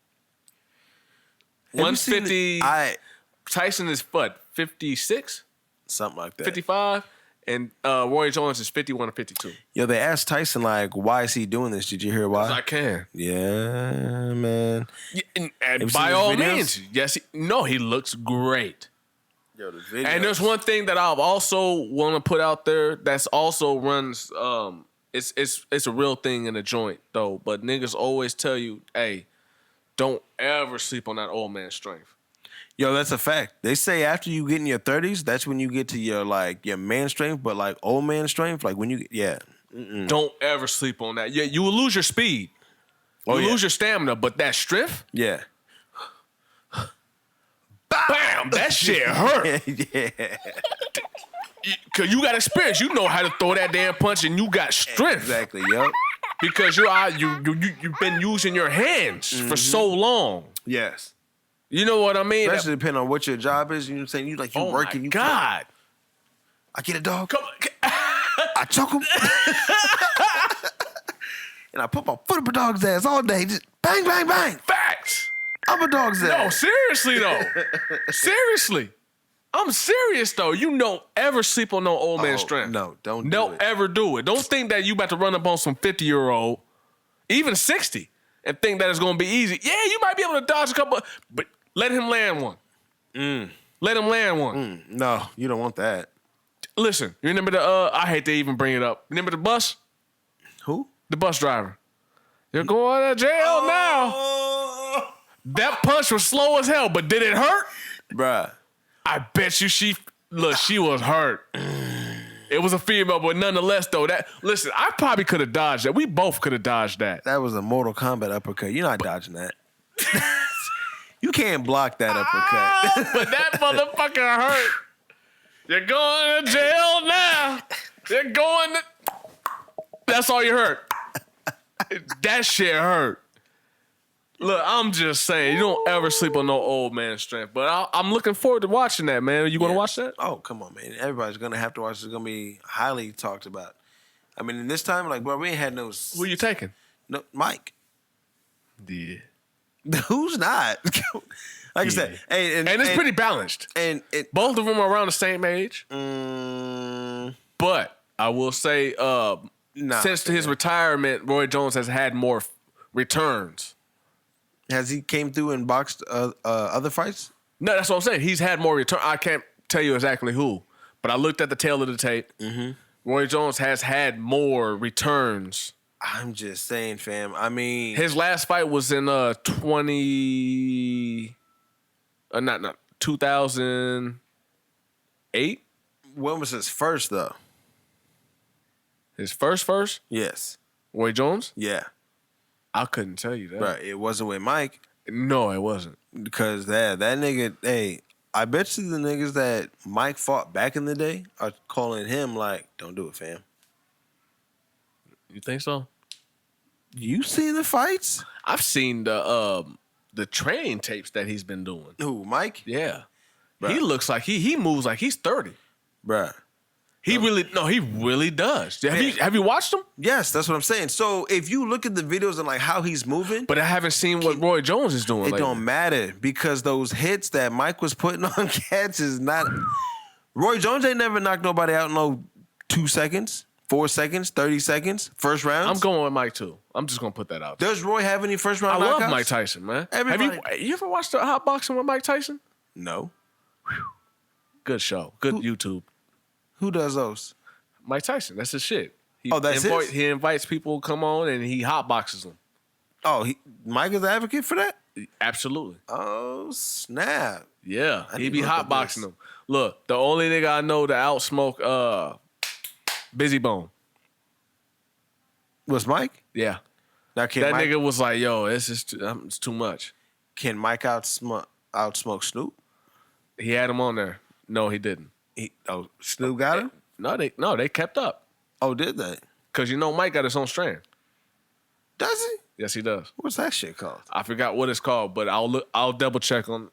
150. Tyson is what, 56? Something like that. 55? And Roy Jones is 51 or 52. Yo, they asked Tyson, like, why is he doing this? Did you hear why? I can. Yeah, man. Yeah, and by all means. Yes. He looks great. Yo, the videos. And there's one thing that I've also want to put out there that's also runs. It's a real thing in the joint though. But niggas always tell you, hey, don't ever sleep on that old man strength. Yo, that's a fact. They say after you get in your 30s, that's when you get to your man strength. But like old man strength, like when you Don't ever sleep on that. Yeah, you will lose your speed. You will lose your stamina, but that strength. Yeah. Bam! That shit hurt. Yeah. Cause you got experience. You know how to throw that damn punch, and you got strength. Exactly. Yep. Because you've been using your hands for so long. Yes. You know what I mean? Especially depending on what your job is. You know what I'm saying? You working. My God. I get a dog. Come on. I choke him. And I put my foot up a dog's ass all day. Just bang, bang, bang. Facts. I'm a dog's ass. No, seriously though. Seriously. I'm serious though. You don't ever sleep on no old man strength. No, don't ever do it. Don't think that you about to run up on some 50-year-old, even 60, and think that it's gonna be easy. Yeah, you might be able to dodge a couple, but let him land one. Let him land one. No, you don't want that. Listen, you remember I hate to even bring it up. Remember the bus? Who? The bus driver. You're going to jail now. That punch was slow as hell, but did it hurt? Bruh. I bet you she was hurt. It was a female, but nonetheless, though, listen, I probably could have dodged that. We both could have dodged that. That was a Mortal Kombat uppercut. You're not dodging that. You can't block that uppercut. But that motherfucker hurt. You're going to jail now. You're going to... That's all you heard. That shit hurt. Look, I'm just saying, you don't ever sleep on no old man strength. But I'm looking forward to watching that, man. Are you going to watch that? Oh, come on, man. Everybody's going to have to watch. It's going to be highly talked about. I mean, in this time, like, bro, we ain't had no... Who you taking? No, Mike. Yeah. Who's not? Like I said, and it's pretty balanced. And both of them are around the same age. But I will say, since his retirement, Roy Jones has had more returns. Has he came through and boxed other fights? No, that's what I'm saying. He's had more return. I can't tell you exactly who, but I looked at the tail of the tape. Mm-hmm. Roy Jones has had more returns. I'm just saying, fam. I mean, his last fight was in 2008. When was his first though? His first? Yes. Roy Jones? Yeah. I couldn't tell you that. Right. It wasn't with Mike. No, it wasn't. Because that nigga, hey, I bet you the niggas that Mike fought back in the day are calling him like, don't do it, fam. You think so? You seen the fights? I've seen the training tapes that he's been doing. Who, Mike? Yeah. Bruh. He looks like he moves like he's 30. Bruh. He really does. Have you watched him? Yes, that's what I'm saying. So if you look at the videos and like how he's moving, but I haven't seen what Roy Jones is doing. It don't matter because those hits that Mike was putting on cats is not. Roy Jones ain't never knocked nobody out in no 2 seconds, 4 seconds, 30 seconds, first rounds. I'm going with Mike too. I'm just gonna put that out there. Does Roy have any first round? I knockouts? love Mike Tyson, man. Everybody. Have you ever watched the hot boxing with Mike Tyson? No. Good show. Good YouTube. Who does those? Mike Tyson. That's his shit. That's his? He invites people to come on and he hotboxes them. Oh, Mike is the advocate for that? Absolutely. Oh, snap. Yeah. He be hotboxing them. Look, the only nigga I know to outsmoke Busy Bone. Was Mike? Yeah. Now, nigga was like, yo, it's too much. Can Mike outsmoke Snoop? He had him on there. No, he didn't. Snoop got him? No, they kept up. Oh, did they? Because Mike got his own strand. Does he? Yes, he does. What's that shit called? I forgot what it's called, but I'll double check on.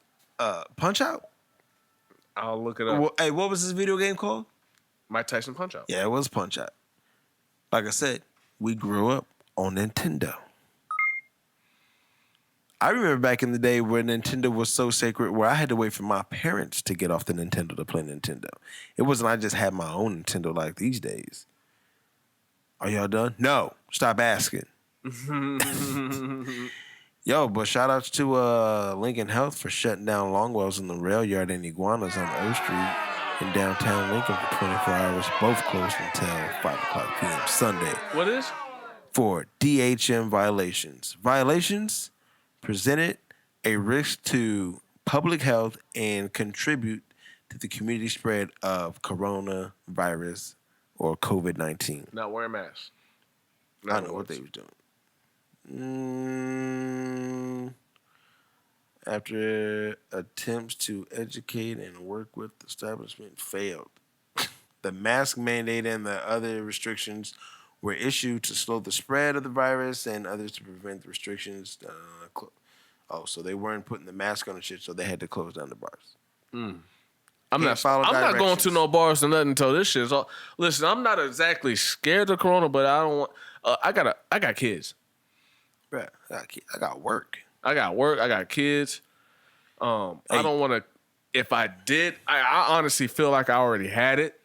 Punch Out? I'll look it up. Well, hey, what was this video game called? Mike Tyson Punch Out. Yeah, it was Punch Out. Like I said, we grew up on Nintendo. I remember back in the day where Nintendo was so sacred where I had to wait for my parents to get off the Nintendo to play Nintendo. It wasn't I just had my own Nintendo like these days. Are y'all done? No. Stop asking. Yo, but shout outs to Lincoln Health for shutting down Longwells in the rail yard and Iguanas on O Street in downtown Lincoln for 24 hours, both closed until 5 o'clock p.m. Sunday. What is? For DHM violations. Violations presented a risk to public health and contribute to the community spread of coronavirus or COVID-19. Not wearing masks. I know what they was doing. After attempts to educate and work with the establishment failed. The mask mandate and the other restrictions were issued to slow the spread of the virus and others to prevent the restrictions. So they weren't putting the mask on and shit, so they had to close down the bars. I'm not going to no bars or nothing until this shit's all. Listen, I'm not exactly scared of corona, but I don't want. I got kids. Right, I got work. I got kids. I don't want to. If I did, I honestly feel like I already had it.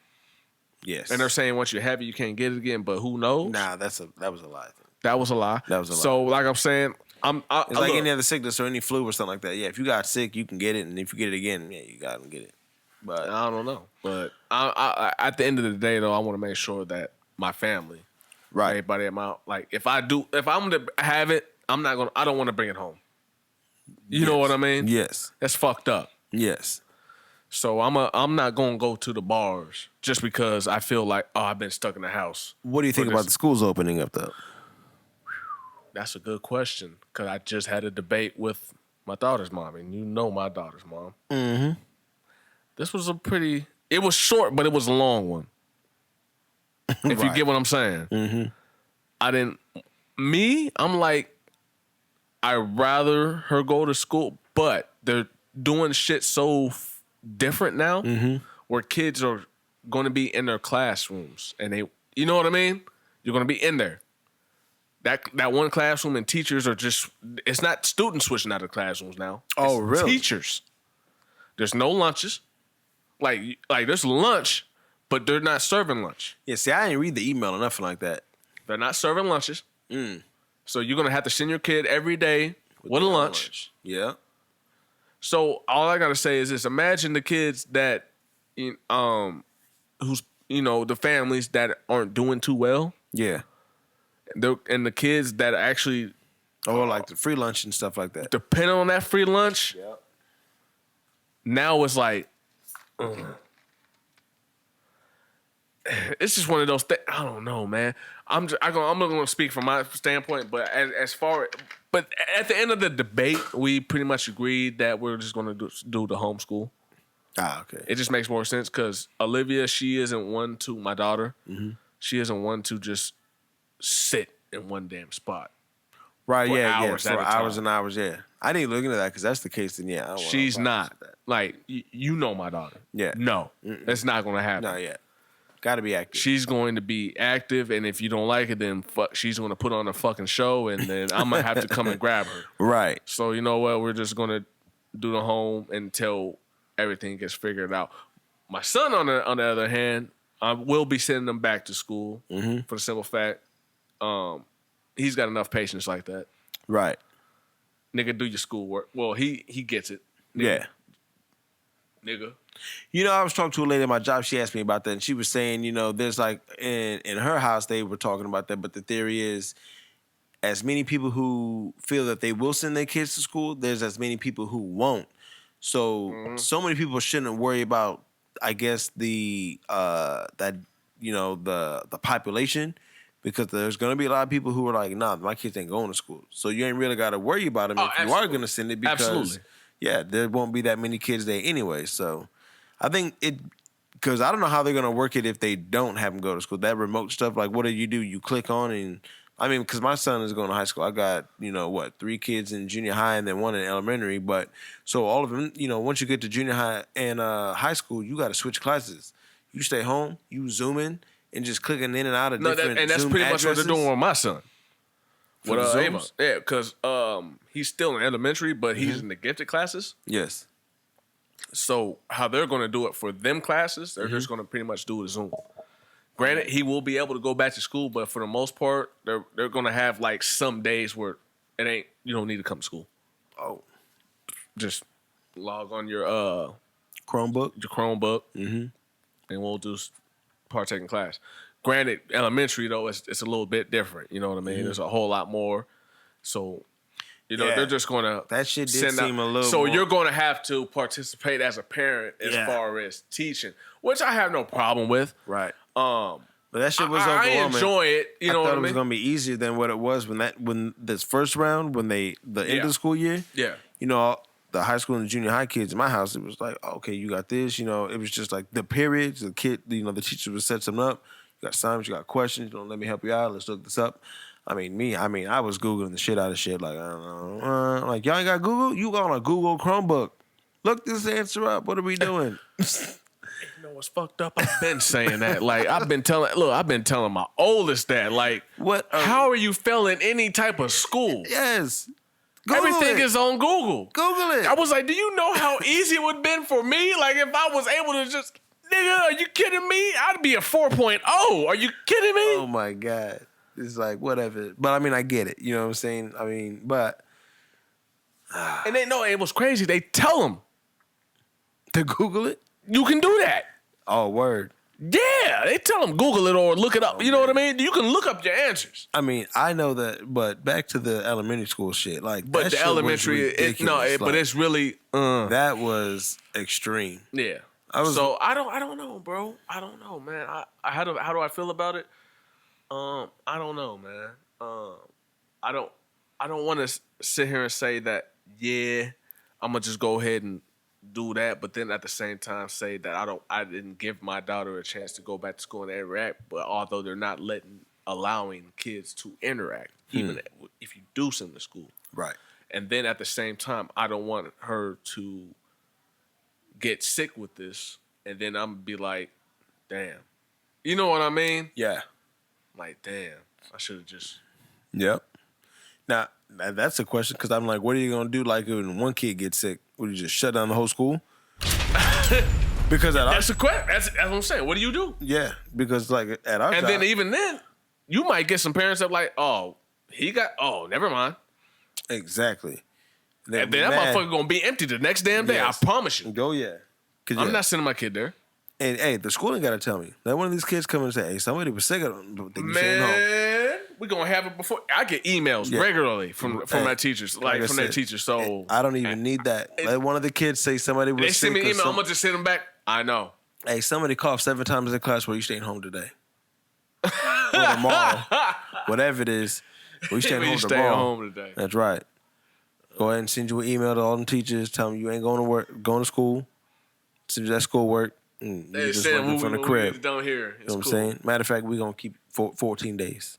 Yes. And they're saying once you have it, you can't get it again. But who knows? Nah, that was a lie. That was a lie. So, like I'm saying, it's like any other sickness or any flu or something like that. Yeah, if you got sick, you can get it, and if you get it again, yeah, you got to get it. But I don't know. But I at the end of the day, though, I want to make sure that my family, right, everybody at my if I'm gonna have it, I don't want to bring it home. You know what I mean? Yes. That's fucked up. Yes. So I'm not gonna go to the bars just because I feel like I've been stuck in the house. What do you think about the schools opening up though? That's a good question because I just had a debate with my daughter's mom, and you know my daughter's mom. Mm-hmm. This was it was short, but it was a long one. If you get what I'm saying. Mm-hmm. I'm like, I'd rather her go to school, but they're doing shit so different now where kids are going to be in their classrooms and you know what I mean? You're going to be in there. That one classroom and teachers are just, it's not students switching out of classrooms now. Oh, It's really? Teachers. There's no lunches. Like there's lunch, but they're not serving lunch. Yeah, see, I didn't read the email or nothing like that. They're not serving lunches. So you're going to have to send your kid every day with a lunch. Yeah. So all I got to say is this. Imagine the kids that, who's, the families that aren't doing too well. Yeah. And the kids that actually. Or like the free lunch and stuff like that. Depending on that free lunch. Yep. Now it's like. It's just one of those things. I don't know, man. I'm not going to speak from my standpoint, but but at the end of the debate, we pretty much agreed that we're just going to do the homeschool. Ah, okay. It just makes more sense because Olivia, she isn't one to my daughter. She isn't one to just sit in one damn spot. Right, for yeah, hours for at a hours time. and hours, yeah. I didn't look into that because that's the case, then yeah. I don't wanna She's bother not. with that. Like, you know my daughter. Yeah. No, that's not going to happen. Not yet. Got to be active. She's going to be active, and if you don't like it, then she's going to put on a fucking show, and then I'm going to have to come and grab her. Right. So, you know what? We're just going to do the home until everything gets figured out. My son, on the other hand, I will be sending him back to school for the simple fact he's got enough patience like that. Right. Nigga, do your schoolwork. Well, he gets it. Nigga. Yeah. Nigga. I was talking to a lady at my job. She asked me about that, and she was saying, there's like in her house they were talking about that, but the theory is, as many people who feel that they will send their kids to school, there's as many people who won't. So so many people shouldn't worry about, I guess, the population, because there's going to be a lot of people who are like, nah, my kids ain't going to school. So you ain't really got to worry about them if you are going to send it, because there won't be that many kids there anyway. So I think because I don't know how they're going to work it if they don't have them go to school. That remote stuff, like what do? You click on and, because my son is going to high school. I got, 3 kids in junior high and then 1 in elementary. But so all of them, once you get to junior high and high school, you got to switch classes. You stay home, you zoom in, and just clicking in and out of different and that's Zoom pretty much what addresses. they're doing with my son. For With the Ava. Zooms? Yeah, because he's still in elementary, but he's in the gifted classes. Yes. So how they're going to do it for them classes, they're just going to pretty much do it Zoom. Granted, he will be able to go back to school, but for the most part, they're going to have like some days where you don't need to come to school. Oh. Just log on your Chromebook. and we'll do partake in class. Granted, elementary though, it's a little bit different. You know what I mean? There's a whole lot more. So, they're just going to that shit did seem a little. So more... you're going to have to participate as a parent as far as teaching, which I have no problem with. Right. But that shit was I overwhelming. enjoy it. You know what I mean? It was going to be easier than what it was when this first round, the end of the school year. Yeah. The high school and the junior high kids in my house, it was like, okay, you got this. It was just like the periods. The kid, the teacher would set something up. You got assignments, you got questions. Let me help you out. Let's look this up. I was Googling the shit out of shit. Like, I don't know. Like, y'all ain't got Google? You on a Google Chromebook. Look this answer up. What are we doing? You know what's fucked up? I've been saying that. Like, I've been telling my oldest that. Like, how are you failing any type of school? Yes. Google Everything it. is on Google. Google it. I was like, do you know how easy it would have been for me? Like, if I was able to just, nigga, are you kidding me? I'd be a 4.0. Are you kidding me? Oh, my God. It's like, whatever. But, I get it. You know what I'm saying? But. And they know it was crazy. They tell them To Google it? you can do that. Oh, word. Yeah, they tell them Google it or look it up. You know what I mean? You can look up your answers. I mean, I know that, but back to the elementary school shit. Like, But that the shit elementary, was ridiculous. but it's really that was extreme. yeah. So I don't know, bro. I don't know, man. How do I feel about it? I don't know, man. I don't want to sit here and say that. Yeah, I'm gonna just go ahead and do that, but then at the same time say that I didn't give my daughter a chance to go back to school and interact. But although they're not allowing kids to interact, even if you do send them to school, Right. and then at the same time, I don't want her to get sick with this, and then I'm gonna be like, damn, you know what I mean? Yeah. Like, damn, I should have just. Yep. Now that's a question because I'm like, what are you gonna do? Like, when one kid gets sick, would you just shut down the whole school? Because That's a question. That's what I'm saying. What do you do? yeah, because like at our And job, then even then, you might get some parents that like, oh, never mind. exactly. And then that motherfucker gonna be empty the next damn day. Yes. I promise you. Go yeah. I'm not sending my kid there. And hey, the school ain't gotta tell me. Let one of these kids come and say, "Hey, somebody was sick. I don't think you staying home." Man, we gonna have it before. I get emails regularly from my teachers, from their teachers. So I don't even need that. Let one of the kids say somebody was they sick. send me an email. I'm gonna just send them back. I know. Hey, somebody coughed 7 times in class. Well, you staying home today? Or tomorrow, whatever it is. Well, you staying home tomorrow. Home today. That's right. Go ahead and send you an email to all them teachers. Tell them you ain't going to school. Send you that schoolwork. You just working from the crib. Down here. You know what I'm saying? Matter of fact, we gonna keep 14 days.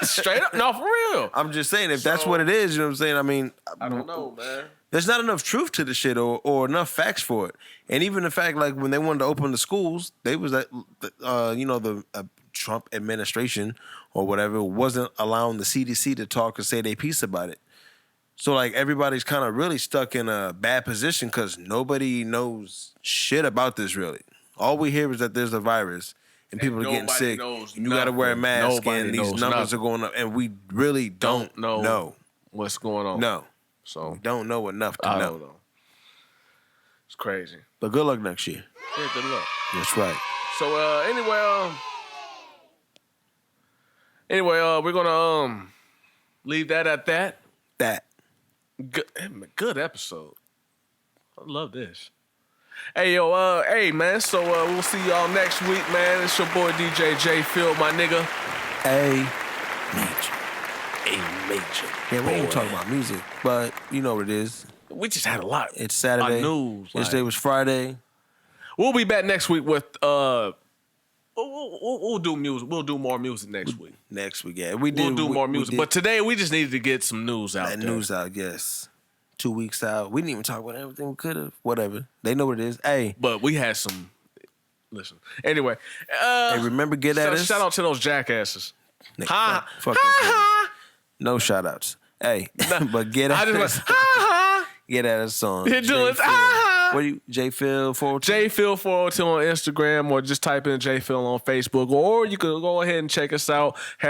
Straight up, no, for real. I'm just saying, if that's what it is, you know what I'm saying? I mean, I don't know, man. there's not enough truth to the shit or enough facts for it. And even the fact, like, when they wanted to open the schools, they was at, the Trump administration or whatever wasn't allowing the CDC to talk and say their piece about it. So, like, everybody's kind of really stuck in a bad position because nobody knows shit about this, really. All we hear is that there's a virus and people are getting sick. And you got to wear a mask and these numbers are going up. And we really don't know what's going on. No. So we don't know enough to know. I don't know. It's crazy. But good luck next year. Yeah, good luck. That's right. So, anyway, we're going to leave that at that. Good episode. I love this. Hey, man. So we'll see y'all next week, man. It's your boy DJ J Phil, my nigga. A major. Yeah, we ain't talking about music, but you know what it is. We just had a lot. It's Saturday. Our news. Yesterday was Friday. We'll be back next week with we'll do music. We'll do more music next week. Next week, yeah. We'll do more music. But today we just needed to get some news out there. News out, yes. 2 weeks out. We didn't even talk about everything we could have. Whatever. They know what it is. Hey. But we had some. Listen. Anyway. Hey, remember, get at us. Shout out to those jackasses. Ha. Fuck no shout outs. Hey. But get at us. Get at us on. You're doing what are you? JPhil402? JPhil402 on Instagram, or just type in JPhil on Facebook, or you could go ahead and check us out. #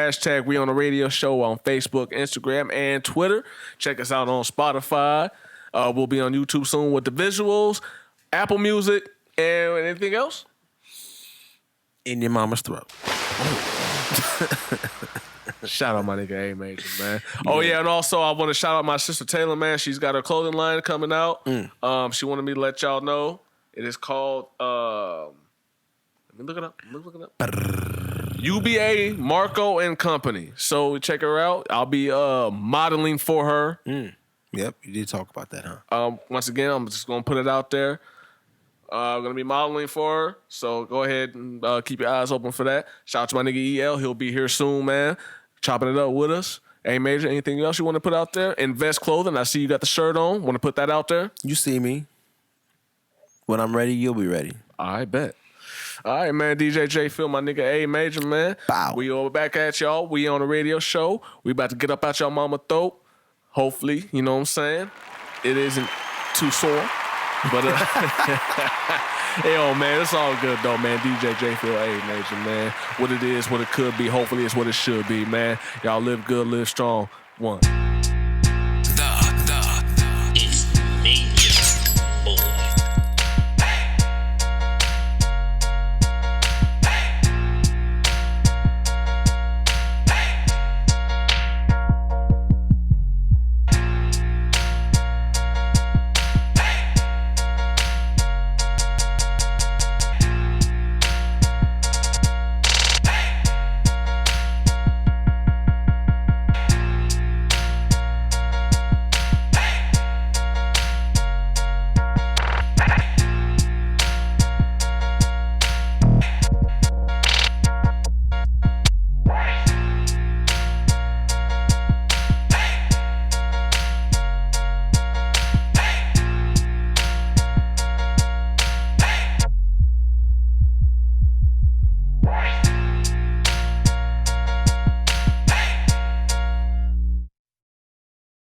We On The Radio Show on Facebook, Instagram, and Twitter. Check us out on Spotify. We'll be on YouTube soon with the visuals, Apple Music, and anything else? In your mama's throat. Shout out my nigga A Major, man. Oh yeah, and also I want to shout out my sister Taylor, man. She's got her clothing line coming out. She wanted me to let y'all know. It is called let me look it up. UBA Marco and Company. So check her out. I'll be modeling for her. Yep, you did talk about that, huh? Once again, I'm just gonna put it out there. I'm gonna be modeling for her, so go ahead and keep your eyes open for that. Shout out to my nigga EL. He'll be here soon, man. Chopping it up with us. A Major, anything else you want to put out there? Invest Clothing. I see you got the shirt on. Want to put that out there? You see me. When I'm ready, you'll be ready. I bet. All right, man. DJ J Phil, my nigga A Major, man. Bow. We all back at y'all. We on the radio show. We about to get up out y'all mama throat. Hopefully, you know what I'm saying? It isn't too sore. But yo, man, it's all good though, man. DJ J Phil A Major, man. What it is, what it could be. Hopefully, it's what it should be, man. Y'all live good, live strong. One.